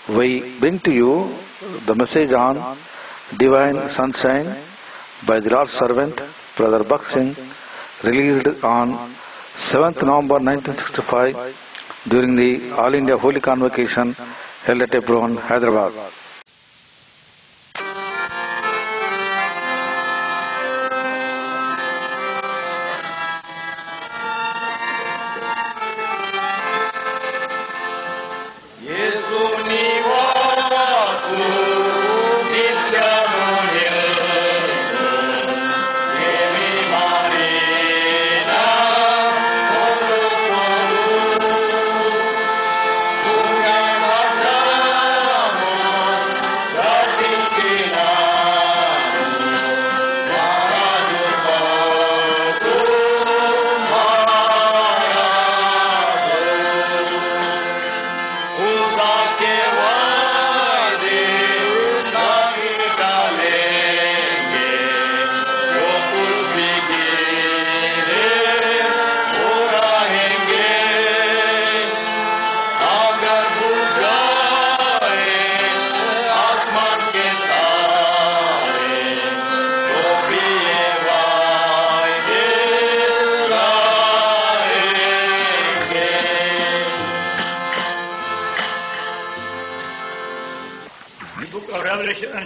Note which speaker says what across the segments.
Speaker 1: We bring to you the message on Divine Sunshine by the Lord's servant, Brother Buck Singh, released on 7th November 1965 during the All India Holy Convocation held at Hebron, Hyderabad.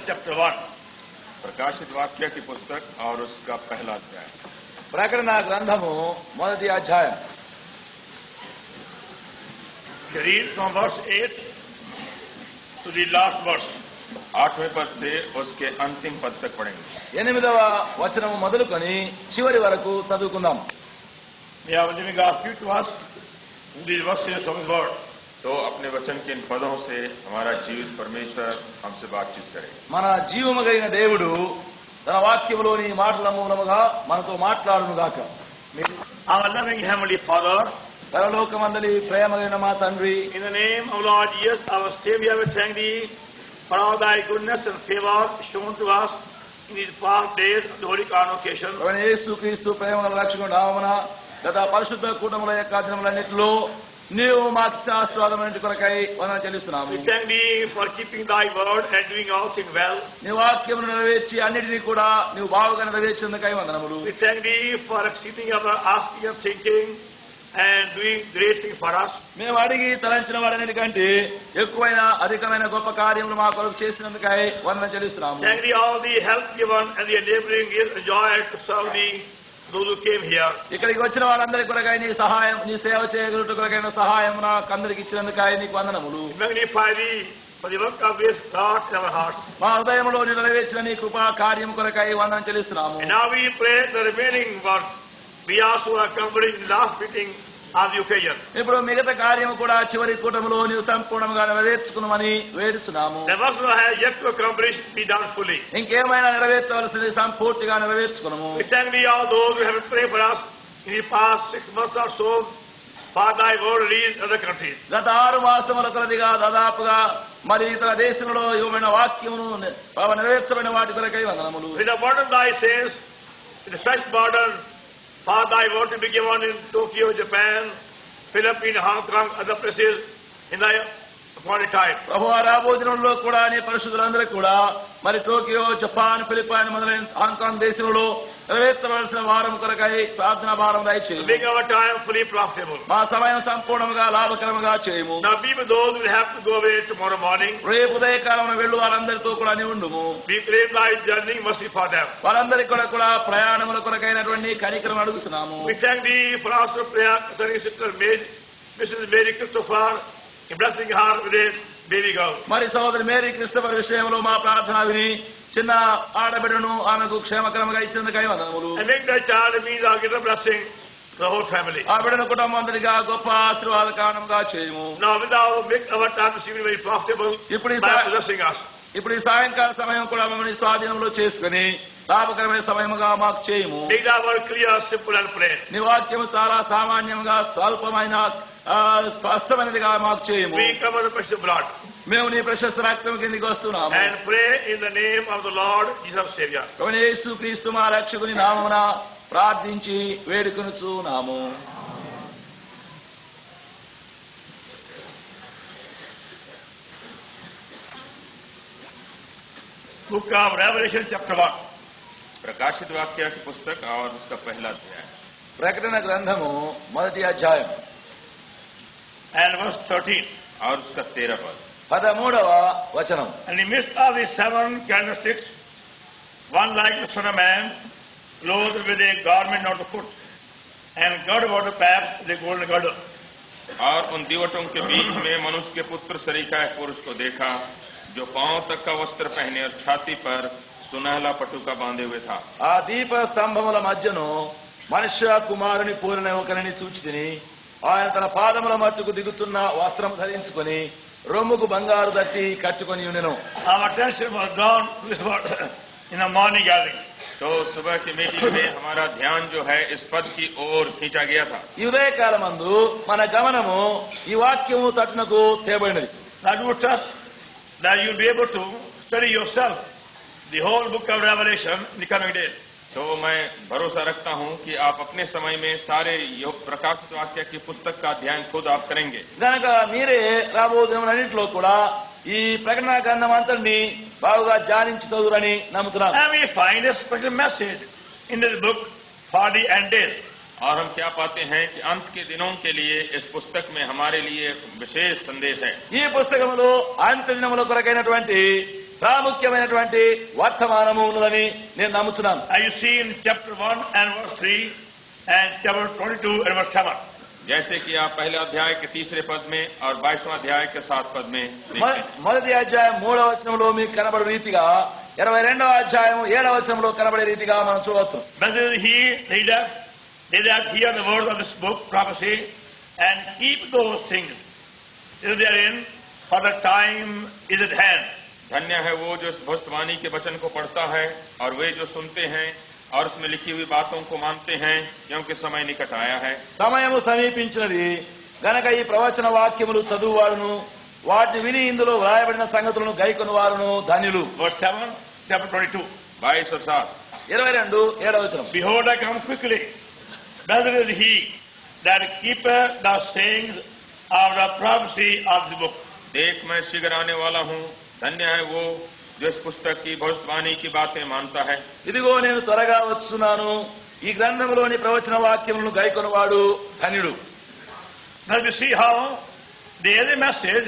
Speaker 2: Chapter 1 प्रकाशित वाक्य की पुस्तक और उसका पहला अध्याय
Speaker 3: ప్రకటన గ్రంథము మొదటి అధ్యాయం
Speaker 2: read from verse 8 to the last verse 8वें पद से उसके अंतिम पद तक पढ़ेंगे
Speaker 3: 8వ వచనం మొదలుకొని చివరి వరకు చదువుకుందాం.
Speaker 2: May I will ask you to ask these verses from his word. तो अपने वचन के इन पदों से हमारा जीवित परमेश्वर हमसे बातचीत करे.
Speaker 3: మన జీవము కలిగిన దేవుడు తన వాక్యములోని మాటల మూలముగా మనతో మాట్లాడును గాక.
Speaker 2: Our loving heavenly Father,
Speaker 3: పరలోకమందలి ప్రేమ కలిగిన మా తండ్రి,
Speaker 2: in the name of Lord Jesus our Savior, we thank thee for all thy goodness and favor shown to us in these past days of the Holy Convocation.
Speaker 3: ప్రభువైన యేసుక్రీస్తు ప్రేమ గల రక్షకుని నామమున గత పరిశుద్ధ కూటముల యొక్క దినములన్నిటిలో నీవు మాకు ఆశీర్వాదమైన కొరకై వందనాలు చెల్లిస్తున్నాము.
Speaker 2: We thank thee for keeping thy word and doing all things well.
Speaker 3: నీ వాక్యమును నెరవేర్చి అన్నిటినీ కూడా నీవు బాగుగా నెరవేర్చేందుకై వందనములు.
Speaker 2: We thank thee for exceeding our asking and thinking and doing great things for us.
Speaker 3: మేము అడిగి తలంచిన వాడన్నిటికంటే ఎక్కువైన అధికమైన గొప్ప కార్యములు మా కొరకు చేసినందుకై వందనాలు చెల్లిస్తున్నాము.
Speaker 2: Thank thee all the help given and the enabling joy to serve thee. Those who came here,
Speaker 3: ఇక్కడికి వచ్చిన వారందరి కొరకై నీ సహాయం, నీ సేవ చేయగలుగుట కొరకైన సహాయం నాకు అందరికి ఇచ్చినందుకై నీకు వందనములు.
Speaker 2: Magnify thee for the work of this thought in our hearts.
Speaker 3: మా హృదయంలో నీ నెరవేర్చిన నీ కృపా కార్యం కొరకై వందనం చెల్లిస్తున్నాము.
Speaker 2: And now we pray the remaining work we also accomplished in the last meeting of the occasion.
Speaker 3: ఇప్పుడు మిగతా కార్యము కూడా చివరి కూటములో నీవు సంపూర్ణంగా నెరవేర్చుకున్నామని వేడుచున్నాము.
Speaker 2: The work that has yet to accomplish be done fully.
Speaker 3: ఇంకేమైనా నెరవేర్చవలసింది సంపూర్తిగా నెరవేర్చుకున్నాము.
Speaker 2: We thank thee all those who have prayed for us in the past 6 months or so for thy word released in other countries.
Speaker 3: గత 6 మాసముల కొలదిగా దాదాపుగా మరి ఇతర దేశంలో ఇవ్వమైన వాక్యమును నెరవేర్చబడిన వాటి కొరకై వందనములు.
Speaker 2: With the burden thy saints, with the fresh burden for thy word to be given in Tokyo, Japan, Philippines, Hong Kong, other places in thy appointed time.
Speaker 3: ప్రభువా రాబోదినంలో కూడా నీ పరిశుద్ధులందరూ కూడా మరి టోకియో, జపాన్, ఫిలిప్పైన్ మొదలైన హాంకాంగ్ దేశంలో నెరవేర్చవలసిన వారం కొరకై ప్రార్థనా భారం దయచేయము.
Speaker 2: Make our time fully profitable.
Speaker 3: మా సమయం సంపూర్ణంగా లాభకరంగా చేయము.
Speaker 2: Now be with those who will have to go away tomorrow morning.
Speaker 3: రేపు ఉదయకాలంలో వెళ్ళు వారందరితో కూడా నీ ఉండుము.
Speaker 2: We claim thy journey mercy for them.
Speaker 3: వారందరి కూడా ప్రయాణముల కొరకైనటువంటి కనికరం అడుగుతున్నాము.
Speaker 2: We thank thee for also prayer concerning Sister Mrs. Mary Christopher, in blessing her with a baby girl.
Speaker 3: మరి సోదరి మేరీ క్రిస్టోఫర్ విషయంలో మా ప్రార్థన విని చిన్న ఆడబిడ్డను ఆమెకు క్షేమకరంగా ఇచ్చేందుకై వందనములు.
Speaker 2: And make thy child means our greater blessing to the whole family.
Speaker 3: ఆ బిడ్డను కుటుంబం అందరిగా గొప్ప ఆశీర్వాద కారణంగా చేయము.
Speaker 2: Now without make our time this evening very profitable by blessing us.
Speaker 3: ఇప్పుడు ఈ సాయంకాల సమయం కూడా మమ్మల్ని స్వాధీనంలో చేసుకుని లాభకరమైన సమయముగా మాకు చేయము.
Speaker 2: Make our word clear, simple and plain.
Speaker 3: నీ వాక్యము చాలా సామాన్యంగా స్వల్పమైన స్పష్టమైనదిగా మాకు చేయము.
Speaker 2: We come under the precious blood.
Speaker 3: మేము నీ ప్రశస్త రక్తం కిందికి వస్తున్నాము.
Speaker 2: And pray in the name of the Lord Jesus Savior.
Speaker 3: ప్రభువైన యేసుక్రీస్తు మా రక్షకుని నామమున ప్రార్థించి వేడుకొనుచున్నాము.
Speaker 2: book of Revelation chapter 1.
Speaker 4: प्रकाशित वाक्य की पुस्तक और उसका पहला अध्याय
Speaker 3: ప్రకటన గ్రంథము మొదటి అధ్యాయం
Speaker 2: And verse 13.
Speaker 4: और उसका 13 पद
Speaker 3: 13వ వచనం.
Speaker 2: And in the midst of the 7 candlesticks, one like the Son of Man, clothed with a garment on the foot, and girded about the paps with a golden girdle.
Speaker 4: और उन दीवटों के बीच में मनुष्य के पुत्र सरीका एक पुरुष को देखा जो पांव तक का वस्त्र पहने और छाती पर सुनहला पटुका बांधे हुए था.
Speaker 3: ఆ దీప స్తంభముల మధ్యను మనుష్య కుమారుని పూరణ ఒకరిని చూచితిని. ఆయన తన పాదముల మట్టుకు దిగుతున్న వస్త్రం ధరించుకొని రొమ్ముకు బంగారు దట్టి కట్టుకొని ఉండెను.
Speaker 2: Our attention was drawn to this word in the morning gathering.
Speaker 4: तो सुबह की मीटिंग में हमारा ध्यान जो है इस पद की ओर खींचा गया था.
Speaker 3: ఈ ఉదయకాలమందు మన గమనము ఈ వాక్యము తట్టునకు తేబడినది.
Speaker 2: Now do trust that you'll be able to study yourself the whole book of Revelation in the coming days.
Speaker 4: तो मैं भरोसा रखता हूं कि आप अपने समय में सारे प्रकाशित वाक्य की पुस्तक का अध्ययन खुद आप करेंगे.
Speaker 3: గనక మీరే రాబో దినములన్నింటిలో కూడా ఈ ప్రకటన గ్రంథం అంతటిని బాగుగా ధ్యానించి చదువురని నమ్ముతున్నాను.
Speaker 2: And we find a special message in this book for the end days.
Speaker 4: और हम क्या पाते हैं कि अंत के दिनों के लिए इस पुस्तक में हमारे लिए विशेष संदेश है.
Speaker 3: ఈ పుస్తకములో అంత్య దినముల కొరకైనటువంటి ప్రాముఖ్యమైనటువంటి వర్తమానము ఉన్నదని నేను నమ్ముతున్నాను.
Speaker 2: As you see in chapter 1 and verse 3 and chapter 22 and verse 7.
Speaker 4: जैसे कि आप पहले अध्याय के 3रे पद में और 22वां अध्याय के 7 पद में देखते हैं.
Speaker 3: మొదటి అధ్యాయం 3వ వచనంలో మీకు కనబడే రీతిగా 22వ అధ్యాయం 7వ వచనంలో కనబడే రీతిగా మనం చూడవచ్చు.
Speaker 2: Blessed is he they that hear the words of this book, prophecy, and keep those things till therein, for the time is at hand.
Speaker 4: धन्य है वो जो इस भविष्यवाणी के वचन को पढ़ता है और वे जो सुनते हैं और उसमें लिखी हुई बातों को मानते हैं क्योंकि समय निकट आया है.
Speaker 3: సమయము సమీపించినది గనక ఈ ప్రవచన వాక్యములు చదువువారును వాటిని విని ఇందులో వ్రాయబడిన సంగతులను గైకొను వారును ధన్యులు.
Speaker 2: Verse 7, chapter 22.
Speaker 4: 22 और 7.
Speaker 3: 22 7వ వచనం.
Speaker 2: Behold, I come quickly. Blessed is he that keepeth the sayings of the prophecy of the book.
Speaker 4: देख मैं शीघ्र आने वाला हूँ. धन्य है वो जो इस पुस्तक की भविष्यवाणी की बातें मानता है.
Speaker 3: ఇదిగో నేను త్వరగా వచ్చున్నాను. ఈ గ్రంథములోని ప్రవచన వాక్యములను గైకొనువాడు ధన్యుడు.
Speaker 2: Now you see how there is a message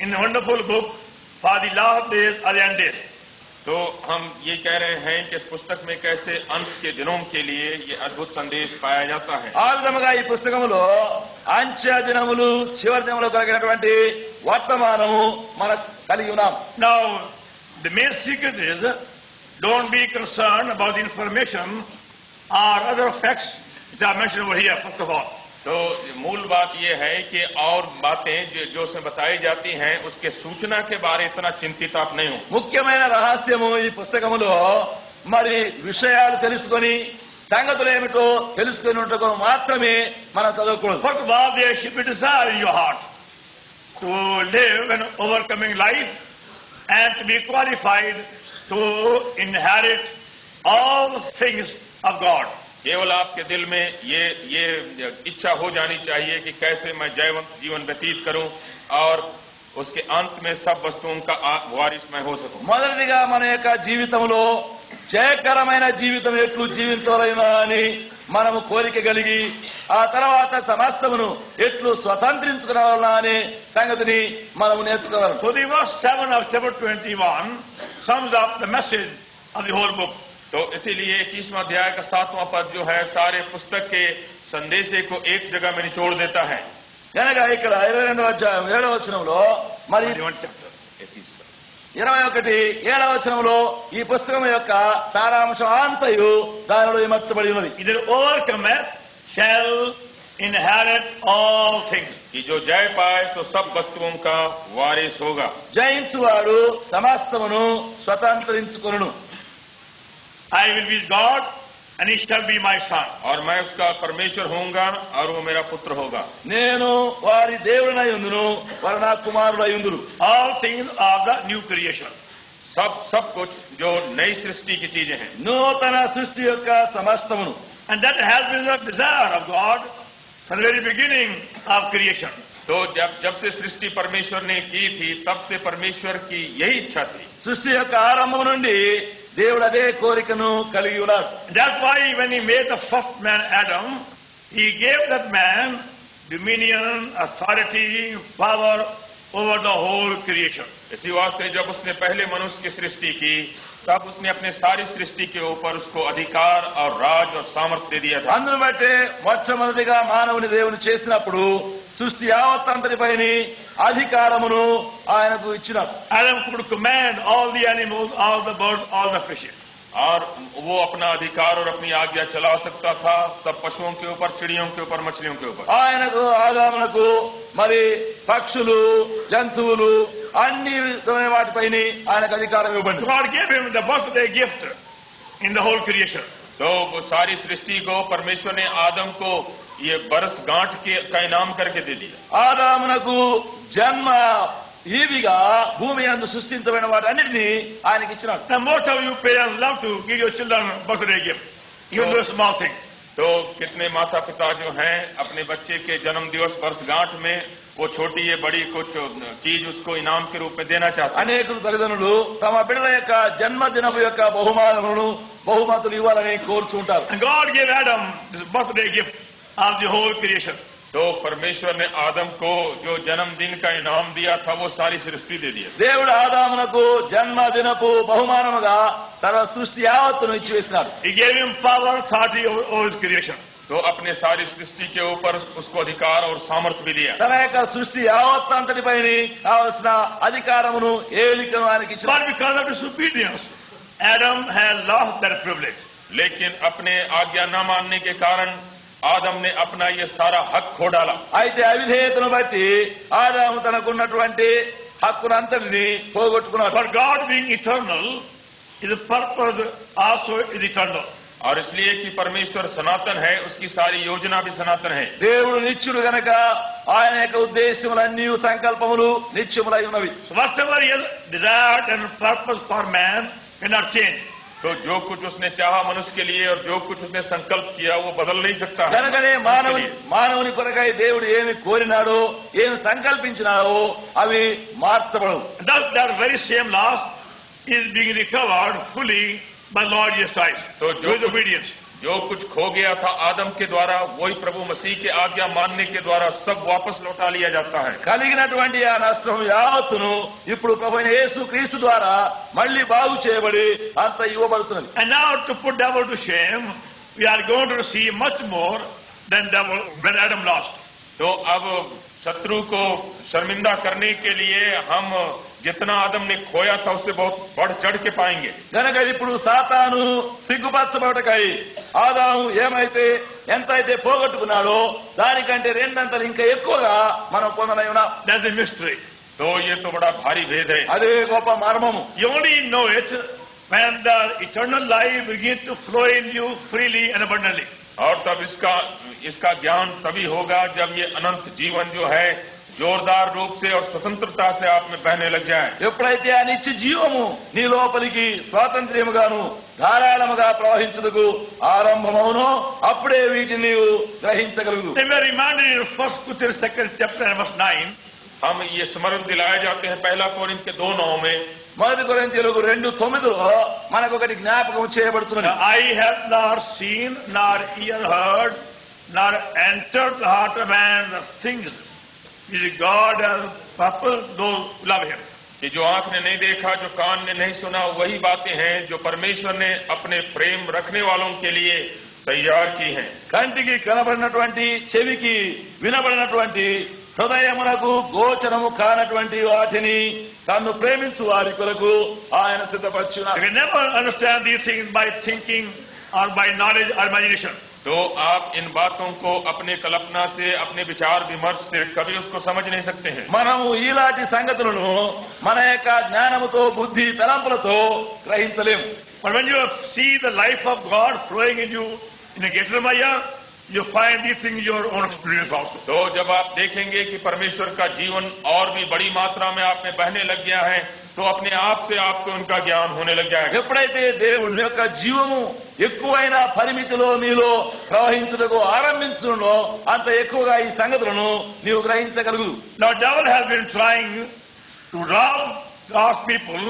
Speaker 2: in the wonderful book for the last days or the end days.
Speaker 4: तो हम ये कह रहे हैं कि इस पुस्तक में कैसे अंत के दिनों के लिए ये अद्भुत संदेश पाया जाता है.
Speaker 3: ఆ విధముగా ఈ పుస్తకములో అంత్య దినములు చివరి దినములు కలిగినటువంటి వర్తమానము మనకు కలిగి ఉన్నాం.
Speaker 2: Now, the main secret is, don't be concerned about the information or other facts that are mentioned over here, first of all.
Speaker 4: तो मूल बात यह है कि और बातें जो उसमें बताई जाती हैं उसके सूचना के बारे इतना चिंतित आप नहीं हो.
Speaker 3: ముఖ్యమైన రహస్యము ఈ పుస్తకములో మరి విషయాలు తెలుసుకొని సంగతులు ఏమిటో తెలుసుకున్నట్టుకు మాత్రమే మనం చదవకూడదు.
Speaker 2: First of all, there should be desire in your heart to live an overcoming life and to be qualified to inherit all the things of God.
Speaker 4: केवल आपके दिल में ये इच्छा हो जानी चाहिए कि कैसे मैं जयवंत जीवन व्यतीत करूं और उसके अंत में सब वस्तुओं का वारिस मैं हो सकूं.
Speaker 3: మొదటిగా మన యొక్క జీవితంలో జయకరమైన జీవితం ఎట్లు జీవించాలైనా అని మనము కోరిక కలిగి ఆ తర్వాత సమస్తమును ఎట్లు స్వతంత్రించుకోవాలన్నా అనే సంగతిని మనము నేర్చుకోవాలి.
Speaker 2: So the verse 7 of chapter 21 sums up the message of the whole book.
Speaker 4: तो इसीलिए 21वां अध्याय का 7वां पद जो है सारे पुस्तक के संदेशे को एक जगह में निचोड़ देता है.
Speaker 3: కనుక ఇక్కడ 22వ అధ్యాయం 7వ వచనంలో మరి 21 7వ వచనంలో ఈ పుస్తకం యొక్క సారాంశం అంతయు దానిలో ఇమర్చబడి ఉన్నది.
Speaker 2: Either overcometh shall inherit all things.
Speaker 4: कि जो जय पाए तो सब वस्तुओं का वारिस होगा.
Speaker 3: జయించువాడు సమస్తమును స్వతంత్రించుకొనును.
Speaker 2: I will be God and he shall be my son.
Speaker 4: और मैं उसका परमेश्वर होऊंगा और वो मेरा पुत्र होगा.
Speaker 3: నేను వారి దేవుడనై ఉందును వారు నా కుమారుడై ఉందురు.
Speaker 2: All things are the new creation.
Speaker 4: सब कुछ जो नई सृष्टि की चीजें हैं.
Speaker 3: నూతన సృష్టి యొక్క సమస్తమును.
Speaker 2: And that has been the desire of God from the very beginning of creation.
Speaker 4: तो जब से सृष्टि परमेश्वर ने की थी तब से परमेश्वर की यही इच्छा थी.
Speaker 3: సృష్టి యొక్క ఆరంభం నుండి దేవుడు అదే కోరికను కలిగి ఉన్నాడు.
Speaker 2: That's why when he made the first man Adam, he gave that man dominion, authority, power over the whole creation.
Speaker 4: इसी वास्ते जब उसने पहले मनुष्य की सृष्टि की तब उसने अपने सारी सृष्टि के ऊपर उसको अधिकार और राज और सामर्थ्य दे दिया था.
Speaker 3: అందును బట్టే మొట్టమొదటిగా మానవుని దేవుని చేసినప్పుడు సృష్టి యావత్తంతటిపైన అధికారమును ఆయనకు ఇచ్చినాడు.
Speaker 2: Adam could command all the animals, all the birds, all the fishes.
Speaker 4: और वो अपना अधिकार और अपनी आज्ञा चला सकता था सब पशुओं के ऊपर, चिड़ियों के ऊपर, मछलियों के ऊपर.
Speaker 3: ఆయనకు ఆదామునకు మరి పక్షులు జంతువులు అన్ని విధమైన వాటిపైన ఆయనకు అధికారం ఇవ్వబడింది.
Speaker 2: God gave him the birthday gift in the whole creation.
Speaker 4: तो वो सारी सृष्टि को परमेश्वर ने आदम को ये बरस गांठ का इनाम करके दे दिया.
Speaker 3: ఆదామునకు జన్మ ఈవిగా భూమి యందు సృష్టించబడిన వాటన్నిటినీ ఆయనకి ఇచ్చినాడు.
Speaker 2: Now most of you parents love to give your children birthday gift, even though small thing.
Speaker 4: तो कितने माता पिता जो हैं अपने बच्चे के जन्म दिवस वर्षगांठ में वो छोटी या बड़ी कुछ चीज उसको इनाम के रूप में देना चाहते हैं.
Speaker 3: అనేకులు తల్లిదండ్రులు తమ బిడ్డల యొక్క జన్మదినపు యొక్క బహుమతులు ఇవ్వాలని కోరుచుంటారు.
Speaker 2: And God gave Adam this birthday gift of the whole creation.
Speaker 4: तो परमेश्वर ने आदम को जो जन्मदिन का इनाम दिया था वो सारी सृष्टि दे दिया.
Speaker 3: దేవుడు ఆదామునకు జన్మదినపు బహుమానముగా తన సృష్టి యావత్తును ఇచ్చి వేసినాడు.
Speaker 2: He gave him power, authority over his creation.
Speaker 4: तो अपने सारी सृष्టి के ऊपर उसको अधिकार और सामर्थ्य भी दिया.
Speaker 3: తన యొక్క సృష్టి యావత్తంతటిపైన కావలసిన అధికారమును ఏలికను ఆయనకి ఇచ్చాడు.
Speaker 2: But because of disobedience, Adam had lost that privilege.
Speaker 4: लेकिन अपने आज्ञा न मानने के कारण आदम ने अपना ये सारा हक खो डाला.
Speaker 3: అయితే అవిధేయతను బట్టి ఆదాము తనకున్నటువంటి హక్కునంతటిని పోగొట్టుకున్నాడు.
Speaker 2: For God being eternal, his purpose also is eternal.
Speaker 4: और इसलिए कि परमेश्वर सनातन है उसकी सारी योजना भी सनातन है.
Speaker 3: దేవుడు నిత్యుడు గనక ఆయన యొక్క ఉద్దేశములన్నీ సంకల్పములు నిత్యములై ఉన్నవి.
Speaker 2: Whatever he has desired and purpose for man cannot change.
Speaker 4: तो जो कुछ उसने चाहा मनुष्य के लिए और जो कुछ उसने संकल्प किया वो बदल नहीं सकता है.
Speaker 3: కనుకనే మానవుని కొరకై దేవుడు ఏమి కోరినాడో ఏమి సంకల్పించినాడో అవి మార్చబడవు.
Speaker 2: Thus that very same loss is being recovered fully by Lord Jesus Christ.
Speaker 4: तो
Speaker 2: with obedience.
Speaker 4: जो कुछ खो गया था आदम के द्वारा वही प्रभु मसीह के आज्ञा मानने के द्वारा सब वापस लौटा लिया जाता है.
Speaker 3: కలిగినటువంటి ఆ నష్టం యావత్తును ఇప్పుడు ప్రభువైన యేసుక్రీస్తు ద్వారా మళ్ళీ బాగు చేయబడి అంత ఇవ్వబడుతున్నది.
Speaker 2: And now to put devil to shame, we are going to receive much more than devil when Adam lost.
Speaker 4: तो अब शत्रु को शर्मिंदा करने के लिए हम जितना आदम ने खोया था उससे बहुत बढ़ चढ़ के पाएंगे.
Speaker 3: కనుక ఇప్పుడు సాతాను సిగ్గుపరచబడటకై ఆదాము ఏమైతే ఎంతైతే పోగొట్టుకున్నాడో దానికంటే రెండంతలు ఇంకా ఎక్కువగా మనం పొందనై ఉన్నాం.
Speaker 2: That's the mystery.
Speaker 4: तो ये तो बड़ा भारी भेद है.
Speaker 3: అదే గొప్ప మర్మము.
Speaker 2: You only know it when the eternal life begins to flow in you freely and abundantly.
Speaker 4: और तब इसका ज्ञान तभी होगा जब ये अनंत जीवन जो है जोरदार रूप से और स्वतंत्रता से आप में बहने लग जाए.
Speaker 3: ఎప్పుడైతే ఆ నిత్య జీవము నీ లోపలికి స్వాతంత్ర్యముగాను ధారాళముగా ప్రవహించుటకు ఆరంభమవునో అప్పుడే వీటిని నీవు గ్రహించగలుగు.
Speaker 2: They were reminded in 1 Corinthians 2nd chapter and verse 9.
Speaker 4: हम ये स्मरण दिलाए जाते हैं 1 कोरिन्थ के 2:9 में.
Speaker 3: మొదటి కొరింథీయులకు 2:9 మనకు ఒకటి జ్ఞాపకం చేయబడుతున్నది.
Speaker 2: I have not seen, nor ear heard, nor entered the heart of man the things which God has purposed those who love him.
Speaker 4: कि जो आंख ने नहीं देखा, जो कान ने नहीं सुना, वही बातें हैं जो परमेश्वर ने अपने प्रेम रखने वालों के लिए तैयार की हैं.
Speaker 3: కంటికి కనబడినటువంటి చెవికి వినబడినటువంటి హృదయమునకు గోచరము కానటువంటి వాటిని తన్ను ప్రేమించు వారి కొరకు ఆయన సిద్ధపరచున్నాడు.
Speaker 2: You can never understand these things by thinking or by knowledge or imagination.
Speaker 4: तो आप इन बातों को अपने कल्पना से, अपने विचार विमर्श से कभी उसको समझ नहीं सकते हैं.
Speaker 3: మనము ఈలాంటి సంగతులను మన యొక్క జ్ఞానముతో బుద్ధి తలంపులతో గ్రహించలేము.
Speaker 2: But when you see the life of God flowing in you in a greater measure, you find these things in your own experience also.
Speaker 4: तो जब आप देखेंगे कि परमेश्वर का जीवन और भी बड़ी मात्रा में आप में बहने लग गया है तो अपने आप से आपको उनका ज्ञान होने लग जाएगा।
Speaker 3: ఎప్పుడైతే దేవుని యొక్క జీవము ఎక్కువైన పరిమితిలో నీలో ప్రవహించుటకు ఆరంభించునో అంత ఎక్కువగా ఈ సంగతులను నీవు గ్రహించగలుగు.
Speaker 2: Now devil has been trying to rob God's people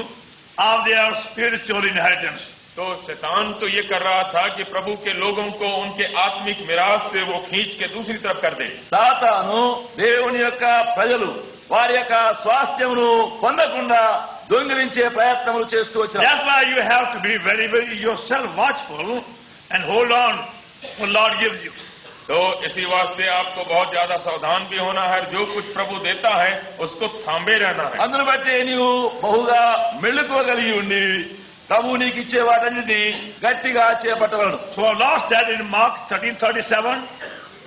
Speaker 2: of their spiritual inheritance.
Speaker 4: तो शैतान तो ये कर रहा था कि प्रभु के लोगों को उनके आत्मिक मिरास से वो खींच के दूसरी तरफ कर दे।
Speaker 3: సాతాను దేవుని యొక్క ప్రజలు వారి యొక్క స్వాస్థ్యమును పొందకుండా దొంగిలించే ప్రయత్నములు చేస్తూ వచ్చారు.
Speaker 2: That's why you have to be very, very yourself watchful and hold on what Lord gives you.
Speaker 4: तो इसी वास्ते आपको बहुत ज्यादा सावधान भी होना है, जो कुछ प्रभु देता है उसको थामे रहना है।
Speaker 3: అందును బట్టి నీవు బహుగా మెళుకోగలిగి ఉండి ప్రభు నీకు ఇచ్చే వాటన్నిటిని గట్టిగా చేపట్టవలను.
Speaker 2: So Lord said in Mark 13:37,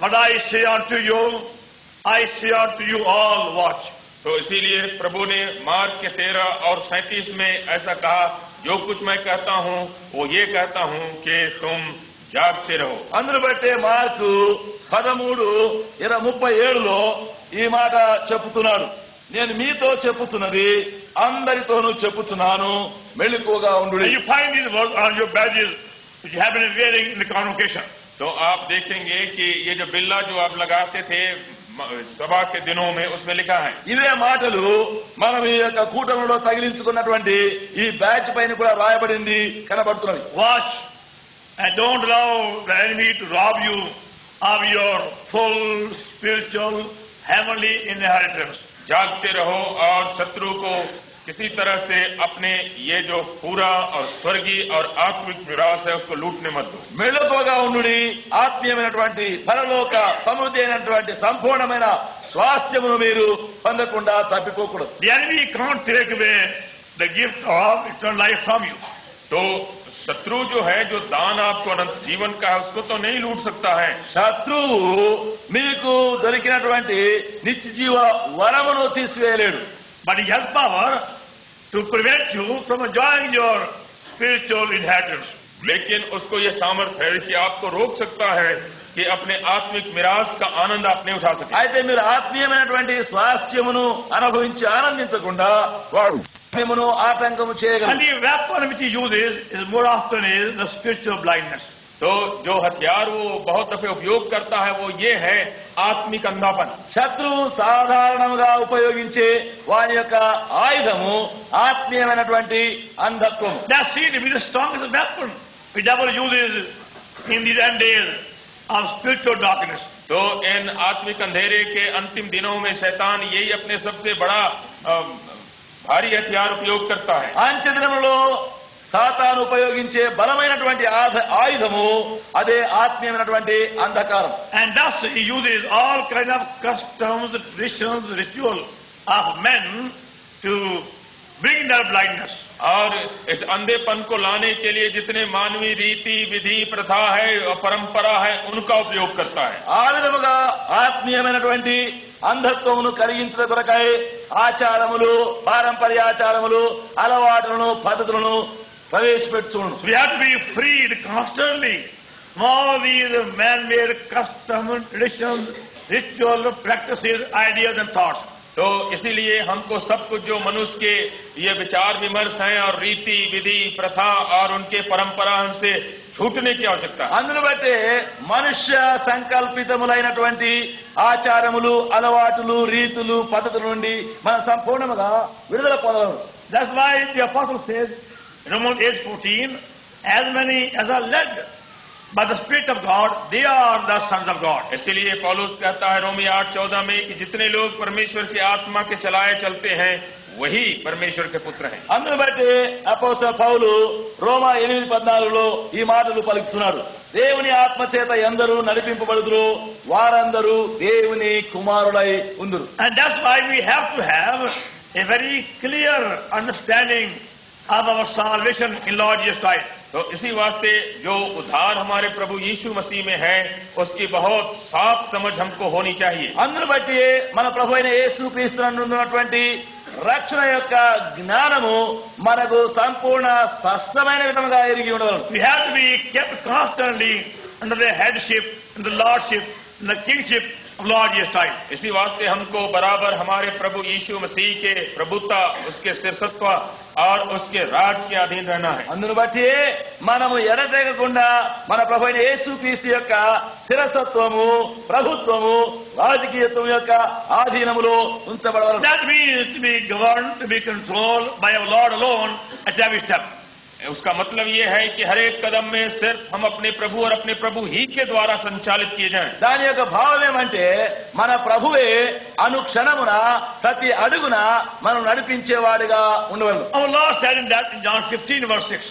Speaker 2: "What I say unto you, I say unto you all, watch."
Speaker 4: तो इसीलिए प्रभु ने मार्क के 13 और 37 में ऐसा कहा, जो कुछ मैं कहता हूँ वो ये कहता हूँ कि तुम जागते रहो।
Speaker 3: అందును బట్టే మార్కు 13:37లో ఈ మాట చెప్పుతున్నాడు, నేను మీతో చెప్పుతున్నది అందరితోనూ చెప్పుతున్నాను, మెళుకువగా ఉండు.
Speaker 2: And you find these words on your badges which you have been wearing in the convocation.
Speaker 4: तो आप देखेंगे कि ये जो बिल्ला जो आप लगाते थे सभा के दिनों में, उसमें लिखा है।
Speaker 3: ఇవే మాటలు మనం ఈ యొక్క కూటమిలో తగిలించుకున్నటువంటి ఈ బ్యాచ్ పైన కూడా రాయబడింది కనబడుతున్నది.
Speaker 2: Watch and don't allow the enemy to rob you of your full spiritual heavenly inheritance.
Speaker 4: जागते रहो और शत्रु को किसी तरह से अपने ये जो पूरा और स्वर्गीय और आत्मिक विरास है उसको लूटने मत दो।
Speaker 3: మెళుకువగా ఉండుడి, ఆత్మీయమైనటువంటి పరలోక సమృద్ధి అయినటువంటి సంపూర్ణమైన స్వాస్థ్యమును మీరు పొందకుండా తప్పిపోకూడదు.
Speaker 2: The enemy can't take away the gift of eternal life from you.
Speaker 4: तो शत्रु जो है, जो दान आपको अनंत जीवन का है, उसको तो नहीं लूट सकता है।
Speaker 3: శత్రువు మీకు దొరికినటువంటి నిత్య జీవ వరమును తీసివేయలేడు.
Speaker 2: But he has power to prevent you from enjoying your spiritual inheritance.
Speaker 4: लेकिन उसको ये सामर्थ्य है कि आपको रोक सकता है कि अपने आत्मिक मिरास का आनंद आप नहीं उठा सके।
Speaker 3: అయితే మీరు ఆత్మీయమైనటువంటి స్వాస్థ్యమును అనుభవించి ఆనందించకుండా వాడు మిమ్మను ఆటంకము
Speaker 2: And
Speaker 3: చేయగలడు.
Speaker 2: the weapon which he uses is more often is the spiritual blindness.
Speaker 4: तो जो हथियार वो बहुत दफे उपयोग करता है वो ये है आत्मिक अंधापन।
Speaker 3: శత్రువు సాధారణంగా ఉపయోగించే వారి యొక్క ఆయుధము ఆత్మీయమైనటువంటి అంధత్వం.
Speaker 2: That's seen to be the strongest weapon the devil uses in these end days of spiritual darkness.
Speaker 4: तो इन आत्मिक अंधेरे के अंतिम दिनों में शैतान यही अपने सबसे बड़ा भारी हथियार उपयोग करता है।
Speaker 3: అంత్య దినములలో సాతాను ఉపయోగించే బలమైనటువంటి ఆయుధము అదే ఆత్మీయమైనటువంటి అంధకారం.
Speaker 2: And thus he uses all kind of customs, traditions, rituals of men to bring their blindness.
Speaker 4: और इस अंधेपन को लाने के लिए जितने मानवीय रीति विधि प्रथा है और परंपरा है उनका उपयोग करता है।
Speaker 3: ఆ విధముగా ఆత్మీయమైనటువంటి అంధత్వమును కలిగించడం కొరకై ఆచారములు, పారంపర్యాచారములు, అలవాటులను, పద్ధతులను ప్రవేశపెట్టును.
Speaker 2: So we have to be freed constantly from all these man-made customs, traditions, rituals, practices, ideas and thoughts.
Speaker 4: तो इसीलिए हमको सब कुछ जो मनुष्य के ये विचार विमर्श हैं और रीति विधि प्रथा और उनके परंपरा से छूटने की आवश्यकता है।
Speaker 3: అందును బట్టే మనుష్య సంకల్పితములైనటువంటి ఆచారములు, అలవాటులు, రీతులు, పద్ధతుల నుండి మనం సంపూర్ణంగా విడుదల పొందగలం.
Speaker 2: That's why the apostle says, Romans 8:14, as many as are led by the Spirit of God, they are the sons of God.
Speaker 4: इसीलिए पौलुस कहता है रोमी 8:14 में कि जितने लोग परमेश्वर की आत्मा के चलाए चलते हैं वही परमेश्वर के पुत्र हैं।
Speaker 3: అందును బట్టి అపోస్తలుడు పౌలు రోమా 8:14లో ఈ మాటలు పలుకుతున్నాడు, దేవుని ఆత్మ చేత ఎందరూ నడిపింపబడుదురు వారందరూ దేవుని కుమారులై ఉందురు.
Speaker 2: And that's why we have to have a very clear understanding of our salvation in Lord Jesus Christ.
Speaker 4: तो इसी वास्ते जो उद्धार हमारे प्रभु यीशु मसीह में है उसकी बहुत साफ समझ हमको होनी चाहिए।
Speaker 3: అందును బట్టి మన ప్రభు అయిన యేసుక్రీస్తునందు ఉన్నటువంటి రక్షణ యొక్క జ్ఞానము మనకు సంపూర్ణ స్పష్టమైన విధంగా ఎరిగి ఉండవలెను.
Speaker 2: We have to be kept constantly under the headship and the lordship and the kingship of of Lord Jesus Christ.
Speaker 4: इसी वास्ते हमको बराबर हमारे प्रभु यीशु मसीह के प्रभुता, उसके शिरसत्व और उसके राज के अधीन रहना है.
Speaker 3: అందును బట్టి మనము ఎడతెగకుండా మన ప్రభు అయిన యేసుక్రీస్తు యొక్క శిరసత్వము, ప్రభుత్వము, రాజకీయత్వం యొక్క ఆధీనములో ఉంచబడవాలి.
Speaker 2: That means to be governed, to be controlled by our Lord alone at every step.
Speaker 4: उसका मतलब ये है कि हर एक कदम में सिर्फ हम अपने प्रभु और अपने प्रभु ही के द्वारा संचालित किए जाएं.
Speaker 3: దాని యొక్క భావం ఏమంటే మన ప్రభువే అనుక్షణమున ప్రతి అడుగున మనం నడిపించేవాడిగా ఉండవలను.
Speaker 2: Our Lord said in that in John 15 verse 6.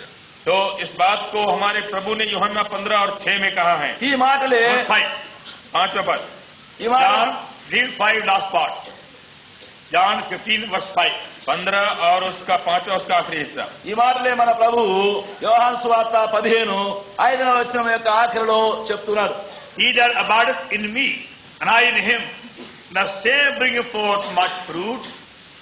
Speaker 4: तो इस बात को हमारे प्रभु ने यूहन्ना 15 और 6 में कहा है.
Speaker 3: ఈ మాటలే
Speaker 2: Verse 5.
Speaker 4: पांचवा पद.
Speaker 3: ఈ మాట
Speaker 2: John 5 last part. John 15 verse 5.
Speaker 4: 15 और उसका 5वां उसका आखिरी हिस्सा.
Speaker 3: ఈ మాటలే మన ప్రభు యోహాను సువార్త 15:5వ వచనం యొక్క ఆఖరిలో చెప్తున్నాడు.
Speaker 2: He that abideth in me, and I in him, the same bringeth forth much fruit,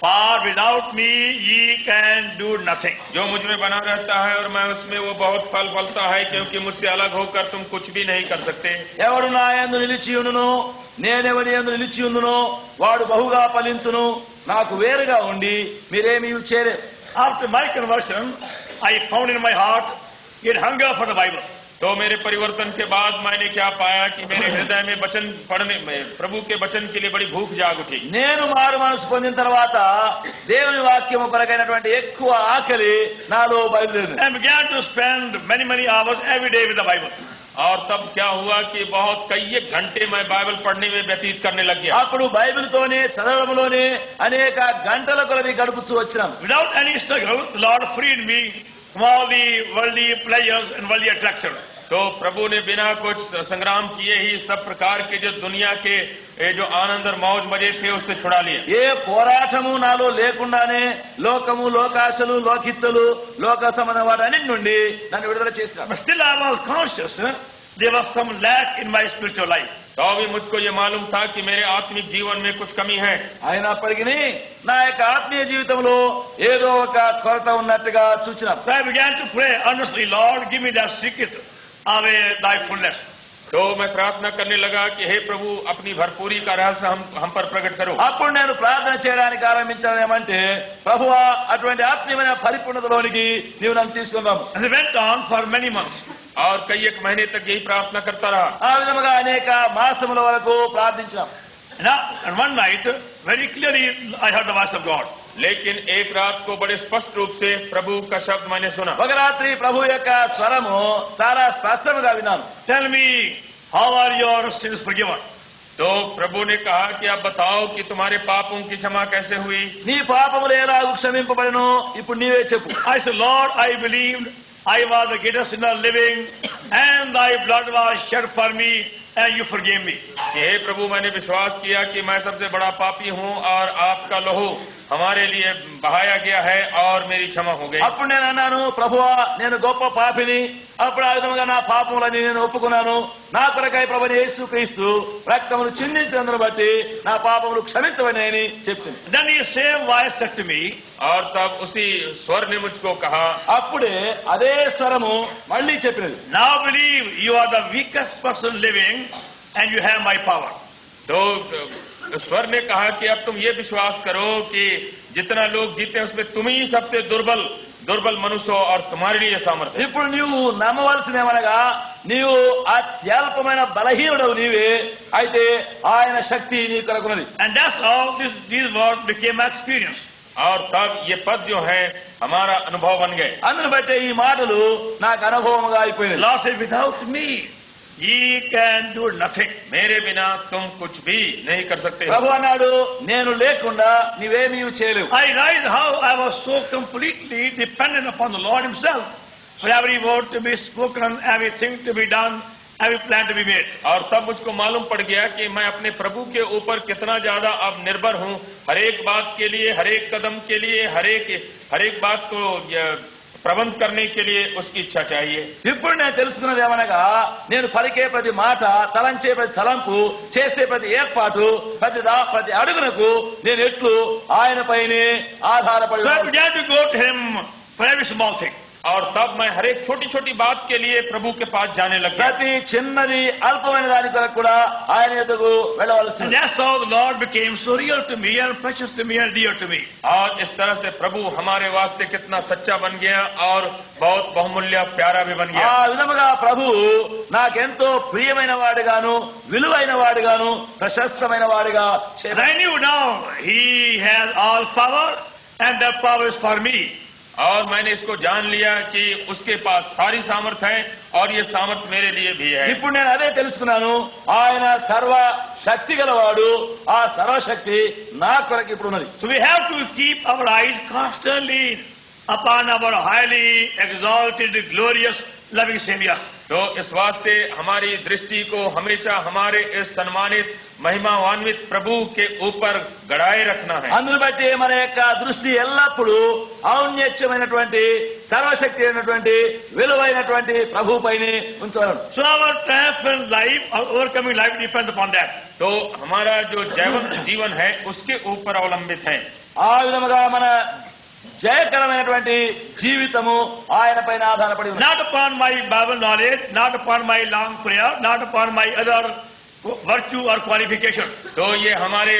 Speaker 2: for without me ye can do nothing.
Speaker 4: जो मुझ में बना रहता है और मैं उसमें, वो बहुत फल फलता है, क्योंकि मुझसे अलग होकर तुम कुछ भी नहीं कर सकते.
Speaker 3: ఎవడు నా యందు నిలిచి ఉండును, నేనెవని యందు నిలిచి ఉండును, వాడు బహుగా ఫలించును. నాకు వేరుగా ఉండి మీరేమీ చేయలేరు.
Speaker 2: After my conversion, I found in my heart a hunger for the Bible.
Speaker 4: तो मेरे परिवर्तन के बाद मैंने क्या पाया कि मेरे हृदय में वचन पढ़ने में, प्रभु के वचन के लिए बड़ी भूख जाग उठी.
Speaker 3: నేను మారు మనసు పొందిన తర్వాత దేవుని వాక్యము కొరకైనటువంటి ఎక్కువ ఆకలి నాలో బయలుదేరింది.
Speaker 2: And began to spend many hours every day with the Bible.
Speaker 4: और तब क्या हुआ कि बहुत कई एक घंटे मैं बाइबल पढ़ने में व्यतीत करने लग गया.
Speaker 3: అప్పుడు బైబిల్తోనే చదవడంలోనే అనేక గంటల కొలది గడుపుతూ వచ్చినాం.
Speaker 2: Without any struggle, the Lord freed me from all the worldly pleasures and worldly attractions.
Speaker 4: तो प्रभु ने बिना कुछ संग्राम किए ही सब प्रकार के जो दुनिया के जो आनंद और मौज मजे थे उससे छुड़ा लिए.
Speaker 3: ఏ పోరాటము నాలో లేకుండానే లోకము, లోకాశలు, లోకిచ్చలు, లోక సంబంధం వాటన్నిటి నుండి నన్ను విడుదల చేసినాడు.
Speaker 2: But still I was conscious there was some lack in my spiritual life.
Speaker 4: तो अभी मुझको ये मालूम था कि मेरे आत्मिक जीवन में कुछ कमी है.
Speaker 3: అయినప్పటికీ నా యొక్క ఆత్మీయ జీవితంలో ఏదో ఒక కొరత ఉన్నట్టుగా చూచినాను.
Speaker 2: So I began to pray earnestly, Lord, give me that secret of thy fullness.
Speaker 4: तो मैं प्रार्थना करने लगा कि हे प्रभु, अपनी भरपूरी का रहस्य हम पर प्रकट करो.
Speaker 3: అప్పుడు నేను ప్రార్థన చేయడానికి ఆరంభించాను ఏమంటే, ప్రభువా అటువంటి ఆత్మీయమైన పరిపూర్ణతలోనికి నీవు నన్ను తీసుకున్నాము.
Speaker 2: And I went on for many months.
Speaker 4: और कई एक महीने तक यही प्रार्थना करता रहा.
Speaker 3: ఆ విధముగా అనేక మాసముల వరకు ప్రార్థించాం.
Speaker 2: And one night, very clearly I heard the voice of God.
Speaker 4: लेकिन एक रात को बड़े स्पष्ट रूप से प्रभु का शब्द मैंने सुना.
Speaker 3: ఒక రాత్రి ప్రభు యొక్క స్వరము చాలా స్పష్టంగా విన్నాను.
Speaker 2: Tell me, how are your sins forgiven?
Speaker 4: तो प्रभु ने कहा कि आप बताओ कि तुम्हारे पापों की क्षमा कैसे हुई.
Speaker 3: నీ పాపములు ఎలాగూ క్షమింపబడను, ఇప్పుడు నీవే చెప్పు.
Speaker 2: I said, Lord, I believed I was the greatest sinner living, and thy blood was shed for me, and you forgave me.
Speaker 4: हे प्रभु, मैंने विश्वास किया कि मैं सबसे बड़ा पापी हूँ और आपका लहू हमारे लिए बहाया गया है और मेरी क्षमा हो गई.
Speaker 3: అప్పుడు నేను అన్నాను, ప్రభువా నేను గొప్ప పాపిని, అప్పుడు ఆ విధంగా నా పాపములని నేను ఒప్పుకున్నాను. నా కొరకై ప్రభువైన యేసుక్రీస్తు రక్తమును చిందించినందును బట్టి నా పాపములు క్షమించవని అని చెప్పింది.
Speaker 2: Then the same voice said to me,
Speaker 4: और तब उसी स्वर ने मुझको कहा,
Speaker 3: అప్పుడే అదే స్వరము మళ్ళీ చెప్పినది,
Speaker 2: now believe you are the weakest person living, and you have my power.
Speaker 4: तो स्वर ने कहा कि अब तुम ये विश्वास करो कि जितना लोग जीते हैं उसमें तुम ही सबसे दुर्बल मनुष्य हो और तुम्हारे लिए सामर्थ्य.
Speaker 3: ఇప్పుడు నీవు నమ్మవలసినేమనగా నీవు అత్యల్పమైన బలహీనుడవు నీవే, అయితే ఆయన శక్తి నీ కొరకున్నది.
Speaker 2: And that's how these words became my experience.
Speaker 4: और तब ये पद जो है हमारा अनुभव बन गए.
Speaker 3: అందును బట్టే ఈ మాటలు నాకు అనుభవముగా అయిపోయినాయి.
Speaker 2: Lord said, without me, ye can do nothing.
Speaker 4: मेरे बिना तुम कुछ भी नहीं कर सकते.
Speaker 3: ప్రభు అన్నాడు, నేను లేకుండా నీవేమీ చేయలేవు.
Speaker 2: I realized how I was so completely dependent upon the Lord himself for every word to be spoken, everything to be done, every plan to be made.
Speaker 4: और तब मुझको मालूम पड़ गया कि मैं अपने प्रभु के ऊपर कितना ज्यादा अब निर्भर हूँ. हर एक बात के लिए, हर एक कदम के लिए, हर एक बात को प्रबंध करने के लिए उसकी इच्छा चाहिए.
Speaker 3: ఇప్పుడు నేను తెలుసుకున్నది ఏమనగా, నేను పలికే ప్రతి మాట, తలంచే ప్రతి తలంపు, చేసే ప్రతి ఏర్పాటు, ప్రతి అడుగునకు నేను ఎట్లు ఆయన పైనే ఆధారపడి
Speaker 2: So I began to go to him for every small thing.
Speaker 4: और तब मैं हर एक छोटी छोटी बात के लिए प्रभु के पास जाने लग गया।
Speaker 3: ప్రతి చిన్నది అల్పమైన దాని కొరకు కూడా ఆయన ఎదుగు వెళ్ళవలసి
Speaker 2: And that's how the Lord became so real to me and precious to me and dear to me.
Speaker 4: और इस तरह से प्रभु हमारे वास्ते कितना सच्चा बन गया और बहुत बहुमूल्य प्यारा भी बन
Speaker 3: ఆ
Speaker 4: गया।
Speaker 3: విధముగా ప్రభు నాకెంతో ప్రియమైన వాడుగాను విలువైన వాడుగాను ప్రశస్తమైన వాడుగా
Speaker 2: And I knew now He has all power and that power is for me.
Speaker 4: और मैंने इसको जान लिया कि उसके पास सारी सामर्थ है और ये सामर्थ मेरे लिए भी है।
Speaker 3: ఇప్పుడు నేను అదే తెలుసుకున్నాను, ఆయన సర్వ శక్తి గలవాడు, ఆ సర్వశక్తి నా కొరకు ఇప్పుడు ఉన్నది.
Speaker 2: So we have to keep our eyes constantly upon our highly exalted, glorious, loving Savior.
Speaker 4: तो इस वास्ते हमारी दृष्टि को हमेशा हमारे इस सम्मानित महिमावान्वित प्रभु के ऊपर गड़ाए रखना है।
Speaker 3: అందును బట్టి మన యొక్క దృష్టి ఎల్లప్పుడూ ఔన్నత్యమైనటువంటి సర్వశక్తి అయినటువంటి విలువైనటువంటి ప్రభు పైన ఉంచవలను.
Speaker 2: So our triumphant life, our overcoming life depends upon that.
Speaker 4: तो हमारा जो जीवन है उसके ऊपर अवलंबित है।
Speaker 3: ఆ విధముగా మన జయకరమైనటువంటి జీవితము ఆయన పైన ఆధారపడి ఉంది.
Speaker 2: Not upon my Bible knowledge, not upon my long prayer, not upon my other virtue or qualification.
Speaker 4: तो ये हमारे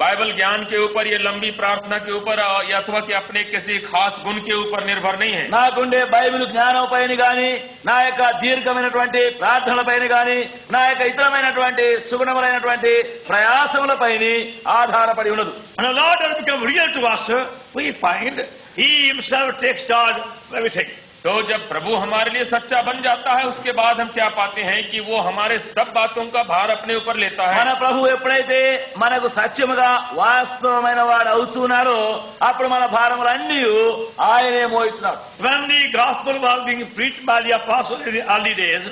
Speaker 4: बाइबल ज्ञान के ऊपर, ये लंबी प्रार्थना के ऊपर या अथवा कि अपने किसी खास गुण के ऊपर निर्भर नहीं है।
Speaker 3: నాకుండే బైబిల్ జ్ఞానం పైన గాని, నా యొక్క దీర్ఘమైనటువంటి ప్రార్థనల పైన గాని, నా యొక్క ఇతరమైనటువంటి సుగుణములైనటువంటి ప్రయాసముల పైన ఆధారపడి ఉన్నది.
Speaker 2: When the Lord has become real to us, we find He Himself takes charge of everything.
Speaker 4: तो जब प्रभु हमारे लिए सच्चा बन जाता है उसके बाद हम क्या पाते हैं कि वो हमारे सब बातों का भार अपने ऊपर लेता है।
Speaker 3: మన ప్రభు ఎప్పుడైతే మనకు సత్యముగా వాస్తవమైన వాడు అవుతున్నాడో అప్పుడు మన భారములన్నీ ఆయనే మోయించున్నాడు.
Speaker 2: When the gospel was being preached by the apostles in the early days,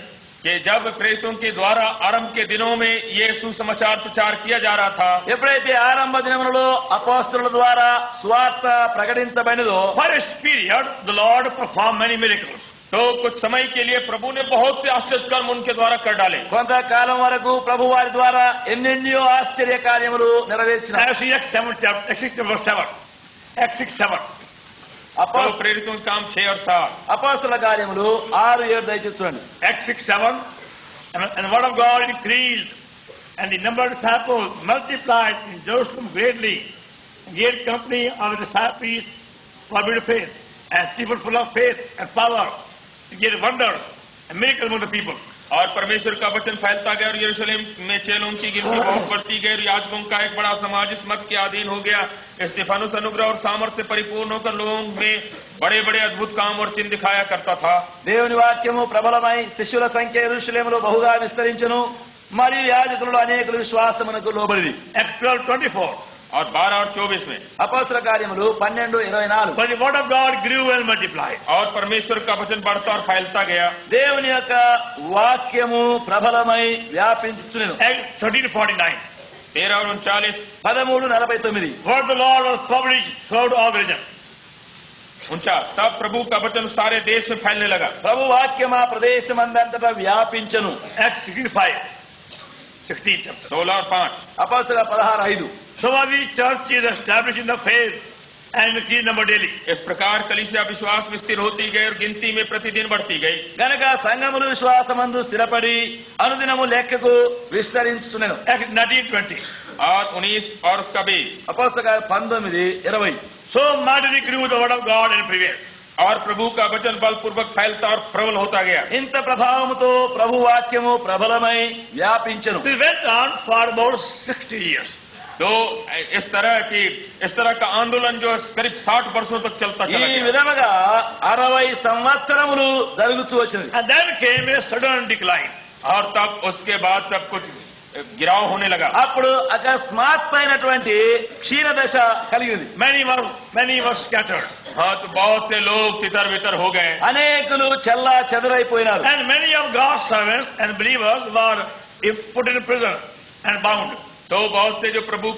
Speaker 4: कि जब प्रेरितों के द्वारा आरंभ के दिनों में ये सुसमाचार प्रचार किया जा रहा था,
Speaker 3: ఎప్పుడైతే ఆరంభ దినములలో అపోస్తలుల ద్వారా సువార్త ప్రకటించబడినదో
Speaker 2: for a period the Lord performed many miracles.
Speaker 4: तो कुछ समय के लिए प्रभु ने बहुत से आश्चर्य कर्म उनके द्वारा कर डाले।
Speaker 3: కొంతకాలం వరకు ప్రభు వారి ద్వారా ఎన్నెన్నో ఆశ్చర్య కార్యములు నెరవేర్చిన.
Speaker 2: As we Acts 7, Acts 6, verse 7. Acts 6, 7.
Speaker 4: तो प्रेरितों के काम 6 और 7।
Speaker 3: అపోస్తల కార్యములు 6-7 దయచేసి చూడండి.
Speaker 2: Acts 6, 7. And the word of God increased, and the number of disciples multiplied in Jerusalem greatly. And great company of the disciples were made of faith, and people full of faith and power. He gave wonders and miracles among the people.
Speaker 4: और परमेश्वर का वचन फैलता गया और यरूशलेम में चेलों की गिनती बहुत बढ़ती गई और याजकों का एक बड़ा समाज इस मत के अधीन हो गया। स्तिफानुस अनुग्रह और सामर्थ्य से परिपूर्ण होकर लोगों में बड़े बड़े अद्भुत काम और चिन्ह दिखाया करता था।
Speaker 3: దేవుని వాక్యము ప్రబలమై శిష్యుల సంఖ్య యెరూషలేములో బహుగా విస్తరించెను, మరియు యాజకులలో అనేకులు విశ్వాసమునకు లోబడిరి.
Speaker 2: Acts 12:24.
Speaker 4: और 12 और 24 में
Speaker 3: అపోస్తల కార్యములు 12:24.
Speaker 2: For the word of God grew and multiplied.
Speaker 4: और परमेश्वर का वचन बढ़ता और फैलता गया।
Speaker 3: దేవుని యొక్క వాక్యము ప్రబలమై వ్యాపించుచునెను.
Speaker 2: Acts 13:49.
Speaker 4: 13 और 39,
Speaker 3: 13:49.
Speaker 2: Word of the Lord was published throughout all regions.
Speaker 4: 49। तब प्रभु का वचन सारे देश में फैलने लगा।
Speaker 3: ప్రభు వాక్యమా ప్రదేశమందంతటా వ్యాపించెను.
Speaker 2: Acts 16:5. 16 chapter.
Speaker 4: 16 और 5।
Speaker 3: అపోస్తల 16:5.
Speaker 2: So the church is established in the faith and increased number daily.
Speaker 4: इस प्रकार कलीसिया विश्वास में स्थिर होती गई और गिनती में प्रतिदिन बढ़ती गई।
Speaker 3: గనక సంఘములు విశ్వాసమందు స్థిరపడి అనుదినము లెక్కకు విస్తరించుచునెను.
Speaker 2: Acts 19:20.
Speaker 4: और 19 और उसका 20।
Speaker 3: అపోస్తల 19:20.
Speaker 2: So mightily grew the word of God and prevailed.
Speaker 4: और प्रभु का वचन बलपूर्वक फैलता और प्रबल होता गया।
Speaker 3: ఇంత ప్రభావముతో ప్రభు వాక్యము ప్రబలమై వ్యాపించెను.
Speaker 2: This went on for about 60 years.
Speaker 4: तो इस तरह का आंदोलन जो करीब 60 वर्षों तक चलता
Speaker 3: ఈ
Speaker 4: चला गया।
Speaker 3: విధముగా 60 సంవత్సరములు జరుగుతూ వచ్చింది.
Speaker 2: And then came a sudden decline.
Speaker 4: और तब उसके बाद सब कुछ गिराव होने लगा।
Speaker 3: అప్పుడు అకస్మాత్తైనటువంటి క్షీణదశ కలిగింది.
Speaker 2: Many were scattered.
Speaker 4: हाँ, तो बहुत से लोग तितर बितर हो गए।
Speaker 3: అనేకులు చెల్లా చెదరైపోయినారు.
Speaker 2: And many of God's servants and believers were put in prison and bound.
Speaker 4: तो बहुत से जो प्रभु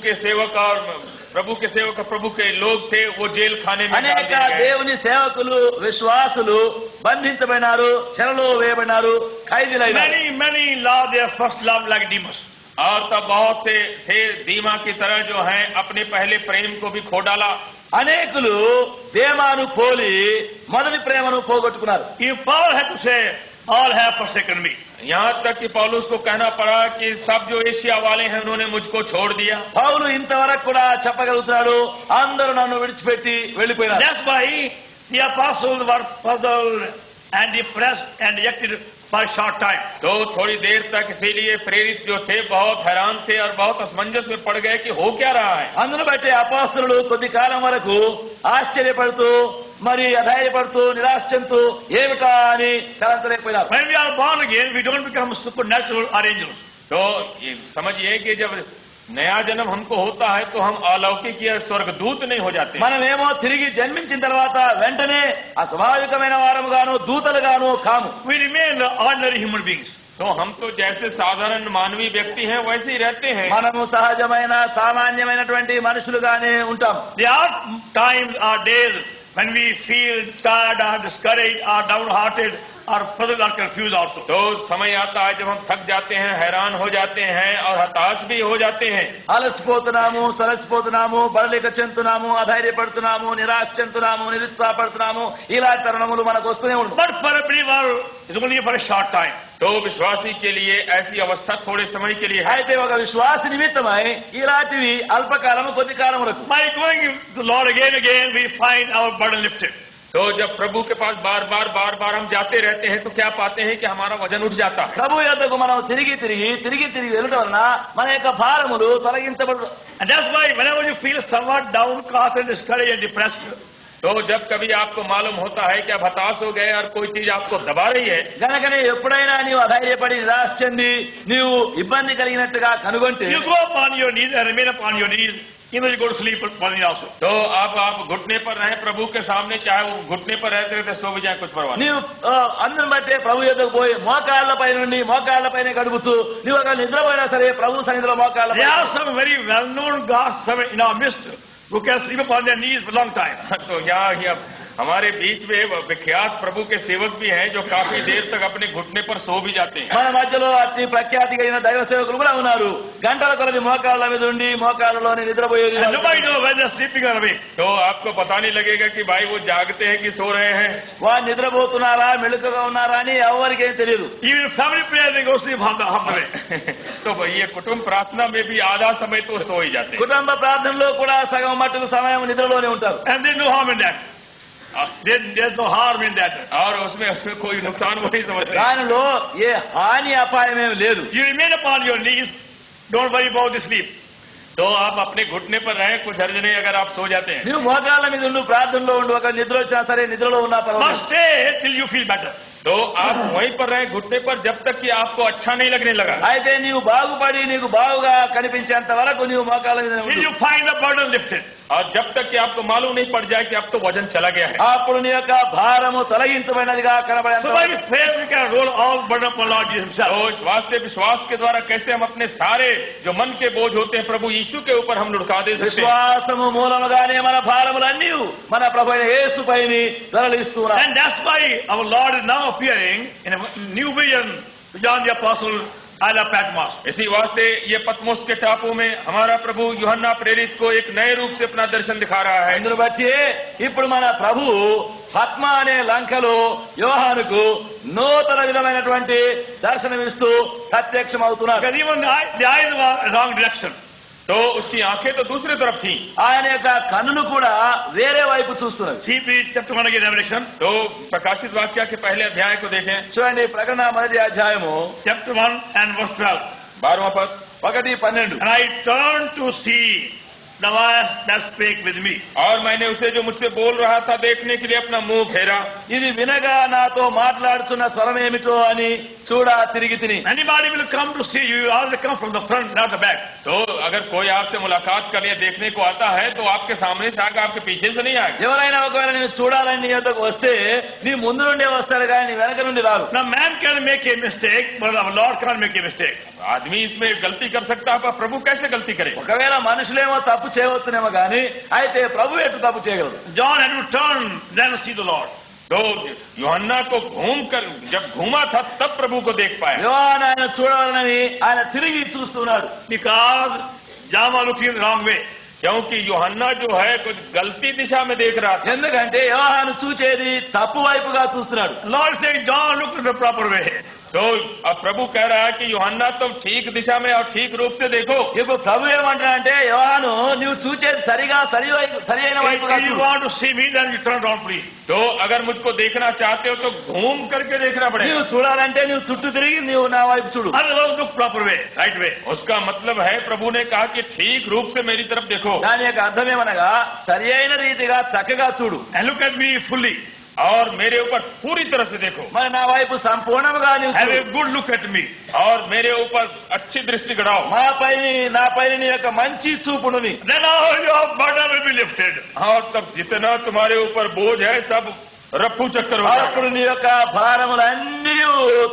Speaker 4: के लोग थे वो जेल खाने में डाल
Speaker 3: అనేక
Speaker 4: दिए गए।
Speaker 3: దేవుని సేవకులు విశ్వాసులు బంధించబడినారు, చెరలో వేయబడినారు, ఖైదీలైనారు.
Speaker 2: Many loved their first love like Demas.
Speaker 4: और तब बहुत से थे दीमा की तरह जो हैं अपने पहले प्रेम को भी खो डाला।
Speaker 3: అనేకులు దేమాను పోలి మొదటి ప్రేమను పోగొట్టుకున్నారు.
Speaker 2: If Paul had to say, all have forsaken me.
Speaker 4: यहाँ तक कि पौलुस को कहना पड़ा कि सब जो एशिया वाले हैं उन्होंने मुझको छोड़ दिया.
Speaker 3: పౌలు ఇంతవరకు కూడా చెప్పగలుగుతున్నాడు, అందరూ నన్ను విడిచిపెట్టి వెళ్ళిపోయినారు.
Speaker 2: That's why the apostles were puzzled and depressed and rejected for a short time.
Speaker 4: तो थोड़ी देर तक इसीलिए प्रेरित जो थे बहुत हैरान थे और बहुत असमंजस में पड़ गए कि हो क्या रहा है.
Speaker 3: అందును బట్టి అపోస్తలులు కొద్ది కాలం వరకు ఆశ్చర్యపడుతూ మరి అధైర్యపడుతూ నిరాశ చెందుతూ ఏమిటా అని తలంచలేకపోయినారు.
Speaker 2: When we are born again, we don't become supernatural or angels.
Speaker 4: तो ये समझिए कि जब नया जन्म हमको होता है तो हम अलौकिक या स्वर्गदूत नहीं हो जाते.
Speaker 3: మనమేమో తిరిగి జన్మించిన తర్వాత వెంటనే అస్వాభావికమైన వారముగాను దూతలుగాను కాము.
Speaker 2: We remain ordinary human beings.
Speaker 4: तो हम तो जैसे साधारण मानवीय व्यक्ति हैं वैसे ही रहते हैं.
Speaker 3: మనము సహజమైన సామాన్యమైనటువంటి మనుషులుగానే ఉంటాం.
Speaker 2: There are times or days when we feel tired or discouraged or downhearted or puzzled or confused also.
Speaker 4: तो समय आता है जब हम थक जाते हैं, हैरान हो जाते हैं और हताश भी हो जाते हैं.
Speaker 3: అలసిపోతున్నాము, సలసిపోతున్నాము, బడలిక చెందుతున్నాము, అధైర్యపడుతున్నాము, నిరాశ చెందుతున్నాము, నిరుత్సాహపడుతున్నాము. ఇలాంటి తరుణములు మనకు వస్తూనే ఉంటాయి.
Speaker 2: But for a believer, it's only for a short time.
Speaker 4: तो विश्वासी के लिए ऐसी अवस्था थोड़े समय के लिए है.
Speaker 3: అయితే ఒక విశ్వాసి నిమిత్తమై ఇలాంటివి అల్పకాలము కొద్ది కాలములకు.
Speaker 2: By going to the Lord again and again, we find our burden lifted.
Speaker 4: तो जब प्रभु के पास बार बार हम जाते रहते हैं तो क्या पाते हैं कि हमारा वजन उठ जाता है.
Speaker 3: ప్రభు యొద్దకు మనం తిరిగి వెళ్ళడం వలన మన యొక్క భారములు తొలగించబడు.
Speaker 2: And that's why whenever you feel somewhat downcast and discouraged and depressed,
Speaker 4: तो जब कभी आपको मालूम होता है कि आप हताश हो गए और कोई चीज आपको दबा रही है,
Speaker 3: గనకనే ఎప్పుడైనా నీవు అధైర్యపడి నిరాశ చెంది నీవు ఇబ్బంది కలిగినట్టుగా కనుగొంటే
Speaker 2: you go upon your knees and remain upon your knees. Even you go to sleep upon it also.
Speaker 4: तो आप घुटने पर रहें प्रभु के सामने, चाहे वो घुटने पर रहते रहते सो भी जाए, कुछ परवाह नहीं.
Speaker 3: నీవు అందరిని బట్టే ప్రభు యొద్దకు పోయి మోకాళ్లపై నుండి మోకాళ్లపైనే గడుపుతూ నీవు ఒక నిద్రపోయినా సరే ప్రభు సన్నిధిలో మోకాళ్ళ.
Speaker 2: There are some very well-known God's servants in our midst who can sleep upon their knees for a long time.
Speaker 4: तो यहाँ हमारे बीच में विख्यात प्रभु के सेवक भी हैं जो काफी देर तक अपने घुटने पर सो भी जाते हैं.
Speaker 3: మన మధ్యలో అతి ప్రఖ్యాతి కలిగిన దైవ సేవకులు కూడా ఉన్నారు. గంటల కొలది మోకాళ్ళ మీద ఉండి మోకాళ్ళలోనే నిద్రపోయేది.
Speaker 2: And nobody knows whether they're sleeping or awake.
Speaker 4: तो आपको पता नहीं लगेगा कि भाई वो जागते हैं कि सो रहे हैं.
Speaker 3: వారు నిద్రపోతున్నారా మెళుకగా ఉన్నారా అని ఎవరికేం తెలియదు.
Speaker 2: Even family prayer, they go sleep half the way.
Speaker 4: तो ये कुटुंब प्रार्थना में भी आधा समय तो सो ही जाते हैं.
Speaker 3: కుటుంబ ప్రార్థనలో కూడా సగం మట్టుకు సమయం నిద్రలోనే ఉంటారు.
Speaker 2: And there's no harm in that. There's no harm in that.
Speaker 4: और उसमें कोई नुकसान वो नहीं समझते.
Speaker 3: దానిలో ఏ హాని అపాయం ఏమి లేదు.
Speaker 2: You remain upon your knees. Don't worry about the sleep.
Speaker 4: तो आप अपने घुटने पर रहें, कुछ हर्ज नहीं अगर आप सो जाते हैं.
Speaker 3: నువ్వు మోకాళ్ళ మీద ఉండు, ప్రార్థనలో ఉండు. ఒక నిద్ర వచ్చినా సరే నిద్రలో ఉన్నా
Speaker 2: But
Speaker 3: పర్వాలేదు.
Speaker 2: stay till you feel better.
Speaker 4: तो आप वहीं पर रहें घुटने पर जब तक कि आपको अच्छा नहीं लगने लगा.
Speaker 3: అయితే నీవు బాగుపడి నీకు బాగుగా కనిపించేంత వరకు నీవు మోకాళ్ళ మీద
Speaker 2: Till
Speaker 3: ఉండు.
Speaker 2: you find the burden lifted.
Speaker 4: और जब तक कि आपको मालूम नहीं पड़ जाए कि अब तो वजन चला गया है.
Speaker 3: అప్పుడు నీ యొక్క భారము తొలగించబడినదిగా కనబడేంత
Speaker 2: So by
Speaker 3: వరకు.
Speaker 2: faith we can roll all burden upon Lord Jesus
Speaker 4: तो
Speaker 2: Himself.
Speaker 4: इस वास्ते विश्वास के द्वारा कैसे हम अपने सारे जो मन के बोझ होते हैं प्रभु यीशु के ऊपर हम लुढ़का दे सकते हैं.
Speaker 3: విశ్వాసము మూలముగానే మన భారములన్నీ మన ప్రభు అయిన యేసుపైని తరలిస్తున్నాం.
Speaker 2: And that's why our Lord is now appearing in a new vision to John the Apostle Isle of Patmos.
Speaker 4: इसी वास्ते ये पतमोस के टापू में हमारा प्रभु यूहन्ना प्रेरित को एक नए रूप से अपना दर्शन दिखा रहा है.
Speaker 3: అందును బట్టి ఇప్పుడు మన ప్రభు పద్మ అనే లంకలో యోహానుకు నూతన విధమైనటువంటి దర్శనమిస్తూ ప్రత్యక్షమవుతున్నారు.
Speaker 2: Because even the eyes were wrong direction.
Speaker 4: तो उसकी आंखें तो दूसरी तरफ थी.
Speaker 3: ఆయన యొక్క కన్నులు కూడా వేరే వైపు చూస్తున్నారు.
Speaker 2: See please chapter 1 again, Revelation.
Speaker 4: तो प्रकाशित वाक्य के पहले अध्याय को देखें.
Speaker 3: చూడండి ప్రకటన మొదటి అధ్యాయము
Speaker 2: Chapter 1 and verse 12.
Speaker 4: 12वां पद.
Speaker 3: 1:12.
Speaker 2: And I turned to see the voice that spake with me.
Speaker 4: और मैंने उसे जो मुझसे बोल रहा था देखने के लिए अपना मुंह फेरा.
Speaker 3: ఇది వినగా నాతో మాట్లాడుతున్న స్వరం ఏమిటో అని చూడ తిరిగి తిని.
Speaker 2: Anybody will come to see you, always come from the front, not the back.
Speaker 4: तो अगर कोई आपसे मुलाकात करने देखने को आता है तो आपके सामने से आकर आपके पीछे से नहीं आएगा.
Speaker 3: ఎవరైనా ఒకవేళ నేను చూడాలని నీ వద్దకు వస్తే నీ ముందు నుండే వస్తారు కానీ నీ వెనక నుండి రారు.
Speaker 2: Now man can make a mistake, but our Lord can't make a mistake.
Speaker 4: आदमी इसमें गलती कर सकता है पर प्रभु कैसे गलती करे.
Speaker 3: ఒకవేళ మనుషులేమో తప్పు చేయవచ్చునేమో కానీ అయితే ప్రభు ఎటు తప్పు చేయగలరు.
Speaker 2: John had to turn, then see the Lord.
Speaker 4: तो यूहन्ना को घूम कर जब घूमा था तब प्रभु को देख पाया.
Speaker 3: యోహాను ఆయన చూడవాలని ఆయన తిరిగి చూస్తున్నాడు.
Speaker 2: Because John was looking the wrong way.
Speaker 4: क्योंकि यूहन्ना जो है कुछ गलती दिशा में देख रहा था।
Speaker 3: ఎందుకంటే యోహాను చూచేది తప్పు వైపుగా చూస్తున్నాడు.
Speaker 2: Lord says, John, look in the proper way.
Speaker 4: तो अब प्रभु कह रहा है कि यूहन्ना तुम ठीक दिशा में और ठीक रूप से देखो।
Speaker 3: ఇప్పుడు ప్రభు ఏమంటాడంటే యోహాను నువ్వు చూచేది సరిగా సరైన వైపుగా
Speaker 2: If you
Speaker 3: చూడు.
Speaker 2: want to see me, then you turn around, please.
Speaker 4: तो अगर मुझको देखना चाहते हो तो घूम करके देखना पड़ेगा।
Speaker 3: నువ్వు చూడాలంటే నువ్వు చుట్టూ తిరిగి నువ్వు నా వైపు చూడు.
Speaker 2: Otherwise, look proper way, right way.
Speaker 4: उसका मतलब है प्रभु ने कहा कि ठीक रूप से मेरी तरफ देखो
Speaker 3: దాని యొక్క అర్థం ఏమనగా సరి అయిన రీతిగా చక్కగా చూడు.
Speaker 2: And look at me fully.
Speaker 4: और मेरे ऊपर पूरी तरह से देखो
Speaker 3: మరి నా వైపు సంపూర్ణంగా నువ్వు
Speaker 2: Have
Speaker 3: చూడు.
Speaker 2: a good look at me.
Speaker 4: और मेरे ऊपर अच्छी दृष्टि गड़ाओ।
Speaker 3: నా పైన నీ యొక్క మంచి చూపుడుని.
Speaker 2: Then all your burden will be lifted.
Speaker 4: और तब जितना तुम्हारे ऊपर बोझ है सब रफ्फू चक्कर हो जाएगा।
Speaker 3: అప్పుడు నీ యొక్క భారములన్నీ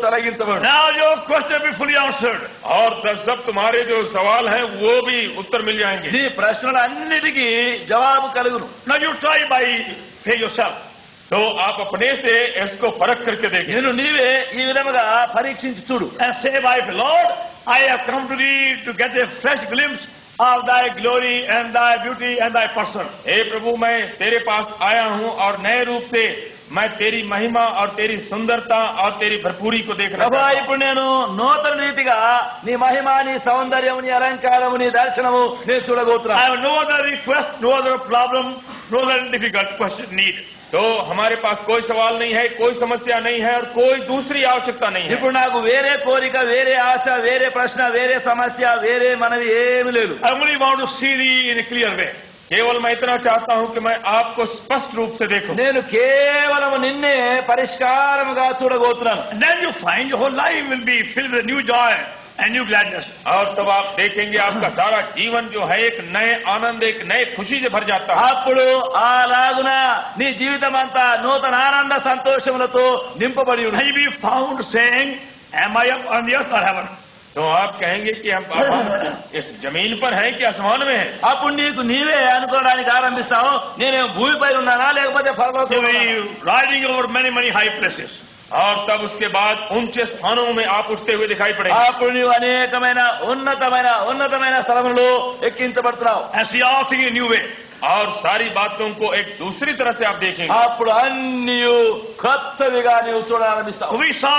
Speaker 3: తొలగించబడు.
Speaker 2: Now your question will be fully answered.
Speaker 4: और तब सब तुम्हारे जो सवाल हैं वो भी उत्तर मिल जाएंगे।
Speaker 3: నీ ప్రశ్నలన్నిటికీ జవాబు కలుగును.
Speaker 2: Now you try by faith yourself.
Speaker 4: तो आप अपने से इसको परख करके देखें
Speaker 3: నీవే ఈ విధముగా పరీక్షించి చూడు.
Speaker 2: And say by the Lord, I have come to thee to get a fresh glimpse of thy glory and thy beauty and thy person.
Speaker 4: हे प्रभु मैं तेरे पास आया हूँ और नए रूप से मैं तेरी महिमा और तेरी सुंदरता और तेरी भरपूरी को देखना
Speaker 3: ప్రభా
Speaker 4: चाहता हूँ।
Speaker 3: ఇప్పుడు నేను నూతన రీతిగా నీ మహిమ నీ సౌందర్యం నీ అలంకారము నీ దర్శనము నేను
Speaker 2: I
Speaker 3: చూడబోతున్నా.
Speaker 2: have no other request, no other problem, no other difficult question need.
Speaker 4: तो हमारे पास कोई सवाल नहीं है, कोई समस्या नहीं है और कोई दूसरी आवश्यकता नहीं है।
Speaker 3: ఇప్పుడు నాకు వేరే కోరిక వేరే ఆశ వేరే ప్రశ్న వేరే సమస్య వేరే మనవి ఏమీ లేదు.
Speaker 2: I only want to see thee in a clear way.
Speaker 4: केवल मैं इतना चाहता हूँ कि मैं आपको स्पष्ट रूप से देखूं।
Speaker 3: నేను కేవలం నిన్నే పరిష్కారముగా చూడబోతున్నాను.
Speaker 2: And then you find your whole life will be filled with new joy and new gladness.
Speaker 4: और तब आप देखेंगे आपका सारा जीवन जो है एक नए आनंद एक नए खुशी से भर जाता है।
Speaker 3: అప్పుడు అలాగున నీ జీవితం అంతా నూతన ఆనంద సంతోషములతో నింపబడి
Speaker 2: And
Speaker 3: ఉంది.
Speaker 2: you be found saying, am I up on the earth or heaven?
Speaker 4: तो आप कहेंगे कि हम इस जमीन पर हैं कि आसमान में हैं।
Speaker 3: అప్పుడు నీకు నీవే అనుకోవడానికి ఆరంభిస్తావు నేనేం భూమిపై ఉన్నానా లేకపోతే
Speaker 2: You'll
Speaker 3: పరలోకంలో ఉన్నానా?
Speaker 2: be riding over many high places.
Speaker 4: और तब उसके बाद ऊंचे स्थानों में आप उठते हुए दिखाई पड़ेंगे।
Speaker 3: అప్పుడు నీవు అనేకమైన ఉన్నతమైన స్థలములో ఎక్కించబడుతున్నావు.
Speaker 2: And see all things in a new way.
Speaker 4: और सारी बातों को एक दूसरी तरह से आप देखेंगे।
Speaker 3: అప్పుడు అన్ని కొత్తవిగా నీవు చూడాలనిపిస్తావు.
Speaker 2: We saw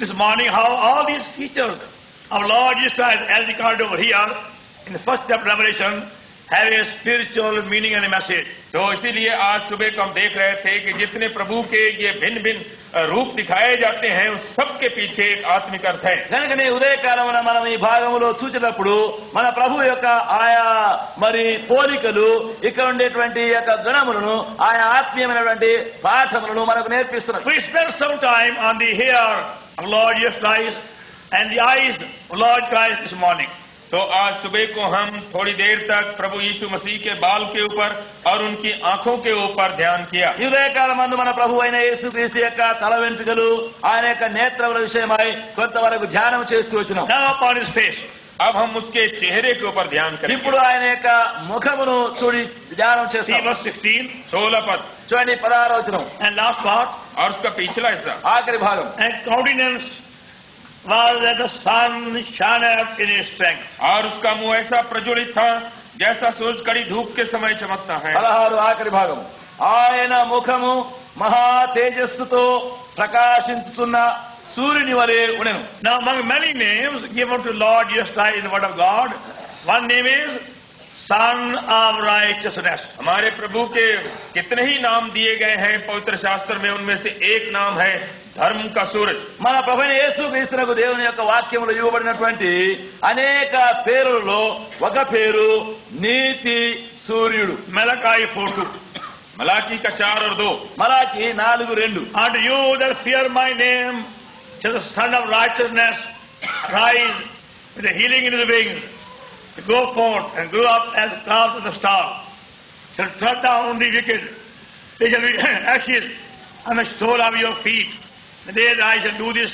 Speaker 2: this morning how all these features of Lord Jesus Christ, as recorded over here in the first chapter of Revelation, have a spiritual meaning and a message.
Speaker 4: तो इसीलिए आज सुबह को हम देख रहे थे कि जितने प्रभु के ये भिन्न भिन्न रूप दिखाए जाते हैं उस सब के पीछे एक आत्मिक अर्थ है।
Speaker 3: కనుకనే ఉదయకాలమున మనం ఈ భాగములో చూచినప్పుడు మన ప్రభు యొక్క ఆయా మరి పోలికలు ఇక్కడ ఉండేటువంటి యొక్క గుణములను ఆయా ఆత్మీయమైనటువంటి పాఠములను మనకు నేర్పిస్తున్నారు.
Speaker 2: We spent some time on the hair of Lord Jesus Christ and the eyes of Lord Christ this morning.
Speaker 4: तो आज सुबह को हम थोड़ी देर तक प्रभु यीशु मसीह के बाल के ऊपर और उनकी आंखों के ऊपर ध्यान किया।
Speaker 3: ఈ ఉదయకాలమందు మన ప్రభు అయిన యేసుక్రీస్తు యొక్క తల వెంట్రుకలు ఆయన యొక్క నేత్రముల విషయమై కొంతవరకు ధ్యానం చేస్తూ వచ్చినాం.
Speaker 2: Now upon his face.
Speaker 4: अब हम उसके चेहरे के ऊपर ध्यान करें।
Speaker 3: ఇప్పుడు ఆయన యొక్క ముఖమును చూడి ధ్యానం
Speaker 2: See
Speaker 3: చేస్తాం.
Speaker 2: verse 16
Speaker 4: 16 पद
Speaker 3: చూడండి 16వ వచనం
Speaker 2: and last part.
Speaker 4: और उसका पिछला हिस्सा।
Speaker 3: ఆఖరి భాగం.
Speaker 2: And countenance was as the sun shineth in his strength.
Speaker 4: और उसका मुंह ऐसा प्रज्वलित था जैसा सूरज कड़ी धूप के समय चमकता है।
Speaker 3: 16 ఆఖరి భాగం. ఆయన ముఖము మహా తేజస్సుతో ప్రకాశించుతున్న సూర్యుని వలె ఉండెను.
Speaker 2: Now among many names given to Lord Jesus Christ in the word of God, one name is Son of Righteousness.
Speaker 4: हमारे प्रभु के कितने ही नाम दिए गए हैं पवित्र शास्त्र में, उनमें से एक नाम है धर्म का सूरज।
Speaker 3: మన ప్రభువైన యేసుక్రీస్తునకు దేవుని యొక్క వాక్యములో ఇవ్వబడినటువంటి అనేక పేరులలో ఒక పేరు నీతి సూర్యుడు.
Speaker 2: Malachi 4:2.
Speaker 4: मलाकी का 4 और 2।
Speaker 3: మలాకి 4:2.
Speaker 2: Unto you that fear my name shall the Son of Righteousness rise with a healing in his wings, to go forth and grow up as clouds of the star, shall tread down the wicked. They shall be ashes on the sole of your feet. The day that I shall do this,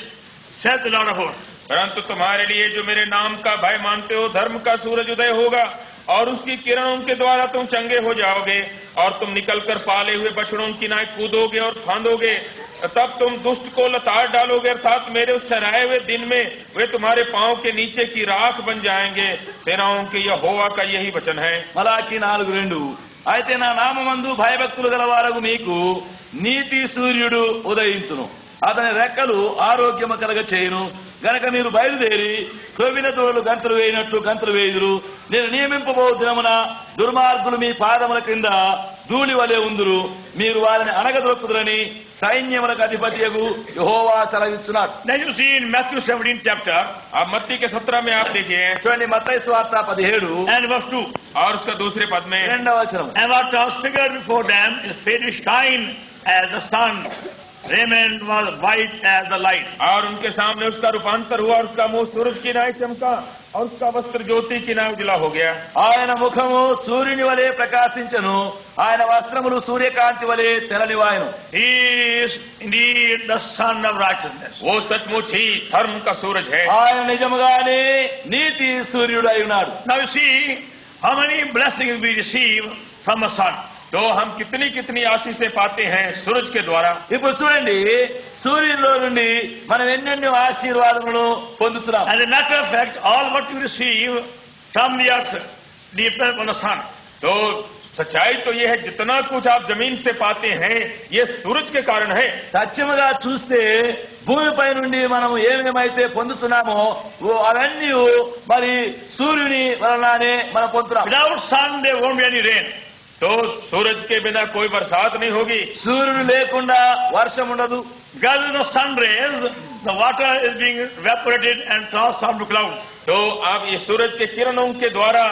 Speaker 2: saith the Lord of hosts.
Speaker 4: परंतु तुम्हारे लिए जो मेरे नाम का भय मानते हो धर्म का सूरज उदय होगा और उसकी किरणों के द्वारा तुम चंगे हो जाओगे और तुम निकलकर पाले हुए बछड़ों की नाई कूदोगे और फांदोगे। तब तुम दुष्ट को लताड़ डालोगे, अर्थात मेरे उस ठहराए हुए दिन में वे तुम्हारे पांव के नीचे की राख बन जाएंगे। सेनाओं के यहोवा का यही वचन है।
Speaker 3: మలాకి 4:2 అయితే నా నామమందు భయభక్తులు గలవారగు మీకు నీతి సూర్యుడు ఉదయించును, అతని రెక్కలు ఆరోగ్యము కలగ చేయును. గనక మీరు బయలుదేరి క్రొవ్విన తోడు గంతులు వేయినట్లు గంతులు వేయుదురు. నేను నియమింపబో దినమున దుర్మార్గులు మీ పాదముల క్రింద ధూళి వలె ఉందురు. మీరు వారిని అనగదొక్కుదురని సైన్యములకు అధిపతియగు యెహోవా సెలవిస్తున్నాడు.
Speaker 2: Then you see in Matthew 17 chapter,
Speaker 4: अब मत्ती के 17 में आप देखिए
Speaker 3: చూడండి మత్తయి సువార్త 17
Speaker 2: and verse 2.
Speaker 4: और उसका दूसरे पद में
Speaker 3: 2వ వచనం.
Speaker 2: And what transfigured before them is face to shine as the sun, raiment was white as the light.
Speaker 4: और उनके सामने उसका रूपांतर हुआ और उसका मुंह सूरज की नाई चमका और उसका वस्त्र ज्योति की नाई उजला हो गया।
Speaker 3: ఆయన ముఖము సూర్యుని వలె ప్రకాశించెను, ఆయన వస్త్రములు సూర్యకాంతి వలె తెల్లనివాయను.
Speaker 2: He is indeed the sun of righteousness.
Speaker 4: वो सचमुच ही धर्म का सूरज है।
Speaker 3: ఆయన నిజముగానే నీతి సూర్యుడు అయి ఉన్నాడు.
Speaker 2: Now you see how many blessings we receive from the sun.
Speaker 4: तो हम कितनी कितनी आशीषें पाते हैं सूरज के द्वारा।
Speaker 3: ఇప్పుడు చూడండి, సూర్యునిలో నుండి మనం ఎన్నెన్నో ఆశీర్వాదములను పొందుతున్నాం.
Speaker 2: As a matter of fact, all what you receive from the earth depends on the sun.
Speaker 4: तो सच्चाई तो ये है, जितना कुछ आप जमीन से पाते हैं ये सूरज के कारण है।
Speaker 3: సత్యముగా చూస్తే భూమిపై నుండి మనం ఏమేమైతే పొందుతున్నామో అవన్నీ మరి సూర్యుని వలననే మనం పొందుతున్నాం.
Speaker 2: Without sun there won't be any rain.
Speaker 4: तो सूरज के बिना कोई बरसात नहीं होगी।
Speaker 3: సూర్యుడు లేకుండా వర్షం ఉండదు.
Speaker 2: Because of the sun rays, the water is being evaporated and transformed to cloud.
Speaker 4: तो अब ये सूरज के किरणों के द्वारा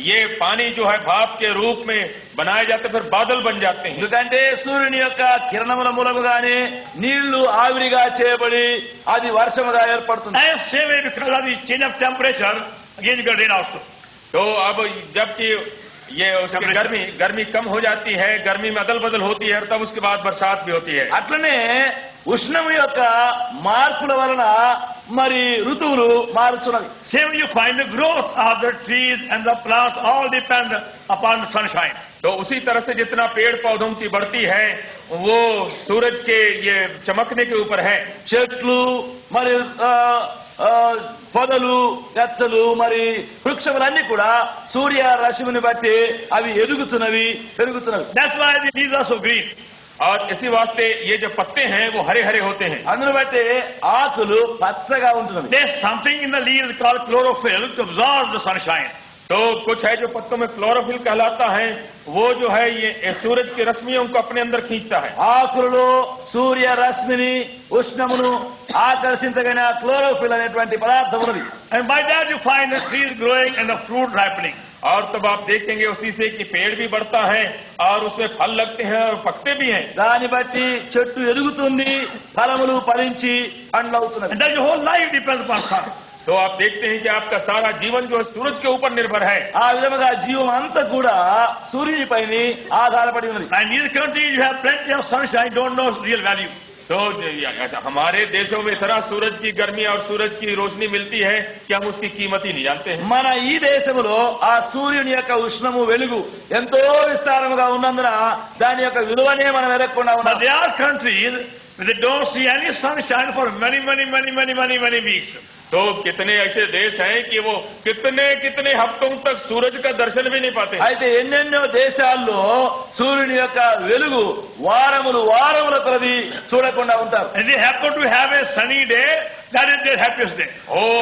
Speaker 4: ये पानी जो है भाप के रूप में बनाए जाते, फिर बादल बन जाते हैं।
Speaker 3: ఎందుకంటే సూర్యుని యొక్క కిరణముల మూలముగానే నీళ్లు ఆవిరిగా చేయబడి అది వర్షముగా ఏర్పడుతుంది.
Speaker 2: And same way, because of the change of temperature, again you get rain also.
Speaker 4: तो अब जबकि ये उसकी गर्मी कम हो जाती है, गर्मी में अदल बदल होती है, तब उसके बाद बरसात भी होती है।
Speaker 3: అట్లనే ఉష్ణము యొక్క మార్పుల వలన మరి ఋతువులు మారుతున్నవి.
Speaker 2: Same way you find the growth of the trees and the plants all depend upon the sunshine.
Speaker 4: तो उसी तरह से जितना पेड़ पौधों की बढ़ती है वो सूरज के ये चमकने के ऊपर है।
Speaker 3: చెట్లు మరి పొదలు గచ్చలు మరి వృక్షములన్నీ కూడా సూర్య రశ్మిని బట్టి అవి ఎదుగుతున్నవి పెరుగుతున్నవి.
Speaker 2: That's why the leaves are so green.
Speaker 4: और इसी वास्ते ये जो पत्ते हैं वो हरे हरे होते हैं।
Speaker 3: అందును బట్టి ఆకులు పచ్చగా ఉంటున్నవి.
Speaker 2: There's something in the leaves called chlorophyll to absorb the sunshine.
Speaker 4: तो कुछ है जो पत्तों में क्लोरोफिल कहलाता है, वो जो है ये सूरज की रश्मियों को अपने अंदर खींचता है।
Speaker 3: ఆకులలో సూర్య రశ్మిని ఉష్ణమును ఆకర్షించగలిగిన క్లోరోఫిల్ అనేటువంటి పదార్థం ఉన్నది.
Speaker 2: And by that you find the trees growing and the fruit ripening.
Speaker 4: और तब आप देखेंगे उसी से कि पेड़ भी बढ़ता है और उसमें फल लगते हैं और पकते भी हैं।
Speaker 3: దాన్ని బట్టి చెట్టు ఎదుగుతుంది, ఫలములు ఫలించి పండ్లు అవుతున్నవి.
Speaker 2: And that your whole life depends upon sun.
Speaker 4: तो आप देखते हैं कि आपका सारा जीवन जो है सूरज के ऊपर निर्भर है।
Speaker 3: ఆ విధముగా జీవం అంతా కూడా సూర్యునిపైన ఆధారపడి ఉన్నది.
Speaker 2: And in this country you have plenty of sunshine, don't know real value.
Speaker 4: तो हमारे देशों में इतना सूरज की गर्मी और सूरज की रोशनी मिलती है कि हम उसकी कीमत ही नहीं जानते हैं।
Speaker 3: మన ఈ దేశంలో ఆ సూర్యుని యొక్క ఉష్ణము వెలుగు ఎంతో విస్తారముగా ఉన్నందున దాని యొక్క విలువనే మనం ఎరగకుండా
Speaker 2: But
Speaker 3: ఉన్నాం.
Speaker 2: there are countries where they don't see any sunshine for many weeks.
Speaker 4: तो कितने ऐसे देश हैं कि वो कितने हफ्तों तक सूरज का दर्शन भी नहीं पाते।
Speaker 3: అయితే ఎన్నెన్నో దేశాల్లో సూర్యుని యొక్క వెలుగు వారముల కొలది చూడకుండా ఉంటారు.
Speaker 2: And they happen to have a sunny day, that is their happiest day.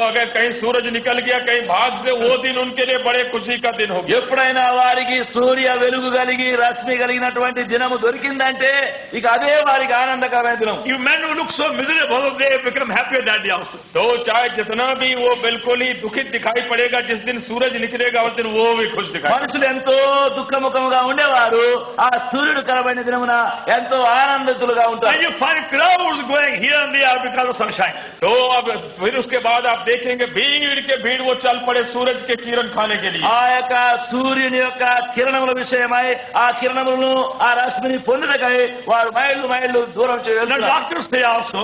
Speaker 4: अगर कहीं सूरज निकल गया कहीं भाग से, वो दिन उनके लिए बड़े खुशी का दिन हो गया।
Speaker 3: ఎప్పుడైనా వారికి సూర్య వెలుగు కలిగి రశ్మి కలిగినటువంటి దినము దొరికిందంటే ఇక అదే వారికి ఆనందకరమైన దినం.
Speaker 2: You men who look so miserable, they become happier that day also.
Speaker 4: तो चाहे जितना भी वो बिल्कुल ही दुखित दिखाई पड़ेगा, जिस दिन सूरज निकलेगा उस दिन वो भी खुश दिखाई।
Speaker 3: మనుషులు ఎంతో దుఃఖముఖముగా ఉండేవారు ఆ సూర్యుడు కనబడిన దినమున ఎంతో ఆనందితులుగా
Speaker 2: And
Speaker 3: ఉంటారు.
Speaker 2: you find crowds going here and there because of sunshine.
Speaker 4: तो अब फिर उसके बाद आप देखेंगे भीड़ वो चल पड़े सूरज के किरण खाने के लिए।
Speaker 3: ఆ యొక్క సూర్యుని యొక్క కిరణముల విషయమై ఆ కిరణములను ఆ రశ్మిని పొందుటకై వారు మైళ్ళు దూరం
Speaker 2: The
Speaker 3: చేయాలి.
Speaker 2: doctors say also,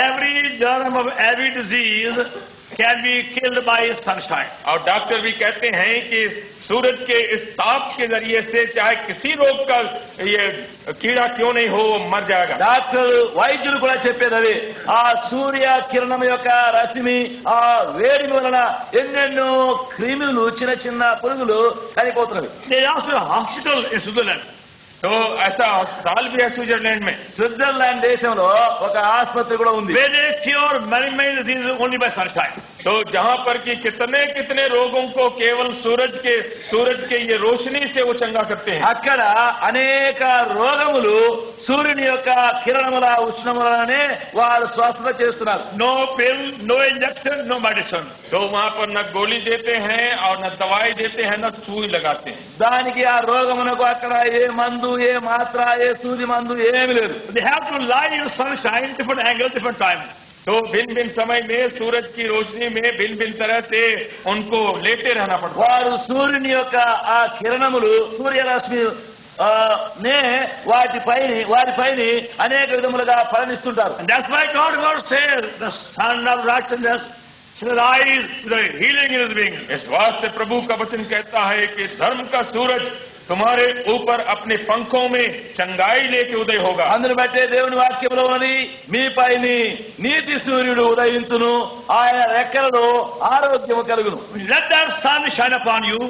Speaker 2: every germ of every disease can be killed by sunshine.
Speaker 4: और डॉक्टर भी कहते हैं कि सूरज के इस ताप के जरिए से चाहे किसी रोग का ये कीड़ा क्यों नहीं हो वो मर जाएगा।
Speaker 3: డాక్టర్ వైద్యులు కూడా చెప్పేది అదే. ఆ సూర్య కిరణం యొక్క రశ్మి ఆ వేడిమి వలన ఎన్నెన్నో క్రిములు చిన్న చిన్న పురుగులు చనిపోతున్నవి.
Speaker 2: There is also a hospital in Switzerland.
Speaker 4: तो ऐसा अस्पताल भी है स्विट्जरलैंड में.
Speaker 3: స్విట్జర్లాండ్ దేశంలో ఒక ఆసుపత్రి కూడా ఉంది.
Speaker 2: Where they cure many diseases only by sunshine.
Speaker 4: तो जहाँ पर कि कितने कितने रोगों को केवल सूरज के ये रोशनी से वो चंगा करते हैं.
Speaker 3: అక్కడ అనేక రోగములు సూర్యుని యొక్క కిరణముల ఉష్ణములనే వారు స్వస్థత చేస్తున్నారు.
Speaker 2: No pill, no injection, no medicine.
Speaker 4: तो वहाँ पर न गोली देते हैं और न दवाई देते हैं न सुई लगाते हैं.
Speaker 3: దానికి ఆ రోగమునకు అక్కడ ఏ మందు ఏ మాత్ర ఏ సూది మందు ఏమీ లేదు.
Speaker 2: They have to lie in sunshine, different angles, different time.
Speaker 4: तो भिन्न भिन्न समय में सूरज की रोशनी में भिन्न भिन्न तरह से उनको लेटे रहना पड़ता है.
Speaker 3: వారు సూర్యుని యొక్క ఆ కిరణములు సూర్యరశ్మి నే వారిపైని అనేక విధములుగా ఫలనిస్తుంటారు.
Speaker 2: And that's why God says, the Son of Righteousness shall rise with the healing in his wings.
Speaker 4: इस वास्ते प्रभु का वचन कहता है कि धर्म का सूरज तुम्हारे ऊपर अपने पंखों में चंगाई लेके उदय होगा.
Speaker 3: అందును బట్టే దేవుని వాక్యంలో ఉన్నది, మీపైని నీతి సూర్యుడు ఉదయించును, ఆయన రెక్కలలో ఆరోగ్యము కలుగును.
Speaker 2: Let that sun shine upon you.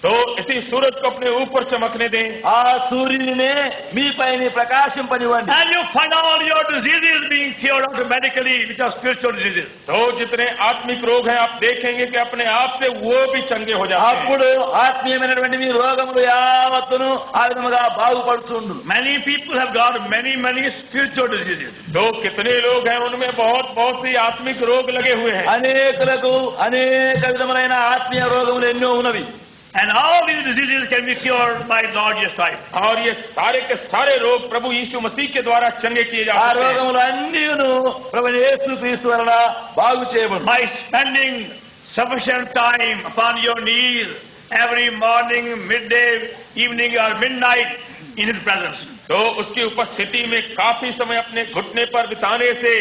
Speaker 4: तो इसी सूरज को अपने ऊपर चमकने दें.
Speaker 3: ఆ సూర్యునినే మీపైని ప్రకాశింపనివ్వండి.
Speaker 2: And you find all your diseases being cured automatically, which are spiritual diseases.
Speaker 4: तो जितने आत्मिक रोग हैं आप देखेंगे कि अपने आप से वो भी चंगे हो जाते हैं.
Speaker 3: అప్పుడు ఆత్మీయమైనటువంటి మీ రోగములు యావత్తును ఆ విధముగా బాగుపడుచుండు.
Speaker 2: Many people have got many spiritual diseases.
Speaker 4: तो कितने लोग हैं उनमें बहुत सी आत्मिक रोग लगे हुए हैं.
Speaker 3: అనేకులకు అనేక విధములైన ఆత్మీయ రోగములు ఎన్నో ఉన్నవి.
Speaker 2: And all these diseases can be cured by Lord Jesus Christ.
Speaker 4: और ये सारे के सारे रोग प्रभु यीशु मसीह के द्वारा चंगे किए जा
Speaker 3: ఆ
Speaker 4: सकते हैं.
Speaker 3: రోగములు అన్నీను ప్రభువైన యేసుక్రీస్తు వలన బాగు చేయబడు.
Speaker 2: By spending sufficient time upon your knees every morning, midday, evening or midnight in his presence.
Speaker 4: तो उसकी उपस्थिति में काफी समय अपने घुटने पर बिताने से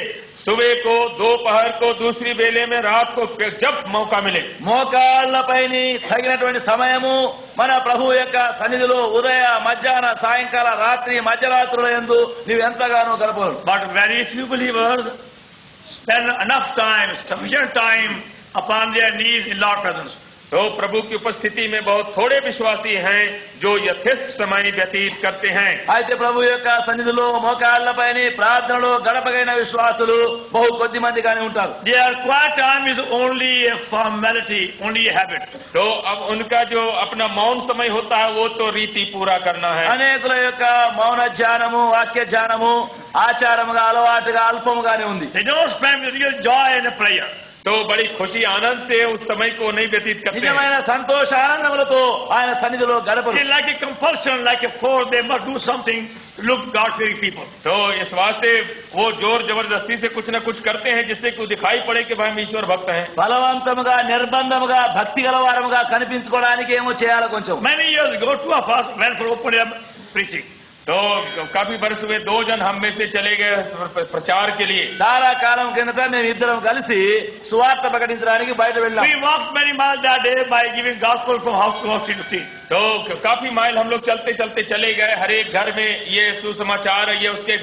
Speaker 4: सुबह को, दोपहर को, दूसरी बेले में, रात को, जब मौका मिले
Speaker 3: మోకాళ్లపైని తగినటువంటి సమయము మన ప్రభువు యొక్క సన్నిధిలో ఉదయ మధ్యాహ్న సాయంకాల రాత్రి మధ్యరాత్రుల యందు నీవు ఎంతగానో గడపరు.
Speaker 2: But very few believers spend enough time, sufficient time upon their knees in Lord's presence.
Speaker 4: तो प्रभु की उपस्थिति में बहुत थोड़े विश्वासी हैं जो यथेष्ट समय व्यतीत करते हैं.
Speaker 3: అయితే ప్రభు యొక్క సన్నిధిలో మోకాళ్లపైని ప్రార్థనలో గడపగైన విశ్వాసులు బహు కొద్ది మందిగానే ఉంటారు.
Speaker 2: Their quiet time is only a formality, only a habit.
Speaker 4: तो अब उनका जो अपना मौन समय होता है वो तो रीति पूरा करना है.
Speaker 3: అనేకుల యొక్క మౌన ధ్యానము వాక్య ధ్యానము ఆచారముగా అలవాటుగా అల్పముగానే ఉంది.
Speaker 2: They don't spend with real joy in a prayer.
Speaker 4: तो बड़ी खुशी आनंद से उस समय को नहीं व्यतीत करते हैं.
Speaker 3: నిజమైన సంతోష ఆనందములతో ఆయన సన్నిధిలో గడపరు.
Speaker 2: It's like a compulsion, like a force. They must do something to look God-fearing people.
Speaker 4: तो इस वास्ते वो जोर जबरदस्ती से कुछ न कुछ करते हैं जिससे कि दिखाई पड़े कि भाई हम ईश्वर भक्त हैं.
Speaker 3: బలవంతముగా నిర్బంధముగా భక్తి గలవారముగా కనిపించుకోవడానికి ఏమో చేయాలి కొంచెం.
Speaker 2: Many years ago, two of us went for open air preaching.
Speaker 4: तो काफी वर्ष हुए 2 जन हम में से चले गए प्रचार के लिए.
Speaker 3: చాలా కాలం కిందట మేము ఇద్దరం కలిసి సువార్త ప్రకటించడానికి బయట వెళ్ళాం.
Speaker 2: We walked many miles that day by giving gospel from house to house, street to street.
Speaker 4: तो काफी माइल हम लोग चलते चलते चले गए. हर एक घर में ये सुसमाचार ये उसके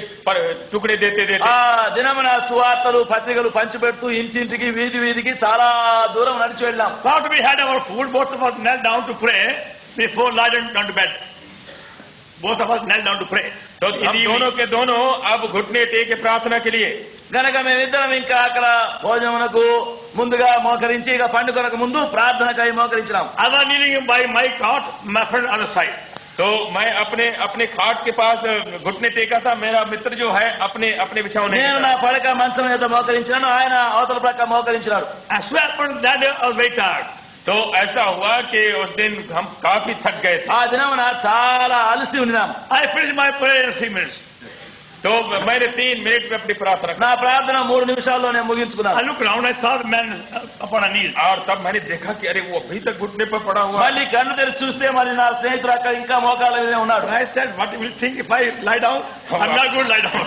Speaker 4: टुकड़े देते
Speaker 3: ఆ దినమున సువార్తలు పత్రికలు పంచిపెడుతూ ఇంటింటికి వీధి వీధికి చాలా దూరం నడిచి వెళ్ళాం.
Speaker 2: After we had our food, both of us knelt down to pray before lying down to bed. Both of us knelt down to pray.
Speaker 4: तो हम दोनों के दोनों अब घुटने टेके प्रार्थना के लिए.
Speaker 3: గనక మేమిద్దరం ఇంకా అక్కడ భోజనమునకు ముందుగా మోకరించి ఇక పండుగనకు ముందు ప్రార్థనకై మోకరించినాం.
Speaker 2: I was kneeling by my cot, my friend on the side.
Speaker 4: तो मैं अपने खाट के पास घुटने टेका था. मेरा मित्र जो है अपने बिछावने.
Speaker 3: నేను నా పడక మంచం మీద మోకరించినాను, ఆయన అవతల ప్రక్క మోకరించినాడు.
Speaker 2: I swear upon that day I was very tired.
Speaker 4: तो ऐसा हुआ कि उस दिन हम काफी थक गए थे.
Speaker 3: ఆ దినమున చాలా అలసి ఉన్నాం.
Speaker 2: I finished my prayer in 3 minutes.
Speaker 4: तो मैंने 3 मिनट में अपनी प्रार्थना की
Speaker 3: నా ప్రార్థన 3 నిమిషాల్లో నేను ముగించుకున్నాను.
Speaker 2: I looked around, I saw the man upon a knee.
Speaker 4: और तब मैंने देखा कि अरे वो अभी तक घुटने पर पड़ा हुआ है।
Speaker 3: మళ్ళీ కన్ను తెరిచి చూస్తే మరి నా స్నేహితుడు అక్కడ ఇంకా మోకాళ్ళ మీదే ఉన్నాడు.
Speaker 2: And I said, what will you think if I lie down? I'm not going to lie down.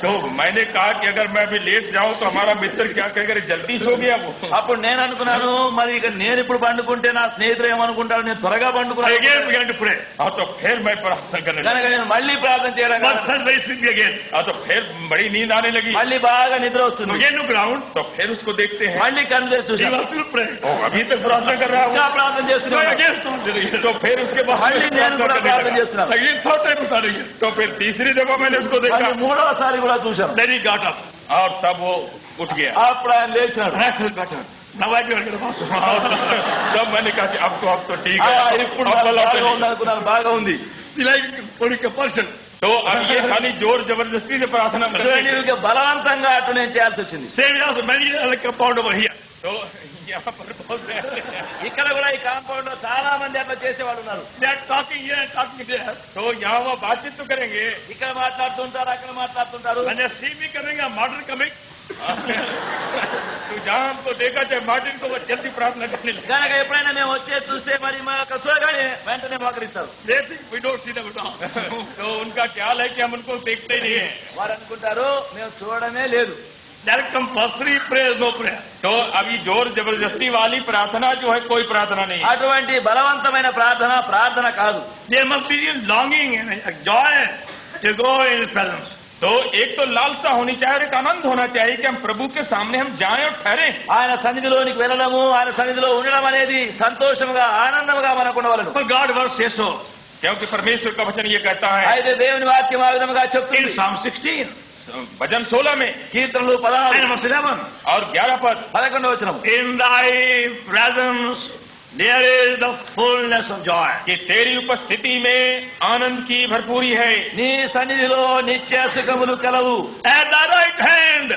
Speaker 4: तो मैंने कहा कि अगर मैं अभी लेट जाऊं तो हमारा मित्र क्या कहेगा, जल्दी सो गया वो।
Speaker 3: అప్పుడు నేను అనుకున్నాను మరి ఇక నేను ఇప్పుడు పండుకుంటే నా స్నేహితుడు ఏమనుకుంటాడు, నేను త్వరగా
Speaker 2: I
Speaker 3: పండుకున్నాను.
Speaker 2: again began to pray.
Speaker 4: हाँ तो फिर मैं प्रार्थना करने लगा।
Speaker 3: కనుక నేను మళ్ళీ ప్రార్థన చేయడం
Speaker 2: But felt very sleepy again.
Speaker 4: हाँ तो फिर बड़ी नींद आने लगी।
Speaker 3: మళ్ళీ బాగా నిద్ర
Speaker 2: So
Speaker 3: వస్తుంది.
Speaker 2: again look around.
Speaker 4: तो फिर उसको देखते हैं,
Speaker 3: మళ్ళీ కన్ను తెరిచి
Speaker 2: He
Speaker 3: చూశాను.
Speaker 2: was still praying.
Speaker 4: ओ अभी तक प्रार्थना कर रहा
Speaker 3: ఇంకా
Speaker 4: हूँ।
Speaker 3: ప్రార్థన
Speaker 2: So I
Speaker 3: చేస్తున్నాను.
Speaker 2: again started again.
Speaker 4: तो फिर उसके बाद
Speaker 3: మళ్ళీ నేను కూడా ప్రార్థన చేస్తున్నాను.
Speaker 2: Again third time started again.
Speaker 4: तो फिर तीसरी दफा मैंने उसको देखा
Speaker 3: మళ్ళీ మూడవసారి కూడా చూశాను.
Speaker 2: Then he got up.
Speaker 4: और तब वो उठ गया।
Speaker 3: అప్పుడు ఆయన లేచినాడు.
Speaker 2: And I felt better. Now I do get a master.
Speaker 4: तब मैंने कहा कि अब तो ठीक
Speaker 3: ఆ,
Speaker 4: है,
Speaker 3: ఇప్పుడు
Speaker 4: अब
Speaker 3: నాకు
Speaker 4: भला
Speaker 3: బాగా
Speaker 4: चलेगा।
Speaker 3: ఉంది అనుకున్నాను, బాగా ఉంది.
Speaker 2: Like only compulsion.
Speaker 4: तो अब ये खाली जोर जबरदस्ती से प्रार्थना
Speaker 3: చూడండి,
Speaker 4: करते
Speaker 3: ఇక బలవంతంగా అటు నేను చేయాల్సి వచ్చింది.
Speaker 2: Same as many like compound over here.
Speaker 4: तो यहाँ पर बहुत रहते हैं।
Speaker 3: ఇక్కడ కూడా ఈ కాంపౌండ్ లో చాలా మంది అట్లా చేసేవాళ్ళు ఉన్నారు.
Speaker 2: They are talking here and talking there.
Speaker 4: तो यहाँ वो बातचीत तो करेंगे।
Speaker 3: ఇక్కడ మాట్లాడుతుంటారు, అక్కడ మాట్లాడుతుంటారు.
Speaker 2: When they see me coming, a martyr coming,
Speaker 4: तो जहाँ हमको देखा चाहे मार्टिन को वो जल्दी प्रार्थना करने लगे।
Speaker 3: కనుక ఎప్పుడైనా మేము వచ్చే చూస్తే మరి మా యొక్క చూడగానే వెంటనే మోకరిస్తారు.
Speaker 2: they think we don't see them at all.
Speaker 4: तो उनका ख्याल है कि हम उनको देखते ही नहीं है।
Speaker 3: వారు అనుకుంటారు మేము చూడమే లేదు.
Speaker 2: That compulsory prayer, no prayer.
Speaker 4: तो अभी जोर जबरदस्ती वाली प्रार्थना जो है कोई प्रार्थना नहीं है।
Speaker 3: అటువంటి బలవంతమైన ప్రార్థన ప్రార్థన కాదు.
Speaker 2: There must be a longing and a joy to go in His presence.
Speaker 4: तो एक तो लालसा होनी चाहिए और एक आनंद होना चाहिए कि हम प्रभु के सामने हम जाएं और ठहरें।
Speaker 3: ఆయన సన్నిధిలోనికి వెళ్ళడము, ఆయన సన్నిధిలో ఉండడం అనేది సంతోషముగా ఆనందముగా మనకు ఉండవలను.
Speaker 2: For God word says so.
Speaker 4: क्योंकि परमेश्वर का वचन ये कहता है
Speaker 3: అయితే దేవుని వాక్యం ఆ విధముగా
Speaker 2: In
Speaker 3: చెప్తుంది.
Speaker 2: Psalm 16
Speaker 4: भजन 16 में
Speaker 3: కీర్తనలు 16
Speaker 2: and verse 11.
Speaker 4: और 11 पद,
Speaker 3: 11వ వచనం.
Speaker 2: In thy presence there is the fullness of joy.
Speaker 4: कि तेरी उपस्थिति में आनंद की भरपूरी है।
Speaker 3: నీ సన్నిధిలో నిత్య సుఖములు కలవు.
Speaker 2: At thy right hand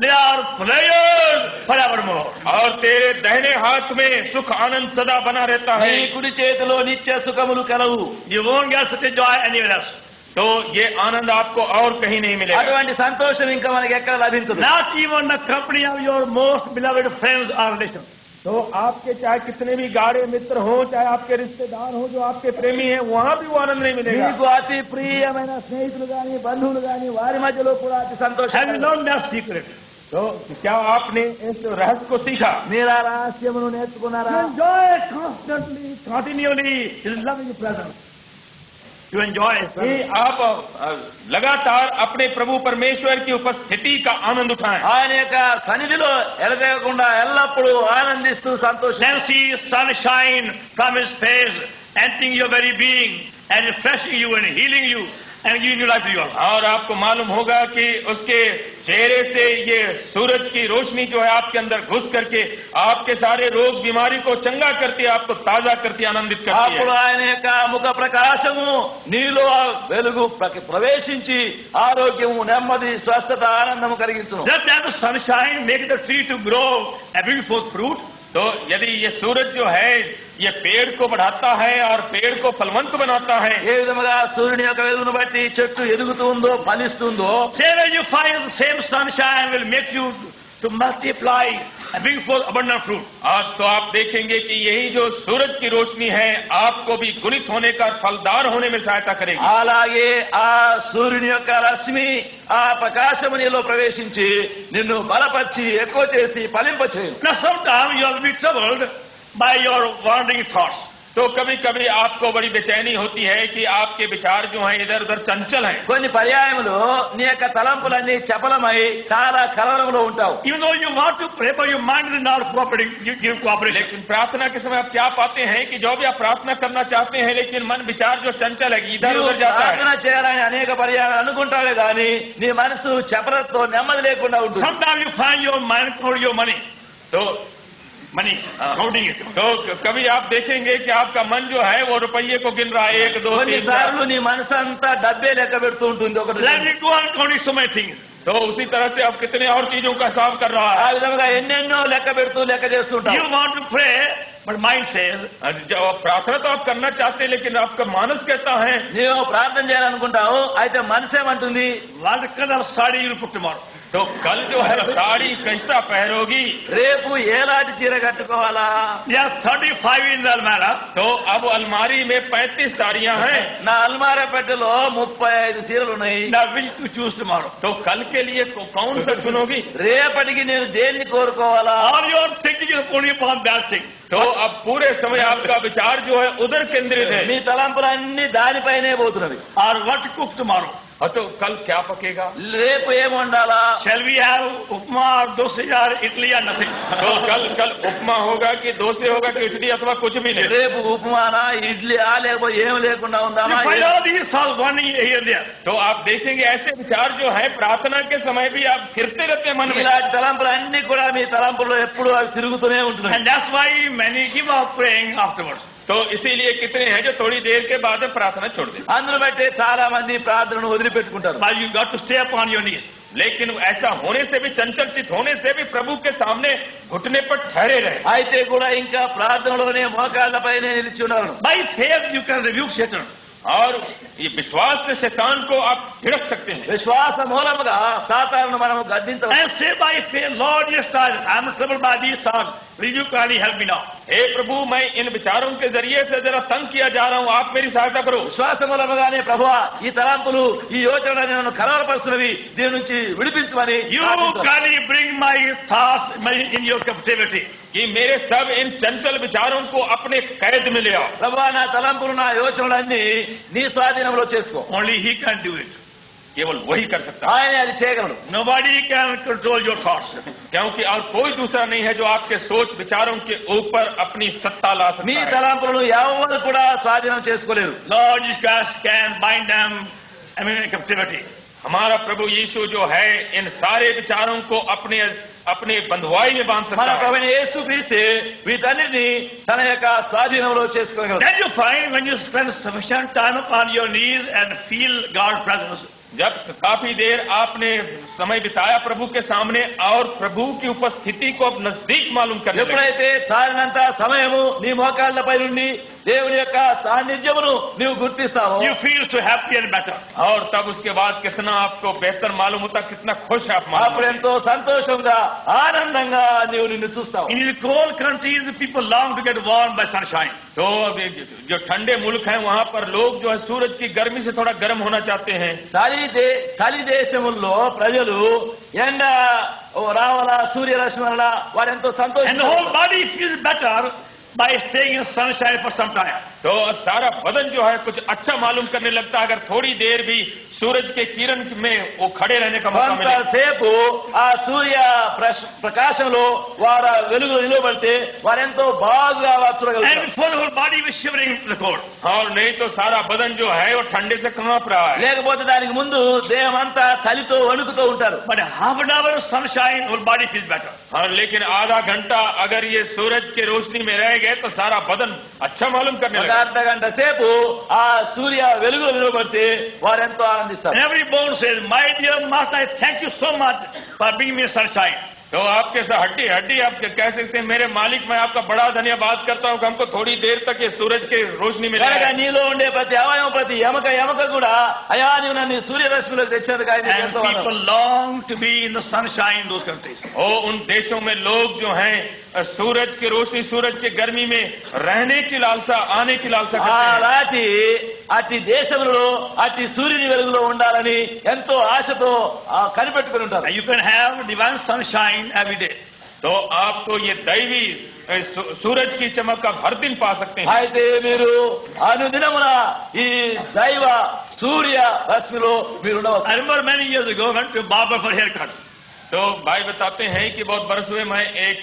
Speaker 2: there are pleasures forevermore.
Speaker 4: और तेरे दाहिने हाथ में सुख आनंद सदा बना रहता
Speaker 3: నీ
Speaker 4: है।
Speaker 3: కుడి చేతిలో నిత్య సుఖములు కలవు.
Speaker 2: You won't get such a joy anywhere else.
Speaker 4: तो ये आनंद आपको और कहीं नहीं मिलेगा।
Speaker 3: అటువంటి సంతోషం ఇంకా మనకి ఎక్కడ లభించదు.
Speaker 2: Not even the company of your most beloved friends or relations.
Speaker 4: तो आपके चाहे कितने भी गाढ़े मित्र हो, चाहे आपके रिश्तेदार हो जो आपके प्रेमी हैं, वहाँ भी वो आनंद नहीं मिलेगा।
Speaker 3: నీకు అతి ప్రియమైన స్నేహితులు గాని బంధువులు గాని వారి మధ్యలో కూడా అతి సంతోషం.
Speaker 2: Have you learned that secret?
Speaker 4: तो क्या आपने इस रहस्य को सीखा?
Speaker 3: మీరు ఆ రహస్యమును నేర్చుకున్నారా?
Speaker 2: You enjoy constantly, continually His loving presence. You enjoy His
Speaker 4: कि
Speaker 2: presence.
Speaker 4: आप लगातार अपने प्रभु परमेश्वर की उपस्थिति का आनंद उठाएं।
Speaker 3: ఆయన యొక్క సన్నిధిలో ఎడతెగకుండా ఎల్లప్పుడూ ఆనందిస్తూ సంతోషం.
Speaker 2: Then see sunshine from His face, entering your very being and refreshing you and healing you and giving you life to yourself.
Speaker 4: और आपको मालूम होगा कि उसके चेहरे से ये सूरज की रोशनी जो है आपके अंदर घुस करके आपके सारे रोग बीमारी को चंगा करती है, आपको ताजा करती है, आनंदित करती
Speaker 3: అప్పుడు
Speaker 4: है।
Speaker 3: ఆయన యొక్క ముఖ ప్రకాశము నీలో ఆ వెలుగు ప్రవేశించి ఆరోగ్యము, నెమ్మది, స్వస్థత, ఆనందము కలిగించును.
Speaker 2: Just as the sunshine makes the tree to grow and bring forth fruit,
Speaker 4: तो यदि ये सूरज जो है ये पेड़ को बढ़ाता है और पेड़ को फलवंत बनाता है,
Speaker 3: ఏ విధముగా సూర్యుని యొక్క వెలుగును బట్టి చెట్టు ఎదుగుతుందో ఫలిస్తుందో,
Speaker 2: same way you find the same sunshine will make you to multiply and bring forth abundant fruit.
Speaker 4: आज तो आप देखेंगे कि यही जो सूरज की रोशनी है आपको भी गुणित होने का, फलदार होने में सहायता करेगी।
Speaker 3: అలాగే ఆ సూర్యుని యొక్క రశ్మి ఆ ప్రకాశము నీలో ప్రవేశించి నిన్ను బలపరిచి ఎక్కువ చేసి ఫలింపచేయు.
Speaker 2: Now sometimes you will be troubled by your wandering thoughts.
Speaker 4: तो कभी कभी आपको बड़ी बेचैनी होती है कि आपके विचार जो हैं इधर उधर चंचल हैं।
Speaker 3: కొన్ని పర్యాయములు నీ యొక్క తలంపులన్నీ చపలమై చాలా కలవరంలో ఉంటావు.
Speaker 2: Even though you want to pray, but your mind is not cooperating, you give cooperation.
Speaker 4: लेकिन प्रार्थना के समय आप क्या पाते हैं कि जो भी आप प्रार्थना करना चाहते हैं लेकिन मन विचार जो चंचल है इधर
Speaker 3: నీవు
Speaker 4: उधर जाता
Speaker 3: ప్రార్థన
Speaker 4: है।
Speaker 3: చేయాలని అనేక పర్యాయాలు అనుకుంటావే గాని నీ మనసు చపలతో నెమ్మది లేకుండా ఉంటుంది.
Speaker 2: Sometimes you find your mind counting your money.
Speaker 4: तो
Speaker 2: Counting it.
Speaker 4: तो कभी आप देखेंगे कि आपका मन जो है वो रुपये को गिन रहा है, 1 2 3
Speaker 3: కొన్నిసార్లు నీ మనసు అంతా డబ్బే లెక్క పెడుతూ ఉంటుంది. ఒకటి
Speaker 2: Let me go on counting so many things.
Speaker 4: तो उसी तरह से अब कितने और चीजों का हिसाब कर रहा
Speaker 3: ఆ
Speaker 4: है।
Speaker 3: విధంగా ఎన్నెన్నో లెక్క పెడుతూ లెక్క చేస్తుంటావు.
Speaker 2: You want to pray, But mind says,
Speaker 4: जब आप प्रार्थना तो आप करना चाहते हैं, लेकिन आपका मानस कहता है
Speaker 3: నీవు ప్రార్థన చేయాలనుకుంటావు, అయితే మనసేమంటుంది
Speaker 2: what color of sari you will put tomorrow?
Speaker 4: तो कल जो है साड़ी कैसा पहनोगी,
Speaker 3: రేపు ఏలాంటి చీర కట్టుకోవాలా.
Speaker 2: There are 35 in the almara.
Speaker 4: तो अब अलमारी में 35 साड़ियां हैं.
Speaker 3: నా అల్మారా పెట్టెలో 35 చీరలు ఉన్నాయి.
Speaker 2: Now which to choose tomorrow?
Speaker 4: तो कल के लिए कौन सा चुनोगी?
Speaker 3: రేపటికి నేను దేన్ని కోరుకోవాలా.
Speaker 2: All your thinking is only upon that thing.
Speaker 4: तो अब पूरे समय आपका विचार जो है उधर केंद्रित है.
Speaker 3: మీ తలంపులన్నీ దానిపైనే పోతున్నవి.
Speaker 2: Or what to cook tomorrow?
Speaker 4: तो कल क्या पकेगा?
Speaker 3: రేపు ఏం వండాలా.
Speaker 2: Shall we have upma or dosa or idli or nothing?
Speaker 4: तो कल उपमा होगा कि डोसे होगा कि इडली अथवा कुछ भी नहीं.
Speaker 3: రేపు ఉప్మానా ఇడ్లీయా లేకపోతే ఏం లేకుండా
Speaker 2: You
Speaker 3: ఉందామా.
Speaker 2: find all these thoughts running here and there.
Speaker 4: तो आप देखेंगे ऐसे विचार जो है प्रार्थना के समय भी आप फिरते रहते हैं मन में.
Speaker 3: ఇలాంటి తలంపులు అన్ని కూడా మీ తలంపుల్లో ఎప్పుడు అవి తిరుగుతూనే ఉంటున్నాయి.
Speaker 2: And that's why many give up praying afterwards.
Speaker 4: तो इसीलिए कितने हैं जो थोड़ी देर के बाद प्रार्थना छोड़ देते.
Speaker 3: అందును బట్టి చాలా మంది ప్రార్థనను వదిలిపెట్టుకుంటారు.
Speaker 2: But you got to stay upon your knees.
Speaker 4: लेकिन ऐसा होने से भी, चंचलचित होने से भी प्रभु के सामने घुटने पर ठहरे रहे.
Speaker 3: అయితే కూడా ఇంకా ప్రార్థనలోనే మోకాళ్ళపైనే నిలిచి ఉన్నారు.
Speaker 2: By faith you can rebuke Satan.
Speaker 4: और ये विश्वास से शैतान को आप भिड़क सकते हैं.
Speaker 3: విశ్వాస మూలముగా సాతానును మనము గద్దించవచ్చు.
Speaker 2: And say by faith, Lord, yes, I am troubled by these thoughts. Will you kindly help me now?
Speaker 4: हे प्रभु, मैं इन विचारों के जरिए से जरा तंग किया जा रहा हूँ, आप मेरी सहायता करो.
Speaker 3: విశ్వాస మూలముగానే ప్రభువా ఈ తలంపులు ఈ యోచనలు నన్ను కలవరపరుస్తున్నవి, దీని నుంచి విడిపించమని
Speaker 2: You
Speaker 3: ప్రార్థించాలి.
Speaker 2: kindly bring my thoughts in your captivity.
Speaker 4: कि मेरे सब इन चंचल विचारों को अपने कैद में ले आओ.
Speaker 3: ప్రభువా నా తలంపులు నా యోచనలన్నీ నీ స్వాధీనంలో చేసుకో.
Speaker 2: Only He can do it.
Speaker 4: केवल वही कर सकता है,
Speaker 3: ఆయనే అది చేయగలడు.
Speaker 2: Nobody can control your thoughts.
Speaker 4: क्योंकि और कोई दूसरा नहीं है जो आपके सोच विचारों के ऊपर अपनी सत्ता ला
Speaker 3: మీ
Speaker 4: सकता है.
Speaker 3: తలంపులను ఎవరు కూడా స్వాధీనం చేసుకోలేరు.
Speaker 2: Lord Jesus Christ can bind them in captivity.
Speaker 4: हमारा प्रभु यीशु जो है इन सारे विचारों को अपने बंधुआई में बांध
Speaker 3: మన
Speaker 4: सकता है.
Speaker 3: ప్రభువైన యేసుక్రీస్తే వీటన్నిటిని తన యొక్క స్వాధీనంలో చేసుకోగలడు.
Speaker 2: Then you find when you spend sufficient time upon your knees and feel God's presence,
Speaker 4: जब काफी देर आपने समय बिताया प्रभु के सामने और प्रभु की उपस्थिति को अब नजदीक मालूम करने लगे,
Speaker 3: ఎప్పుడైతే చాలినంత సమయము నీ మోకాళ్ళపై నుండి దేవుని యొక్క సాన్నిధ్యమును నీవు గుర్తిస్తావో
Speaker 2: you feel so happy and better.
Speaker 4: और तब उसके बाद कितना आपको बेहतर मालूम होता, कितना खुश है आप मालूम
Speaker 3: అప్పుడు
Speaker 4: होते.
Speaker 3: ఎంతో సంతోషంగా ఆనందంగా నీవు నిన్ను చూస్తావు.
Speaker 2: In the cold countries, the people long to get warmed by sunshine.
Speaker 4: तो अब ये जो ठंडे मुल्क हैं वहां पर लोग जो है सूरज की गर्मी से थोड़ा गर्म होना चाहते हैं.
Speaker 3: చలి దేశముల్లో ప్రజలు ఎండ రావాలా సూర్యరశ్మి వల్ల వారెంతో
Speaker 2: And the
Speaker 3: సంతోషం.
Speaker 2: whole body feels better by staying in sunshine for some time.
Speaker 4: तो सारा बदन जो है कुछ अच्छा मालूम करने लगता है अगर थोड़ी देर भी सूरज के किरण में वो खड़े रहने का मौका मिले.
Speaker 3: కొంతసేపు ఆ సూర్య ప్రకాశంలో వారు వెలుగులో నిలబడితే వారెంతో బాగా
Speaker 2: And
Speaker 3: చూడగలుగుతారు.
Speaker 2: before the whole body was shivering in the cold.
Speaker 4: और नहीं तो सारा बदन जो है वो ठंडे से कांप रहा है.
Speaker 3: లేకపోతే దానికి ముందు దేహం అంతా చలితో వణుకుతూ ఉంటారు.
Speaker 2: But half an hour of sunshine, whole body feels better.
Speaker 4: और लेकिन आधा घंटा अगर ये सूरज के रोशनी में रह गए तो सारा बदन अच्छा मालूम करने
Speaker 3: ఒక
Speaker 4: लगा.
Speaker 3: అర్ధ గంట సేపు ఆ సూర్య వెలుగులో నిలబడితే వారెంతో
Speaker 2: And
Speaker 3: ఆనందిస్తారు.
Speaker 2: every bone says, my dear master, I thank you so much for bringing me sunshine.
Speaker 4: तो आपके साथ हड्डी आप कह सकते हैं, मेरे मालिक मैं आपका बड़ा धन्यवाद करता हूँ कि हमको थोड़ी देर तक ये सूरज के रोशनी में
Speaker 3: కనుక
Speaker 4: लाया.
Speaker 3: నీలో ఉండే ప్రతి అవయవం ప్రతి ఎమక కూడా అయా నీవు నన్ను సూర్యరశ్మిలోకి తెచ్చినందుకు ఆయన
Speaker 2: And
Speaker 3: ఎంతో
Speaker 2: people
Speaker 3: ఆనందం.
Speaker 2: long to be in the sunshine in those countries.
Speaker 4: ओ उन देशों में लोग जो हैं सूरज की रोशनी, सूरज की गर्मी में रहने की लालसा, आने की लालसा
Speaker 3: ఆ
Speaker 4: करते हैं.
Speaker 3: రాతి అట్టి దేశంలో అట్టి సూర్యుని వెలుగులో ఉండాలని ఎంతో ఆశతో కనిపెట్టుకుని ఉంటారు.
Speaker 2: And you can have divine sunshine every day.
Speaker 4: तो आपको ये दैवी सूरज की चमक का हर दिन पा सकते हैं.
Speaker 3: అయితే మీరు అనుదినమున ఈ దైవ సూర్య రశ్మిలో మీరు ఉండవచ్చు.
Speaker 2: I remember many years ago, I went to a barber for haircut.
Speaker 4: तो भाई बताते हैं कि बहुत बरस हुए मैं एक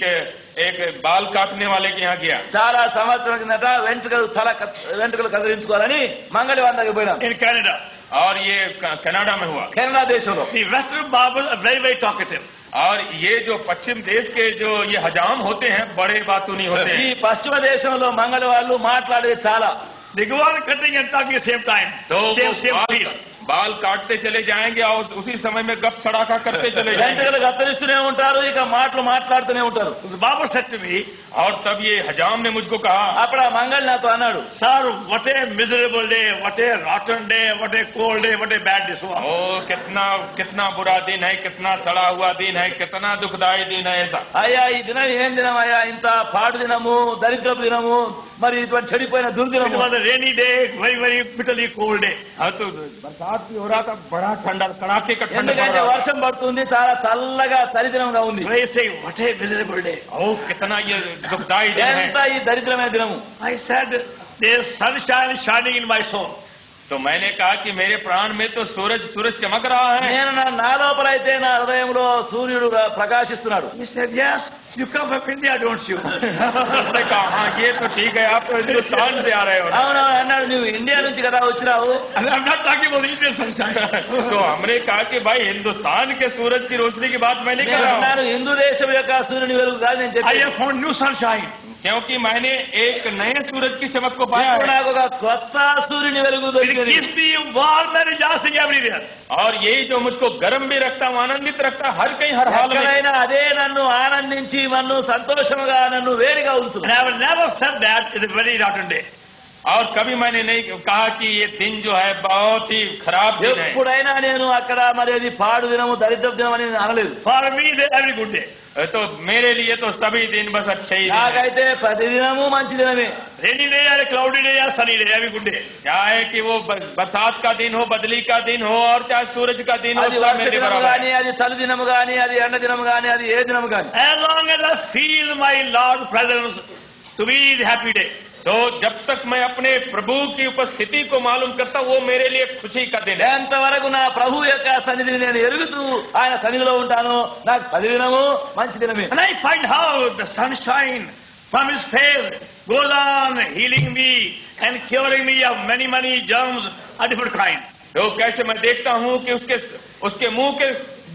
Speaker 4: बाल काटने वाले के यहाँ गया.
Speaker 3: చాలా సంవత్సరాల కిందట వెంట్రుకలు కదిలించుకోవాలని మంగళవారం దగ్గర పోయినా
Speaker 2: In Canada.
Speaker 4: और ये कनाडा में हुआ.
Speaker 3: కెనడా దేశంలో.
Speaker 2: The western barbers are very, very talkative.
Speaker 4: और ये जो पश्चिम देश के जो ये हजाम होते हैं बड़े बातू नहीं होते
Speaker 3: ఈ
Speaker 4: हैं.
Speaker 3: పశ్చిమ దేశంలో మంగళవాళ్ళు మాట్లాడేది చాలా.
Speaker 2: They go on cutting and talking at the same time.
Speaker 4: तो
Speaker 2: Same
Speaker 4: वो
Speaker 2: field.
Speaker 4: बाल काटते चले जाएंगे और उसी समय में गप सड़ाका करते चले जाएंगे।
Speaker 3: వెంటనే కత్తిరిస్తూనే ఉంటారు, ఇక మాటలు మాట్లాడుతూనే ఉంటారు.
Speaker 2: The Baba said to me,
Speaker 4: और तब ये हजाम ने मुझको कहा,
Speaker 3: అప్పుడు ఆ మంగళ్ నాతో అన్నాడు,
Speaker 2: sir, what a miserable day, what a rotten day, what a cold day, what a bad day. So,
Speaker 4: ओ कितना कितना बुरा दिन है, कितना सड़ा हुआ दिन है, कितना दुखदायी दिन है ऐसा।
Speaker 3: అయ్యా ఈ దినం ఏం దినం అయ్యా, ఇంత పాడు దినము, దరిద్రపు దినము, మరి ఇటువంటి చెడిపోయిన
Speaker 2: it
Speaker 3: దుర్దినము.
Speaker 2: was a rainy day, very, very bitterly cold day.
Speaker 4: हाँ तो बरसात भी हो रहा था, बड़ा ठंडा, कड़ाके का ठंडा पड़
Speaker 3: ఎందుకంటే
Speaker 4: रहा था।
Speaker 3: వర్షం పడుతుంది, చాలా చల్లగా చలిదినంగా ఉంది.
Speaker 2: So I say, what a miserable day.
Speaker 4: ओ कितना ये दुखदायी दिन है।
Speaker 3: ఎంత ఈ దరిద్రమైన దినము.
Speaker 2: I said, there's sunshine shining in my soul.
Speaker 4: तो मैंने कहा कि मेरे प्राण में तो सूरज चमक रहा है।
Speaker 3: నేను నా లోపల అయితే నా హృదయంలో సూర్యుడు ప్రకాశిస్తున్నాడు.
Speaker 2: He said, yes, you come from India, don't you?
Speaker 4: उसने कहा हाँ ये तो ठीक है, आप तो हिंदुस्तान से आ रहे हो ना।
Speaker 3: అవును అన్నాడు, నువ్వు ఇండియా నుంచి కదా వచ్చినావు.
Speaker 2: And I'm not talking about Indian sunshine.
Speaker 4: तो हमने कहा कि भाई हिंदुस्तान के सूरज की रोशनी की बात मैं नहीं कर
Speaker 3: నేను
Speaker 4: रहा हूँ,
Speaker 3: అన్నాను, హిందూ దేశం యొక్క సూర్యుని వెలుగు కాదు నేను
Speaker 2: I
Speaker 3: చెప్పాను.
Speaker 2: have found new sunshine.
Speaker 4: क्योंकि मैंने एक नए सूरज की चमक को पाया
Speaker 3: ఇప్పుడు
Speaker 4: है
Speaker 3: నాకు ఒక కొత్త సూర్యుని వెలుగు
Speaker 2: It
Speaker 3: దొరికింది.
Speaker 2: gives me warm and rejoicing everywhere.
Speaker 4: और यही जो मुझको गर्म भी रखता हूँ, आनंदित रखता हर कहीं हर हाल में।
Speaker 3: ఎక్కడైనా అదే నన్ను ఆనందించి నన్ను సంతోషముగా నన్ను వేడిగా ఉంచు.
Speaker 2: And I will never said that it's a very rotten day.
Speaker 4: और कभी मैंने नहीं कहा कि ये दिन जो है बहुत ही खराब दिन है।
Speaker 3: ఎప్పుడైనా నేను అక్కడ మరి అది పాడు దినము దరిద్ర దినం అని నేను అనలేదు.
Speaker 2: For me, they're every good day.
Speaker 4: तो मेरे लिए तो सभी दिन बस अच्छे ही दिन हैं।
Speaker 3: నాకైతే ప్రతి దినము మంచి దినమే.
Speaker 2: Rainy day or a cloudy day or sunny day, every good day.
Speaker 4: चाहे कि वो बरसात का दिन हो, बदली का दिन हो, और चाहे सूरज का दिन हो,
Speaker 3: అది
Speaker 4: सब
Speaker 3: వర్ష
Speaker 4: मेरे
Speaker 3: దినము
Speaker 4: बराबर
Speaker 3: గాని,
Speaker 4: है।
Speaker 3: అది చలి దినము గాని, అది ఎండ దినము గాని, అది ఏ దినము గాని,
Speaker 2: As long as I feel my Lord's presence, to me is a happy day.
Speaker 4: तो जब तक मैं अपने प्रभु की उपस्थिति को मालूम करता हूँ, वो मेरे लिए खुशी का दिन है।
Speaker 3: ఎంతవరకు నా ప్రభు యొక్క సన్నిధిని నేను ఎరుగుతూ ఆయన సన్నిధిలో ఉంటాను, నాకు ప్రతి దినము మంచి దినమే.
Speaker 2: And I find how the sunshine from His face goes on healing me and curing me of many, many germs of different kinds.
Speaker 4: तो कैसे मैं देखता हूँ कि उसके मुंह के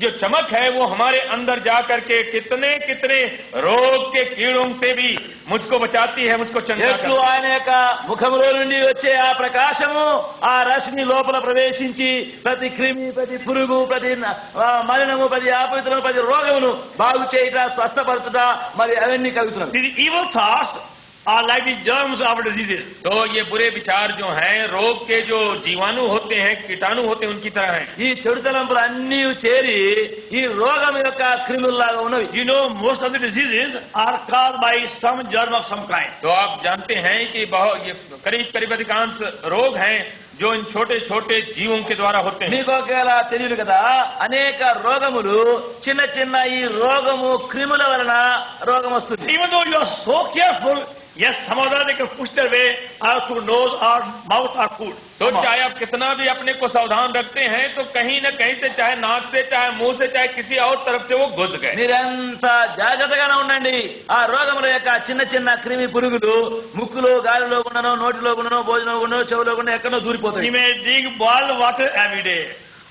Speaker 4: जो चमक है वो हमारे अंदर जा करके कितने कितने रोग के कीड़ों से भी मुझको बचाती है, मुझको चंगा
Speaker 3: ఎట్లు
Speaker 4: करती है।
Speaker 3: ఆయన యొక్క ముఖములో నుండి వచ్చే ఆ ప్రకాశము ఆ రశ్మి లోపల ప్రవేశించి ప్రతి క్రిమి, ప్రతి పురుగు, ప్రతి మలినము, ప్రతి అపవిత్రము, ప్రతి రోగమును బాగు చేయుట, స్వస్థపరచుట, మరి అవన్నీ కలుగుతున్నాయి.
Speaker 2: These evil thoughts are like the germs of diseases.
Speaker 4: तो ये बुरे विचार जो हैं, रोग के जो जीवाणु होते हैं, कीटाणु होते हैं, उनकी तरह हैं।
Speaker 3: ఈ చెడు తలంపులు అన్నీ చేరి ఈ రోగం యొక్క క్రిముల్లాగా ఉన్నవి.
Speaker 2: You know, most of the diseases are caused by some germ of some kind.
Speaker 4: तो आप जानते हैं कि बहुत ये करीब अधिकांश रोग हैं जो इन छोटे छोटे जीवों के द्वारा होते हैं।
Speaker 3: మీకు ఒకవేళ తెలియదు కదా, అనేక రోగములు చిన్న చిన్న ఈ రోగము క్రిముల వలన రోగం వస్తుంది.
Speaker 2: Even though you are so careful, yes, some of them they can push their way out through nose or mouth or food.
Speaker 4: तो चाहे आप कितना भी अपने को सावधान रखते हैं, तो कहीं न कहीं से, चाहे नाक से, चाहे मुंह से, चाहे किसी और तरफ से वो घुस गए।
Speaker 3: మీరెంత జాగ్రత్తగానే ఉండండి, ఆ రోగముల యొక్క చిన్న చిన్న క్రిమి పురుగులు ముక్కులో, గాలిలో గుండనో, నోటిలో గుండనో, భోజనంలో గుండనో, చెవులో గుండనో ఎక్కడో
Speaker 2: You
Speaker 3: దూరిపోతాయి.
Speaker 2: may drink boiled water every day.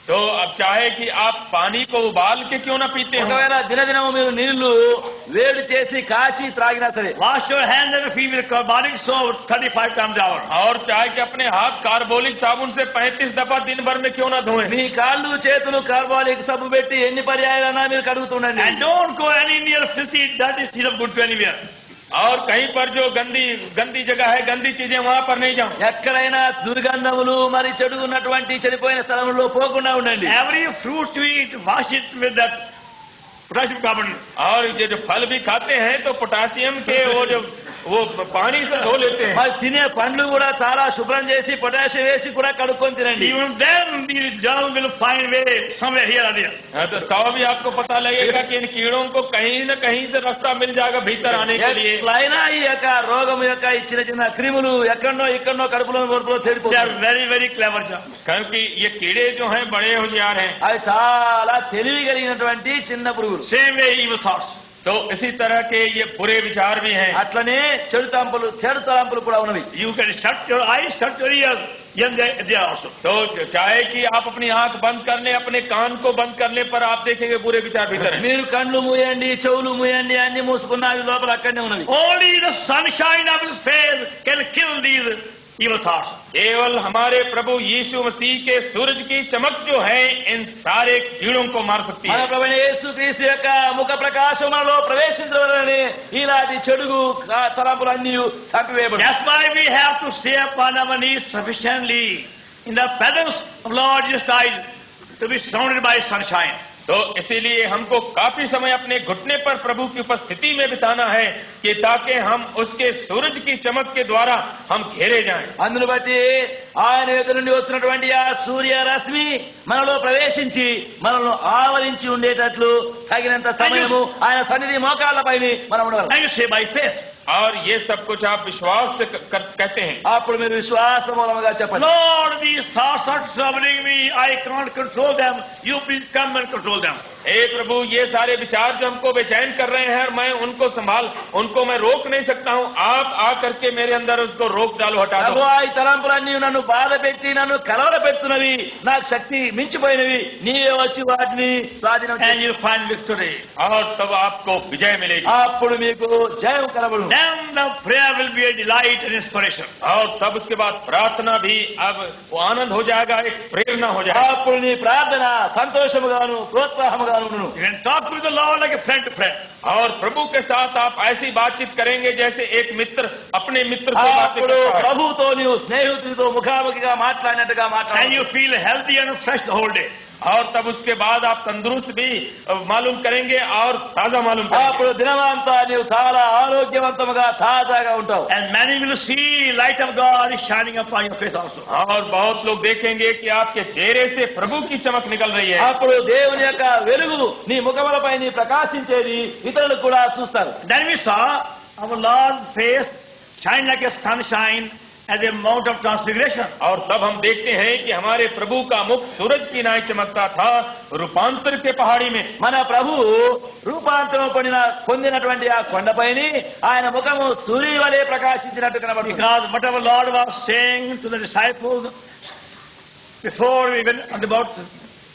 Speaker 4: तो अब चाहे कि आप पानी को उबाल के क्यों ना पीते हो,
Speaker 3: ఒకవేళ దినదినము మీరు నీళ్లు వేడి చేసి కాచి త్రాగినా సరే,
Speaker 2: Wash your hands and feet with carbolic soap 35 times an hour.
Speaker 4: और चाहे कि अपने हाथ कार्बोलिक साबुन से 35 दफा दिन भर में क्यों ना धोएं,
Speaker 3: మీ కాళ్ళు చేతులు కార్బాలిక్ సబ్బు పెట్టి ఎన్ని పర్యాయాలన్నా మీరు కడుగుతుండండి.
Speaker 2: And don't go any near filthy, dirty seed of good to anywhere.
Speaker 4: और कहीं पर जो गंदी जगह है, गंदी चीजें, वहां पर नहीं जाओ।
Speaker 3: ఎక్కడైనా దుర్గంధములు మరి చెడు ఉన్నటువంటి చెడిపోయిన స్థలంలో పోకుండా ఉండండి.
Speaker 2: Every fruit you eat, wash it with that potassium carbonate.
Speaker 4: और ये जो फल भी खाते हैं तो पोटासियम के वो पानी से धो लेते हैं।
Speaker 3: మరి తినే పండ్లు కూడా చాలా శుభ్రం చేసి పొటాషియం వేసి కూడా కడుక్కొని తినండి.
Speaker 2: Even then, the germ will find way somewhere here or there.
Speaker 4: हाँ, तो तब भी आपको पता लगेगा कि इन कीड़ों को कहीं न कहीं से रास्ता मिल जाएगा भीतर आने के लिए।
Speaker 3: ఎట్లయినా ఈ యొక్క రోగం యొక్క ఈ చిన్న చిన్న క్రిములు ఎక్కడనో ఇక్కడనో కడుపులో వరకు
Speaker 2: They are
Speaker 3: చేరిపోతాయి.
Speaker 2: very, very clever germs.
Speaker 4: क्योंकि ये कीड़े जो हैं बड़े होशियार हैं।
Speaker 3: అవి చాలా తెలివి కలిగినటువంటి చిన్న పురుగులు.
Speaker 2: Same way evil thoughts.
Speaker 4: तो इसी तरह के ये बुरे विचार भी हैं।
Speaker 3: అట్లనే చెడు తలంపులు కూడా ఉన్నవి.
Speaker 2: You can shut your eyes, shut your ears, and they are also.
Speaker 4: तो चाहे कि आप अपनी आंख बंद कर लें, अपने कान को बंद करने पर आप देखेंगे बुरे विचार भीतर हैं।
Speaker 3: మీరు కళ్ళు మూయండి, చెవులు మూయండి, అన్ని మూసుకున్న అవి లోపల అక్కడనే ఉన్నవి.
Speaker 2: Only the sunshine of His face can kill these evil thoughts.
Speaker 4: केवल हमारे प्रभु यीशु मसीह के सूरज की चमक जो है इन सारे कीड़ों को मार सकती
Speaker 3: మన
Speaker 4: है।
Speaker 3: ప్రభువైన యేసుక్రీస్తు యొక్క ముఖ ప్రకాశం మనలో ప్రవేశించవలనని ఇలాంటి చెడుగు తలంపులన్నీ చంపివేయబడు.
Speaker 2: That's why we have to stay upon our knees sufficiently in the presence of Lord Jesus Christ to be surrounded by sunshine.
Speaker 4: तो इसीलिए हमको काफी समय अपने घुटने पर प्रभु की उपस्थिति में बिताना है कि ताकि हम उसके सूरज की चमक के द्वारा हम घेरे जाएं।
Speaker 3: అందును బట్టి ఆయన ఎదురు నుండి వచ్చినటువంటి ఆ సూర్య రశ్మి మనలో ప్రవేశించి మనల్ని ఆవరించి ఉండేటట్లు తగినంత సమయము ఆయన సన్నిధి మోకాళ్ళపైన మనం ఉండగలం.
Speaker 2: And you say by faith.
Speaker 4: और ये सब कुछ आप विश्वास से कहते हैं।
Speaker 3: అప్పుడు మీరు విశ్వాస మూలముగా చెప్పండి,
Speaker 2: Lord, these thoughts are troubling me. I can't control them. You please come and control them.
Speaker 4: हे प्रभु, ये सारे विचार जो हमको बेचैन कर रहे हैं, मैं उनको मैं रोक नहीं सकता हूँ। आप आकर के मेरे अंदर उसको रोक डालो, हटा दो।
Speaker 3: ప్రభు ఈ తలంపులన్నీ నన్ను బాధ పెట్టి నన్ను కలవర పెడుతున్నవి, నాకు శక్తి మించిపోయినవి, నీవే వచ్చి వాటిని స్వాధీనం
Speaker 2: And
Speaker 3: చేయి.
Speaker 2: you find victory.
Speaker 4: और तब आपको विजय मिलेगी।
Speaker 3: అప్పుడు మీకు జయం కలబడు.
Speaker 2: Then the prayer will be a delight and inspiration.
Speaker 4: और तब उसके बाद प्रार्थना भी अब वो आनंद हो जाएगा, एक प्रेरणा हो जाएगा।
Speaker 3: అప్పుడు నీ ప్రార్థన సంతోషముగాను ప్రోత్సాహముగాను ఉండును.
Speaker 2: You can talk with the Lord like a friend to friend.
Speaker 4: और प्रभु के साथ आप ऐसी बातचीत करेंगे जैसे एक मित्र अपने मित्र से बातें
Speaker 3: అప్పుడు
Speaker 4: करता है।
Speaker 3: ప్రభుతో నీవు స్నేహితుడితో ముఖాముఖిగా మాట్లాడినట్టుగా
Speaker 2: And
Speaker 3: మాట్లాడు.
Speaker 2: you feel healthy and fresh the whole day.
Speaker 4: और तब उसके बाद आप तंदुरुस्त भी मालूम करेंगे और ताजा मालूम करेंगे।
Speaker 3: అప్పుడు దినమంతా నీవు చాలా ఆరోగ్యవంతముగా తాజాగా ఉంటావు.
Speaker 2: And many will see light of God is shining upon your face also.
Speaker 4: और बहुत लोग देखेंगे कि आपके चेहरे से प्रभु की चमक निकल रही है।
Speaker 3: అప్పుడు దేవుని యొక్క వెలుగు నీ ముఖములపై నీ ప్రకాశించేది ఇతరులు కూడా చూస్తారు.
Speaker 2: Then we saw our Lord's face shine like a sunshine at the Mount of Transfiguration.
Speaker 4: और तब हम देखते हैं कि हमारे प्रभु का मुख सूरज की नाई चमकता था रूपांतर के पहाड़ी में।
Speaker 3: మన ప్రభు రూపాంతరం పొందినటువంటి ఆ కొండపైని ఆయన ముఖము సూర్యుని వలె ప్రకాశించినట్టు కనబడుతుంది.
Speaker 2: Because whatever Lord was saying to the disciples before we went on the Mount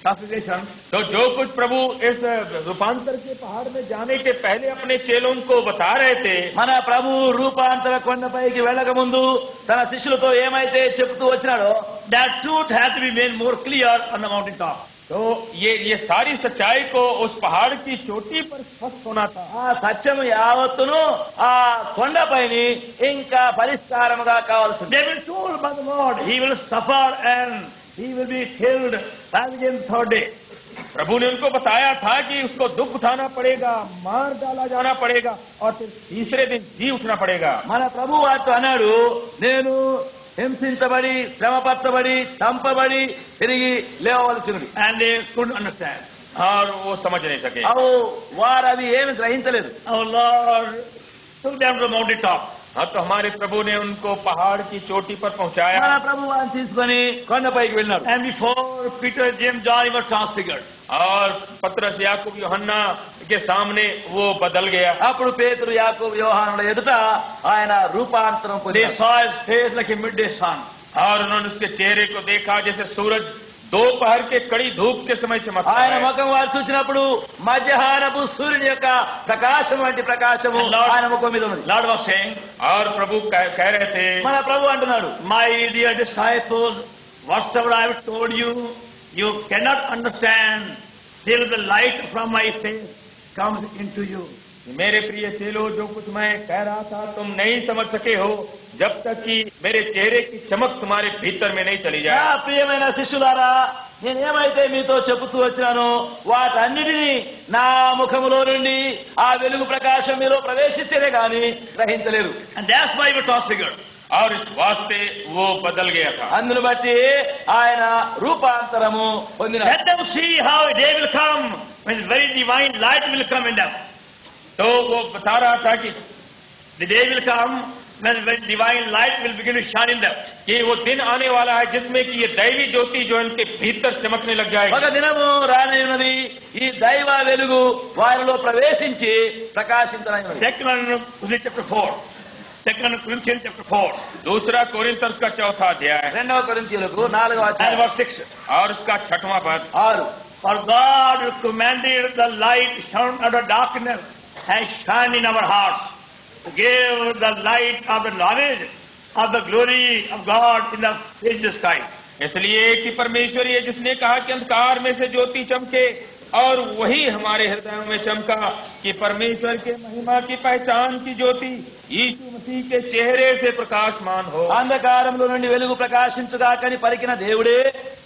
Speaker 2: Transfiguration,
Speaker 4: तो जो कुछ प्रभु इस रूपांतर के पहाड़ में जाने के पहले अपने चेलों को बता रहे थे,
Speaker 3: మన ప్రభు రూపాంతర కొండపైకి వెళ్ళక ముందు తన శిష్యులతో ఏమైతే చెప్తూ వచ్చినాడో
Speaker 2: that truth had to be made more clear on the mountain top.
Speaker 4: तो ये सारी सच्चाई को उस पहाड़ की चोटी पर स्पष्ट होना था।
Speaker 3: ఆ సత్యము యావత్తును ఆ కొండపైని ఇంకా పరిష్కారముగా కావాల్సింది.
Speaker 2: They were told by the Lord, He will suffer and He will be killed back again third day.
Speaker 4: प्रभु ने उनको बताया था कि उसको दुख उठाना पड़ेगा, मार डाला जाना पड़ेगा और फिर तीसरे दिन जी उठना पड़ेगा।
Speaker 3: మన ప్రభు వారితో అన్నాడు, నేను హింసించబడి శ్రమపరచబడి చంపబడి తిరిగి లేవవలసినది.
Speaker 2: And they couldn't understand.
Speaker 4: और वो समझ नहीं सके।
Speaker 3: వారు అవి ఏమి గ్రహించలేదు.
Speaker 2: Our Lord took them to the mountain top.
Speaker 4: हाँ, तो हमारे प्रभु ने उनको पहाड़ की चोटी पर पहुंचाया।
Speaker 3: మన ప్రభు వారిని తీసుకొని కొండపైకి వెళ్ళినాడు.
Speaker 2: And before Peter, James, John, he was transfigured.
Speaker 4: और पतरस, याकूब, यूहन्ना के सामने वो बदल गया।
Speaker 3: అప్పుడు పేతురు యాకోబు యోహానుల ఎదుట ఆయన రూపాంతరం
Speaker 2: They
Speaker 3: పొందాడు.
Speaker 2: saw his face like a midday sun.
Speaker 4: और उन्होंने उसके चेहरे को देखा जैसे सूरज दोपहर के कड़ी धूप के समय चमकता
Speaker 3: ఆయన
Speaker 4: है।
Speaker 3: ముఖం వారు చూసినప్పుడు మధ్యాహ్నపు సూర్యుని యొక్క ప్రకాశం వంటి ప్రకాశము ఆయన ముఖం మీద ఉన్నది.
Speaker 2: Lord was saying,
Speaker 4: और प्रभु कह रहे थे,
Speaker 3: మన ప్రభు అంటున్నాడు,
Speaker 2: my dear disciples, whatsoever I have told you, you cannot understand till the light from my face comes into you.
Speaker 4: मेरे प्रिय चेलो, जो कुछ मैं कह रहा था तुम नहीं समझ सके हो जब तक कि मेरे चेहरे की चमक तुम्हारे भीतर में नहीं चली
Speaker 3: నా
Speaker 4: जाए।
Speaker 3: ప్రియమైన శిష్యులారా, నేనేమైతే మీతో చెబుతూ వచ్చినానో వాటన్నిటినీ నా ముఖములో నుండి ఆ వెలుగు ప్రకాశం మీలో ప్రవేశిస్తేనే గాని గ్రహించలేరు.
Speaker 2: And that's why we were transfigured.
Speaker 4: और इस वास्ते वो बदल गया था।
Speaker 3: అందును బట్టి ఆయన రూపాంతరము పొందిన.
Speaker 2: Let them see how a day will come when very divine light will come in them.
Speaker 4: तो वो बता रहा था कि
Speaker 2: The day will come when very divine light will begin to shine in them.
Speaker 4: वो दिन आने वाला है जिसमें कि ये दैवी ज्योति जो इनके भीतर चमकने लग
Speaker 3: ఒక
Speaker 4: जाएगी।
Speaker 3: దినము రానున్నది, ఈ దైవ వెలుగు వారిలో ప్రవేశించి ప్రకాశించనున్నది.
Speaker 2: Second Corinthians chapter 4.
Speaker 4: दूसरा कोरिन्थस का चौथा अध्याय
Speaker 3: 2వ కొరింథీయులకు 4వ
Speaker 2: And
Speaker 3: అధ్యాయం
Speaker 2: verse 6.
Speaker 4: और उसका 6वां पद।
Speaker 3: 6.
Speaker 2: For God commanded the light shone out of darkness and shine in our hearts to give the light of the knowledge of the glory of God in the sky.
Speaker 4: इसलिए कि परमेश्वर ये जिसने कहा कि अंधकार में से ज्योति चमके, और वही हमारे हृदयों में चमका कि परमेश्वर के महिमा की पहचान की ज्योति यीशु मसीह के चेहरे से प्रकाशमान हो।
Speaker 3: అంధకారంలో నుండి వెలుగు ప్రకాశించుగాకని పలికిన దేవుడే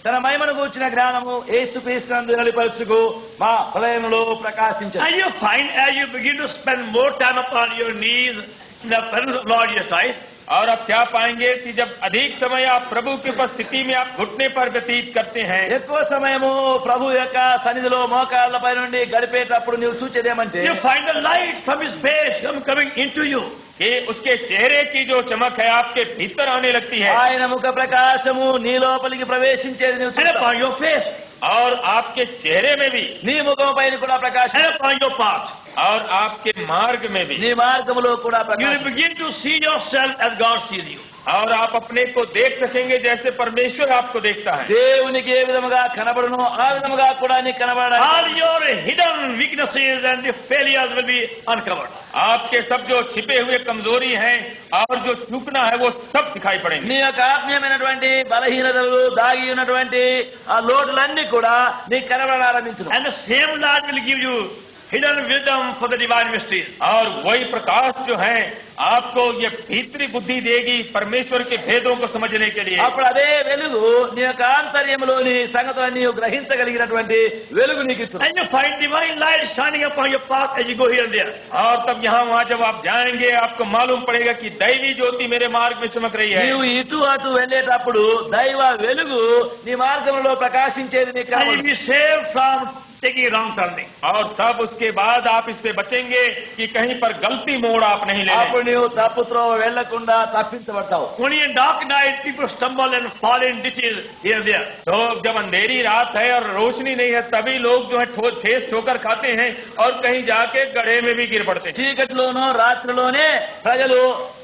Speaker 3: తన మహిమను గూర్చిన జ్ఞానము యేసుక్రీస్తునందు వెలుపరచుకు మా హృదయంలో ప్రకాశించను.
Speaker 2: And you find as you begin to spend more time upon your knees in the presence of Lord Jesus Christ,
Speaker 4: और आप क्या पाएंगे कि जब अधिक समय आप प्रभु की उपस्थिति में आप घुटने पर व्यतीत करते हैं,
Speaker 3: ఎక్కువ సమయము ప్రభు యొక్క సన్నిధిలో మోకాళ్ళపై నుండి గడిపేటప్పుడు నీవు చూచేదేమంటే
Speaker 2: you find the light from His face coming into you.
Speaker 4: कि उसके चेहरे की जो चमक है आपके भीतर आने लगती है,
Speaker 3: ఆయన ముఖ ప్రకాశము నీ లోపలికి ప్రవేశించేది నీవు
Speaker 2: And
Speaker 3: చూస్తావు.
Speaker 2: upon your face,
Speaker 4: और आपके चेहरे में भी,
Speaker 3: నీ ముఖం పైన కూడా ప్రకాశం,
Speaker 2: and upon your path.
Speaker 4: और आपके मार्ग में भी,
Speaker 3: నీ మార్గములో కూడా
Speaker 2: You will
Speaker 3: Prakasam.
Speaker 2: begin to see yourself as God sees you.
Speaker 4: और आप अपने को देख सकेंगे जैसे परमेश्वर आपको देखता है।
Speaker 3: దేవునికి ఏ విధముగా కనబడును ఆ విధముగా కూడా నీకు కనబడాలి.
Speaker 2: All your hidden weaknesses and the failures will be uncovered.
Speaker 4: आपके सब जो छिपे हुए कमजोरी हैं और जो चूकना है वो सब दिखाई पड़ेंगे।
Speaker 3: నీ యొక్క ఆత్మీయమైనటువంటి బలహీనతలు దాగి ఉన్నటువంటి ఆ లోటులన్నీ కూడా నీకు కనబడాలందించును.
Speaker 2: And the same Lord will give you hidden wisdom for the divine mysteries.
Speaker 4: और वही प्रकाश जो है आपको ये भीतरी बुद्धि देगी परमेश्वर के भेदों को समझने के लिए।
Speaker 3: అప్పుడు అదే వెలుగు నీ యొక్క ఆంతర్యములోని సంగతులను నీవు గ్రహించగలిగినటువంటి వెలుగు నీకు ఇచ్చును.
Speaker 2: And you find divine light shining upon your path as you go here and there.
Speaker 4: और तब यहाँ वहाँ जब आप जाएंगे आपको मालूम पड़ेगा कि दैवी ज्योति मेरे मार्ग में चमक रही है।
Speaker 3: నీవు ఇటు అటు వెళ్ళేటప్పుడు దైవ వెలుగు నీ మార్గంలో ప్రకాశించేది నీకు
Speaker 2: And you
Speaker 3: కనబడును.
Speaker 2: will be saved from taking wrong turning.
Speaker 4: और तब उसके बाद आप इससे बचेंगे कि कहीं पर गलती मोड़ आप नहीं ले
Speaker 3: అప్పుడు
Speaker 4: लें।
Speaker 3: నీవు తప్పుత్రోవ వెళ్లకుండా తప్పించబడతావు.
Speaker 2: Only in dark night people stumble and fall in ditches here and there.
Speaker 4: तो जब अंधेरी रात है और रोशनी नहीं है तभी लोग जो है ठेस ठोकर खाते हैं और कहीं जाके गड्ढे में भी गिर पड़ते हैं।
Speaker 3: చీకటిలోనో రాత్రిలోనే ప్రజలు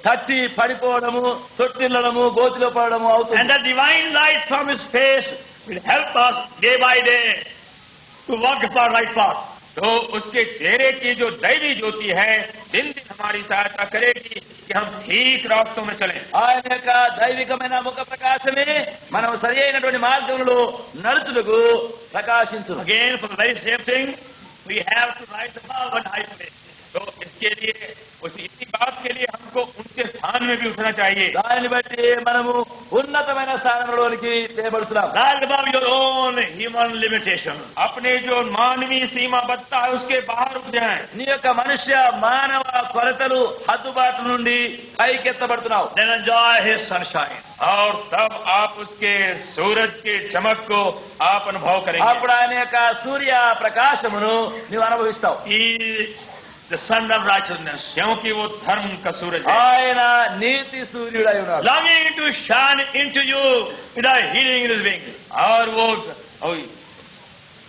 Speaker 3: తట్టి పడిపోవడము తొట్టిల్లడము గోతిలో పడడము
Speaker 2: And
Speaker 3: అవుతుంది.
Speaker 2: the divine light from His face will help us day by day to walk upon right path.
Speaker 4: तो उसके चेहरे की जो दैवी ज्योति है दिन दिन हमारी सहायता करेगी कि हम ठीक रास्तों में चलें।
Speaker 3: ఆయన యొక్క దైవికమైన ముఖ ప్రకాశమే మనం సరి అయినటువంటి మార్గంలో నడుచుటకు ప్రకాశించును.
Speaker 2: Again, for the very same thing, we have to rise above one high place.
Speaker 4: तो इसके लिए इसी बात के लिए हमको उनके स्थान में भी उठना चाहिए।
Speaker 3: దానిని బట్టి మనము ఉన్నతమైన స్థానంలోనికి తేబడుతున్నాం.
Speaker 2: Rise above your own human limitation.
Speaker 4: अपने जो मानवीय सीमाबद्धता है उसके बाहर उठ जाएं।
Speaker 3: నీ యొక్క మనుష్య మానవ కొరతలు హద్దుబాటు నుండి పైకెత్తబడుతున్నావు.
Speaker 2: Then enjoy His sunshine.
Speaker 4: और तब आप उसके सूरज के चमक को आप अनुभव करेंगे।
Speaker 3: అప్పుడు ఆయన యొక్క సూర్య ప్రకాశమును నీవు అనుభవిస్తావు.
Speaker 2: He is the sun of righteousness,
Speaker 4: क्योंकि वो धर्म का सूरज है
Speaker 3: ఆయన నీతి సూర్యుడై ఉన్నాడు.
Speaker 2: longing to shine into you with a healing in His wings.
Speaker 4: और वो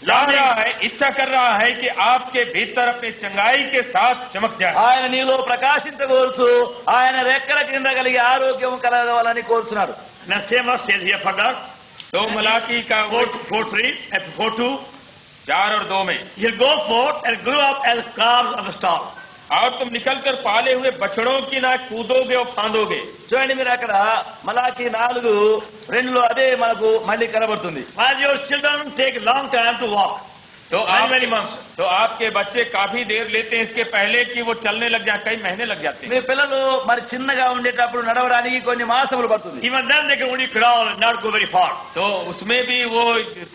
Speaker 4: ला रहा है, इच्छा कर रहा है कि आपके भीतर अपनी चंगाई के साथ चमक जाए।
Speaker 3: ఆయన నీలో ప్రకాశించగోరుచు ఆయన రెక్కల కింద కలిగి ఆరోగ్యం కలగవాలని కోరుచున్నాడు.
Speaker 2: And the same verse says here further,
Speaker 4: तो मलाकी का
Speaker 2: 4:3 and 4:2,
Speaker 4: 4 और 2 में,
Speaker 2: you'll go forth and grow up as calves of the stall.
Speaker 4: और तुम निकलकर पाले हुए बछड़ों की ना कूदोगे और फांदोगे।
Speaker 3: చూడండి మీరు అక్కడ మలాకి 4:2 అదే మనకు మళ్ళీ కనబడుతుంది.
Speaker 2: While your children take long time to walk,
Speaker 4: तो
Speaker 2: many months.
Speaker 4: तो आपके बच्चे काफी देर लेते हैं इसके पहले कि वो चलने लग जाए, कई महीने लग जाते
Speaker 3: మీ
Speaker 4: हैं।
Speaker 3: పిల్లలు మరి చిన్నగా ఉండేటప్పుడు నడవడానికి కొన్ని మాసములు పడుతుంది.
Speaker 2: Even then they can only crawl and not go very far.
Speaker 4: तो उसमें भी वो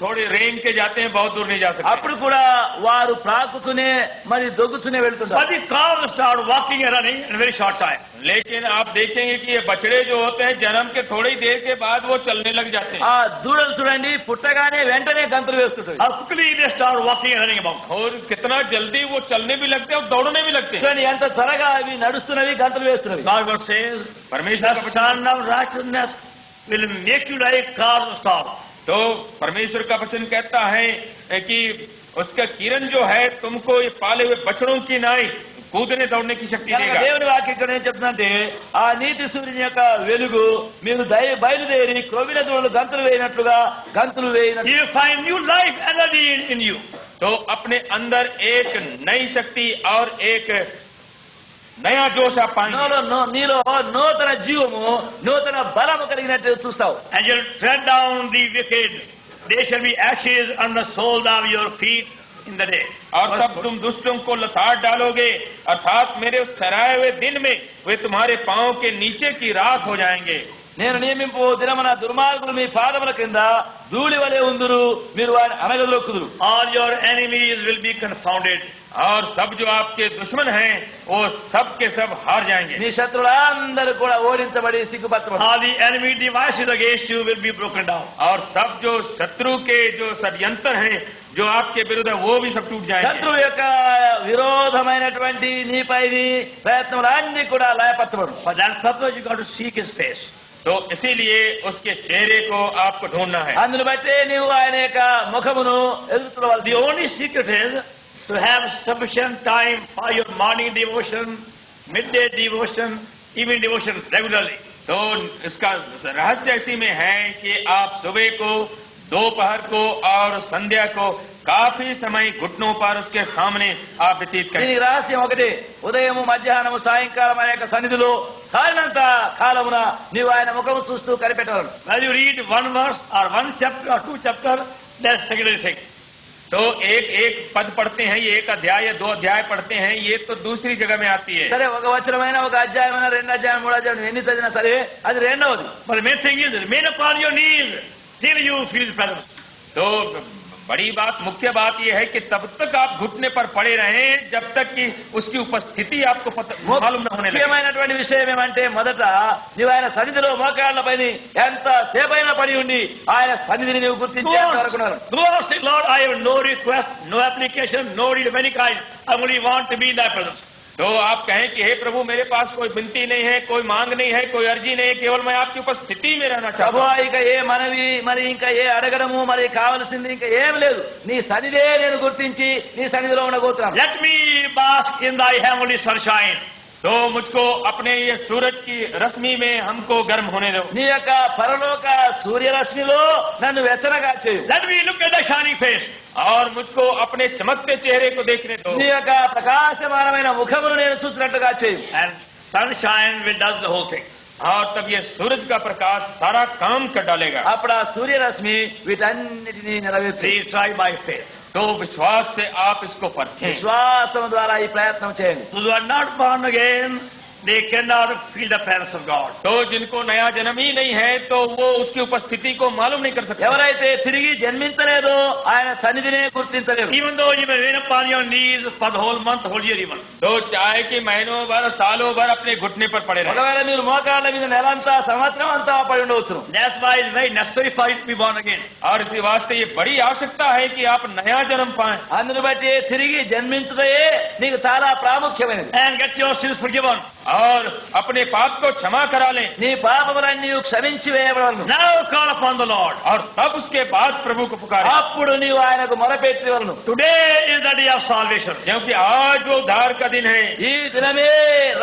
Speaker 4: थोड़े रेंग के जाते हैं, बहुत दूर नहीं जा सकते।
Speaker 3: అప్పుడు కూడా వారు ప్రాకుతూనే మరి దొగ్గుతూనే
Speaker 2: But
Speaker 3: వెళ్తుంటారు.
Speaker 2: the calves start walking and running in a very short time.
Speaker 4: लेकिन आप देखेंगे कि ये बछड़े जो होते हैं जन्म के थोड़ी देर के बाद वो चलने लग जाते हैं।
Speaker 3: ఆ దూడలు చూడండి పుట్టగానే వెంటనే గంతులు వేస్తుంటాయి.
Speaker 2: How quickly they start walking and running about.
Speaker 4: और कितना जल्दी वो चलने भी लगते हैं और दौड़ने भी लगते हैं।
Speaker 3: చూడండి ఎంత త్వరగా అవి నడుస్తున్నవి గంతులు వేస్తున్నవి.
Speaker 2: God says,
Speaker 4: परमेश्वर का
Speaker 2: the
Speaker 4: वचन,
Speaker 2: sun of righteousness will make you like calves of stall.
Speaker 4: तो परमेश्वर का वचन कहता है कि उसका किरण जो है तुमको ये पाले हुए बछड़ों की नाई कूदने दौड़ने की शक्ति
Speaker 3: కనుక
Speaker 4: देगा।
Speaker 3: దేవుని వాక్యం ఇక్కడ ఏం చెప్తుందంటే ఆ నీతి సూర్యుని యొక్క వెలుగు మీరు బయలుదేరి క్రొవ్విన దూడలు గంతులు వేయినట్లుగా గంతులు వేయినట్లు
Speaker 2: You find new life energy in you.
Speaker 4: तो अपने अंदर एक नई शक्ति और एक नया जोश आप पाएंगे।
Speaker 3: నీలో నూతన జీవము నూతన బలము కలిగినట్టు చూస్తావు.
Speaker 2: And you'll tread down the wicked. They shall be ashes on the soles of your feet in the day.
Speaker 4: और तब तुम दुष्टों को लताड़ डालोगे, अर्थात मेरे उस ठहराए हुए दिन में वे तुम्हारे पांव के नीचे की राख हो जाएंगे।
Speaker 3: నేను నియమింపు దినమున దుర్మార్గులు మీ పాదముల కింద ధూళి వలె ఉందురు, మీరు వారిని అనగదొక్కుదురు.
Speaker 2: All your enemies will be confounded.
Speaker 4: और सब जो आपके दुश्मन हैं वो सब के सब हार जाएंगे।
Speaker 3: మీ శత్రులందరూ కూడా ఓడించబడి సిగ్గుపరచబడతారు.
Speaker 2: All the enemy devices against you will be broken down.
Speaker 4: और सब जो शत्रु के जो षड्यंत्र हैं जो आपके विरुद्ध है वो भी सब टूट जाएंगे।
Speaker 3: శత్రువు యొక్క విరోధమైనటువంటి నీపైని ప్రయత్నములన్నీ కూడా లయపరచబడు.
Speaker 2: For that purpose you got to seek his face.
Speaker 4: तो इसीलिए उसके चेहरे को आपको ढूंढना है।
Speaker 3: అందును బట్టే నీవు ఆయన యొక్క ముఖమును ఎదురు చూడవలసి.
Speaker 2: The only secret is to have sufficient time for your morning devotion, midday devotion, evening devotion regularly.
Speaker 4: तो इसका रहस्य इसी में है कि आप सुबह को, दोपहर को और संध्या को काफी समय घुटनों पर उसके सामने आप व्यतीत करें।
Speaker 3: దీనికి రహస్యం ఒకటి, ఉదయము మధ్యాహ్నము సాయంకాలం ఆయన యొక్క సన్నిధిలో సాగినంత కాలమున నీవు ఆయన ముఖము చూస్తూ కనిపెట్టగలరు.
Speaker 2: When you read one verse or one chapter or two chapter, that's secondary thing.
Speaker 4: तो एक पद पढ़ते हैं, ये एक अध्याय या 2 अध्याय पढ़ते हैं, ये तो दूसरी जगह में आती है।
Speaker 3: సరే, ఒక వచనమైన ఒక అధ్యాయమైన 2 అధ్యాయం 3 అధ్యాయం ఎన్ని చదివినా సరే అది రెండవది.
Speaker 2: But the main thing is remain upon your knees till you feel his presence.
Speaker 4: तो बड़ी बात, मुख्य बात यह है कि तब तक आप घुटने पर पड़े रहें जब तक कि उसकी उपस्थिति आपको मालूम न होने लगे।
Speaker 3: ముఖ్యమైనటువంటి విషయం ఏమంటే మొదట నీవు ఆయన సన్నిధిలో మోకాళ్ళపైన ఎంత సేపైనా పడి ఉండి ఆయన సన్నిధిని నీవు గుర్తించే వరకు ఉండాలి.
Speaker 2: Go on, say, Lord, I have no request, no application, no need of any kind. I only want to be in thy presence.
Speaker 4: तो आप कहें कि हे प्रभु मेरे पास कोई विनती नहीं है, कोई मांग नहीं है, कोई अर्जी नहीं है, केवल मैं आपकी उपस्थिति में रहना चाहता
Speaker 3: ప్రభు,
Speaker 4: हूं।
Speaker 3: ఇక ఏ మనవి మరి ఇంకా ఏ అడగడము మరి కావలసింది ఇంకా ఏం లేదు, నీ సన్నిధే నేను గుర్తించి నీ సన్నిధిలో ఉండబోతున్నాను.
Speaker 2: Let me bask in thy heavenly sunshine.
Speaker 4: तो मुझको अपने ये सूरज की रश्मि में हमको गर्म होने दो।
Speaker 3: నీ యొక్క పరలోక సూర్యరశ్మిలో నన్ను వెచ్చనగా చేయి.
Speaker 2: Let me look at thy shining face.
Speaker 4: और मुझको अपने चमकते चेहरे को देखने दो।
Speaker 3: నీ యొక్క ప్రకాశమానమైన ముఖమును నేను చూసినట్టుగా చేయి.
Speaker 2: And sunshine will does the whole thing.
Speaker 4: और तब ये सूरज का प्रकाश सारा काम कर डालेगा।
Speaker 3: అప్పుడు ఆ సూర్యరశ్మి వీటన్నిటినీ నెరవేర్చి
Speaker 2: See, try by faith.
Speaker 4: तो विश्वास से आप इसको परखें।
Speaker 3: విశ్వాసం ద్వారా ఈ ప్రయత్నం చేయండి.
Speaker 2: Those who are not born again, they cannot feel the presence of God.
Speaker 4: तो जिनको नया जन्म ही नहीं है तो वो उसकी उपस्थिति को मालूम नहीं कर सकते।
Speaker 3: ఎవరైతే తిరిగి జన్మించలేదో ఆయన సన్నిధినే గుర్తించలేరు.
Speaker 2: Even though you may remain upon your knees for the whole month, whole year even.
Speaker 4: तो चाहे कि महीनों भर सालों भर अपने घुटने पर पड़े रहे।
Speaker 3: ఒకవేళ మీరు మోకాళ్ళ మీద నెలంతా సంవత్సరం అంతా పడి ఉండవచ్చు.
Speaker 2: That's why it's very necessary for you to be born again.
Speaker 4: और इसी वास्ते ये बड़ी आवश्यकता है कि आप नया जन्म पाएं
Speaker 3: అందును బట్టి తిరిగి జన్మించుటయే నీకు చాలా ప్రాముఖ్యమైనది.
Speaker 2: And get your sins forgiven.
Speaker 4: और अपने पाप को क्षमा करा लें।
Speaker 3: నీ పాపములన్నీ క్షమించి వేయబడను.
Speaker 2: Now call upon the Lord.
Speaker 4: और तब उसके बाद प्रभु को पुकारें।
Speaker 3: అప్పుడు నీవు ఆయనకు మొరపెట్టవలను.
Speaker 2: Today is the day of salvation.
Speaker 4: क्योंकि आज वो उद्धार का दिन है।
Speaker 3: ఈ దినమే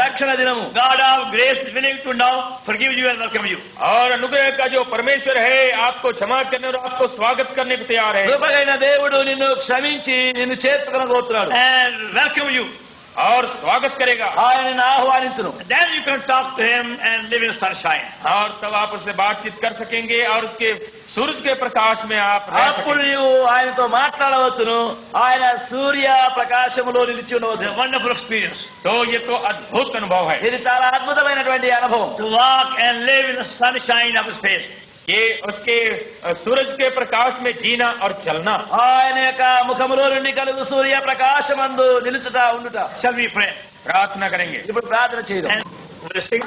Speaker 3: రక్షణ దినము.
Speaker 2: God of grace is willing to now forgive you and welcome you.
Speaker 4: और अनुग्रह का जो परमेश्वर है आपको क्षमा करने और आपको स्वागत करने को तैयार है।
Speaker 3: కృపగైన దేవుడు నిన్ను క్షమించి నిన్ను చేర్చుకొనబోతున్నాడు.
Speaker 2: And welcome you.
Speaker 4: और स्वागत करेगा।
Speaker 3: ఆయన నిన్ను ఆహ్వానించును.
Speaker 2: Then you can talk to him and live in sunshine.
Speaker 4: और तब आप उससे बातचीत कर सकेंगे और उसके सूरज के प्रकाश में आप रह
Speaker 3: అప్పుడు
Speaker 4: सकेंगे।
Speaker 3: నీవు ఆయనతో మాట్లాడవచ్చును. ఆయన సూర్య ప్రకాశములో నిలిచి
Speaker 2: It's
Speaker 3: ఉండవచ్చు.
Speaker 2: a wonderful experience
Speaker 4: तो ये तो अद्भुत अनुभव है
Speaker 3: ఇది చాలా అద్భుతమైనటువంటి అనుభవం.
Speaker 2: to walk and live in the sunshine of his face.
Speaker 4: कि उसके सूरज के प्रकाश में जीना और चलना।
Speaker 3: ఆయన యొక్క ముఖములో నుండి కలుగు సూర్య ప్రకాశమందు నిలుచుట ఉండుట.
Speaker 2: Shall we pray?
Speaker 4: प्रार्थना करेंगे।
Speaker 3: ఇప్పుడు ప్రార్థన చేయడం.
Speaker 2: And we'll sing.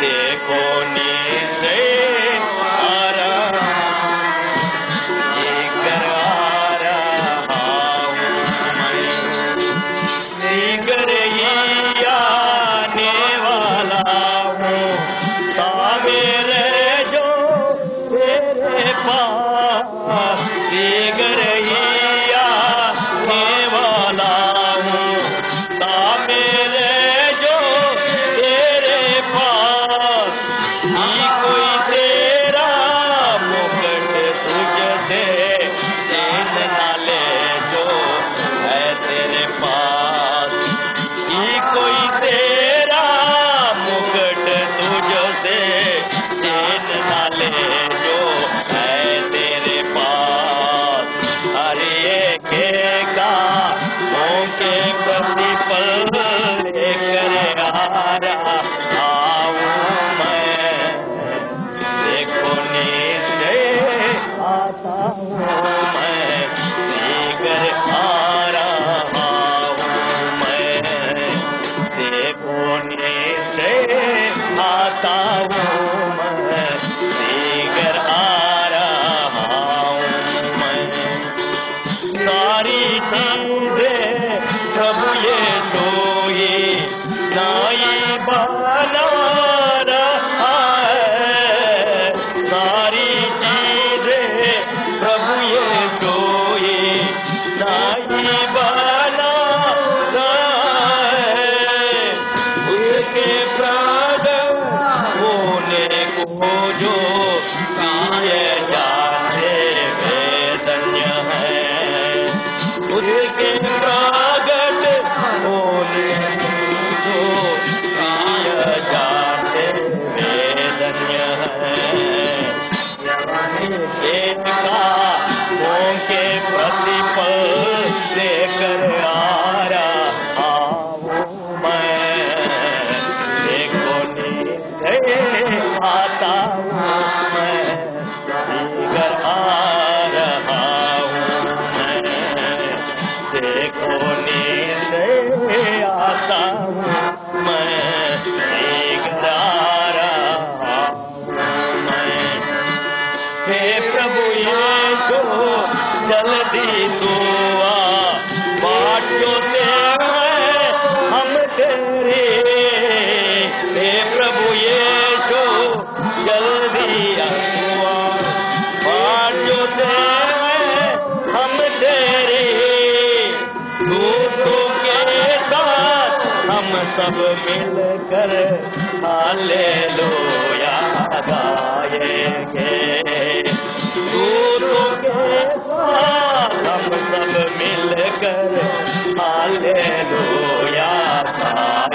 Speaker 5: देखो नीचे आ रहा, लेकर आ रहा हूँ मैं, लेकर ही आने वाला हूँ, मेरे जो तेरे पास, लेकर ही आने वाला हूँ, मेरे जो तेरे पास, कोई तेरा मुकुट तुझसे छीन ना ले जो है तेरे पास, कोई तेरा मुकुट तुझसे छीन ना ले जो है तेरे पास, हर एक का के प्रतिफल लेकर आ रहा हूँ मैं, देखो नीचे आता हूँ मैं, लेकर आ रहा हूँ मैं, देखो नीचे आता हूँ मैं, लेकर आ रहा हूँ मैं, सारी चीजें प्रभु यीशु ही नाई बना रहा है, सारी चीजें प्रभु यीशु ही नाई बना रहा है, उसके प्रगट होने को जो किए जाते वे धन्य हैं, उसके प्रगट होने को किए जाते वे धन्य हैं, एक कामों के प्रतिफल लेकर आ रहा हूँ मैं, देखो नीचे आता हूँ मैं, लेकर आ रहा हूँ मैं, देखो नीचे आता हूँ मैं, लेकर आ रहा हूँ मैं, हे प्रभु यीशु जल्दी तू आ, बाट जोते हैं हम तेरे, हे प्रभु यीशु जल्दी आ, बाट जोते हैं हम तेरे, दूतों के साथ हम सब मिलकर हालेलुया गाएंगे, दूतों के साथ हम सब मिलकर हालेलुया गाएंगे,